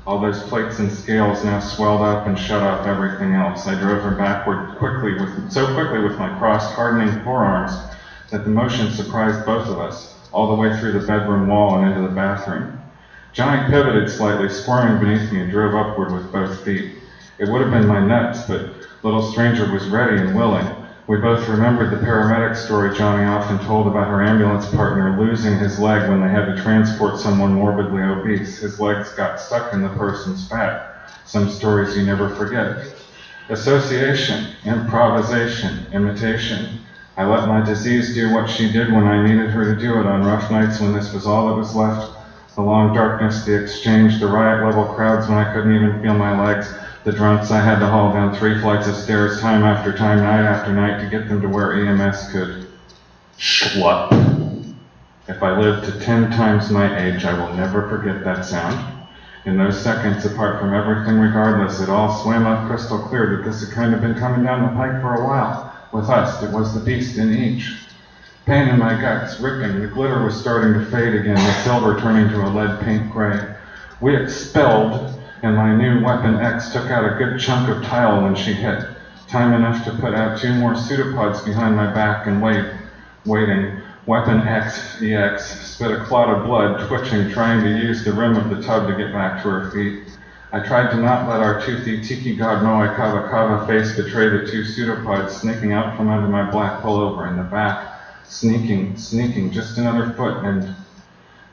All those plates and scales now swelled up and shut off everything else. I drove her backward so quickly with my crossed, hardening forearms that the motion surprised both of us, all the way through the bedroom wall and into the bathroom. Johnny pivoted slightly, squirming beneath me, and drove upward with both feet. It would have been my nuts, but little stranger was ready and willing. We both remembered the paramedic story Johnny often told about her ambulance partner losing his leg when they had to transport someone morbidly obese. His legs got stuck in the person's fat. Some stories you never forget. Association, improvisation, imitation. I let my disease do what she did when I needed her to do it on rough nights when this was all that was left. The long darkness, the exchange, the riot-level crowds when I couldn't even feel my legs, the drunks I had to haul down 3 flights of stairs time after time, night after night, to get them to where EMS could schlup. If I live to 10 times my age, I will never forget that sound. In those seconds, apart from everything regardless, it all swam up crystal clear that this had kind of been coming down the pike for a while. With us, it was the beast in each. Pain in my guts, ripping, the glitter was starting to fade again, the silver turning to a lead paint gray. We expelled, and my new Weapon X took out a good chunk of tile when she hit. Time enough to put out 2 more pseudopods behind my back and waiting. Weapon X, EX, spit a clot of blood, twitching, trying to use the rim of the tub to get back to her feet. I tried to not let our toothy tiki god Moe Kava face betray the 2 pseudopods sneaking out from under my black pullover in the back. Sneaking, just another foot, and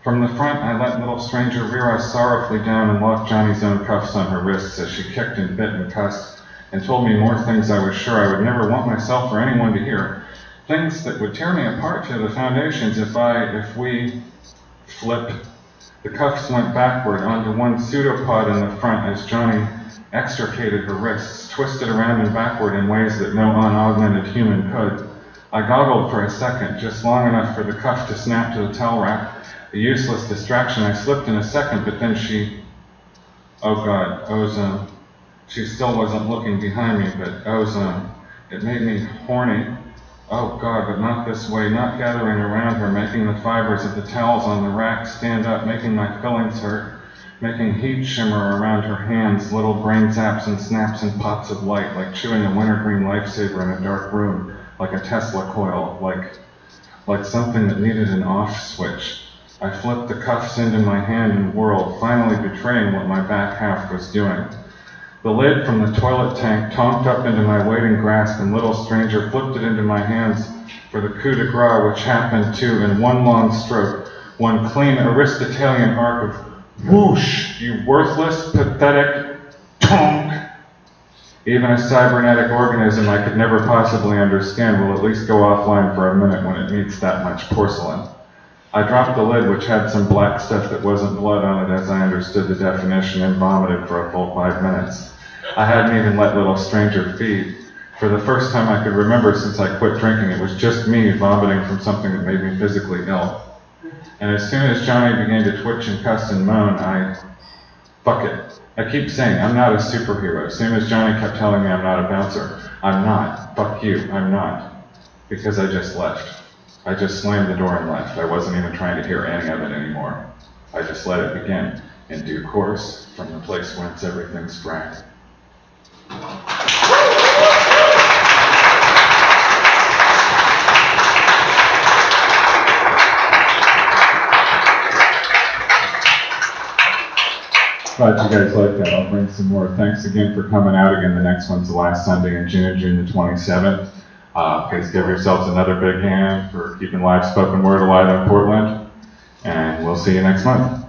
from the front I let little stranger rear us sorrowfully down and lock Johnny's own cuffs on her wrists as she kicked and bit and cussed, and told me more things I was sure I would never want myself or anyone to hear. Things that would tear me apart to the foundations if we flipped. The cuffs went backward onto 1 pseudopod in the front as Johnny extricated her wrists, twisted around and backward in ways that no unaugmented human could. I goggled for a second, just long enough for the cuff to snap to the towel rack. A useless distraction. I slipped in a second, but then oh God, ozone. She still wasn't looking behind me, but ozone. It made me horny. Oh God, but not this way, not gathering around her, making the fibers of the towels on the rack stand up, making my fillings hurt, making heat shimmer around her hands, little brain zaps and snaps and pops of light, like chewing a wintergreen lifesaver in a dark room, like a Tesla coil, like something that needed an off switch. I flipped the cuffs into my hand and whirled, finally betraying what my back half was doing. The lid from the toilet tank tonked up into my waiting grasp, and little stranger flipped it into my hands for the coup de grace, which happened too in one long stroke, one clean Aristotelian arc of whoosh, you worthless, pathetic tonk. Even a cybernetic organism I could never possibly understand will at least go offline for a minute when it meets that much porcelain. I dropped the lid, which had some black stuff that wasn't blood on it as I understood the definition, and vomited for a full 5 minutes. I hadn't even let little stranger feed. For the first time I could remember since I quit drinking, it was just me vomiting from something that made me physically ill. And as soon as Johnny began to twitch and cuss and moan, fuck it. I keep saying, I'm not a superhero. Same as Johnny kept telling me I'm not a bouncer. I'm not. Fuck you. I'm not. Because I just left. I just slammed the door and left. I wasn't even trying to hear any of it anymore. I just let it begin, in due course, from the place whence everything sprang. Glad you guys like that. I'll bring some more. Thanks again for coming out again. The next one's the last Sunday in June, June the 27th. Please give yourselves another big hand for keeping live spoken word alive in Portland. And we'll see you next month.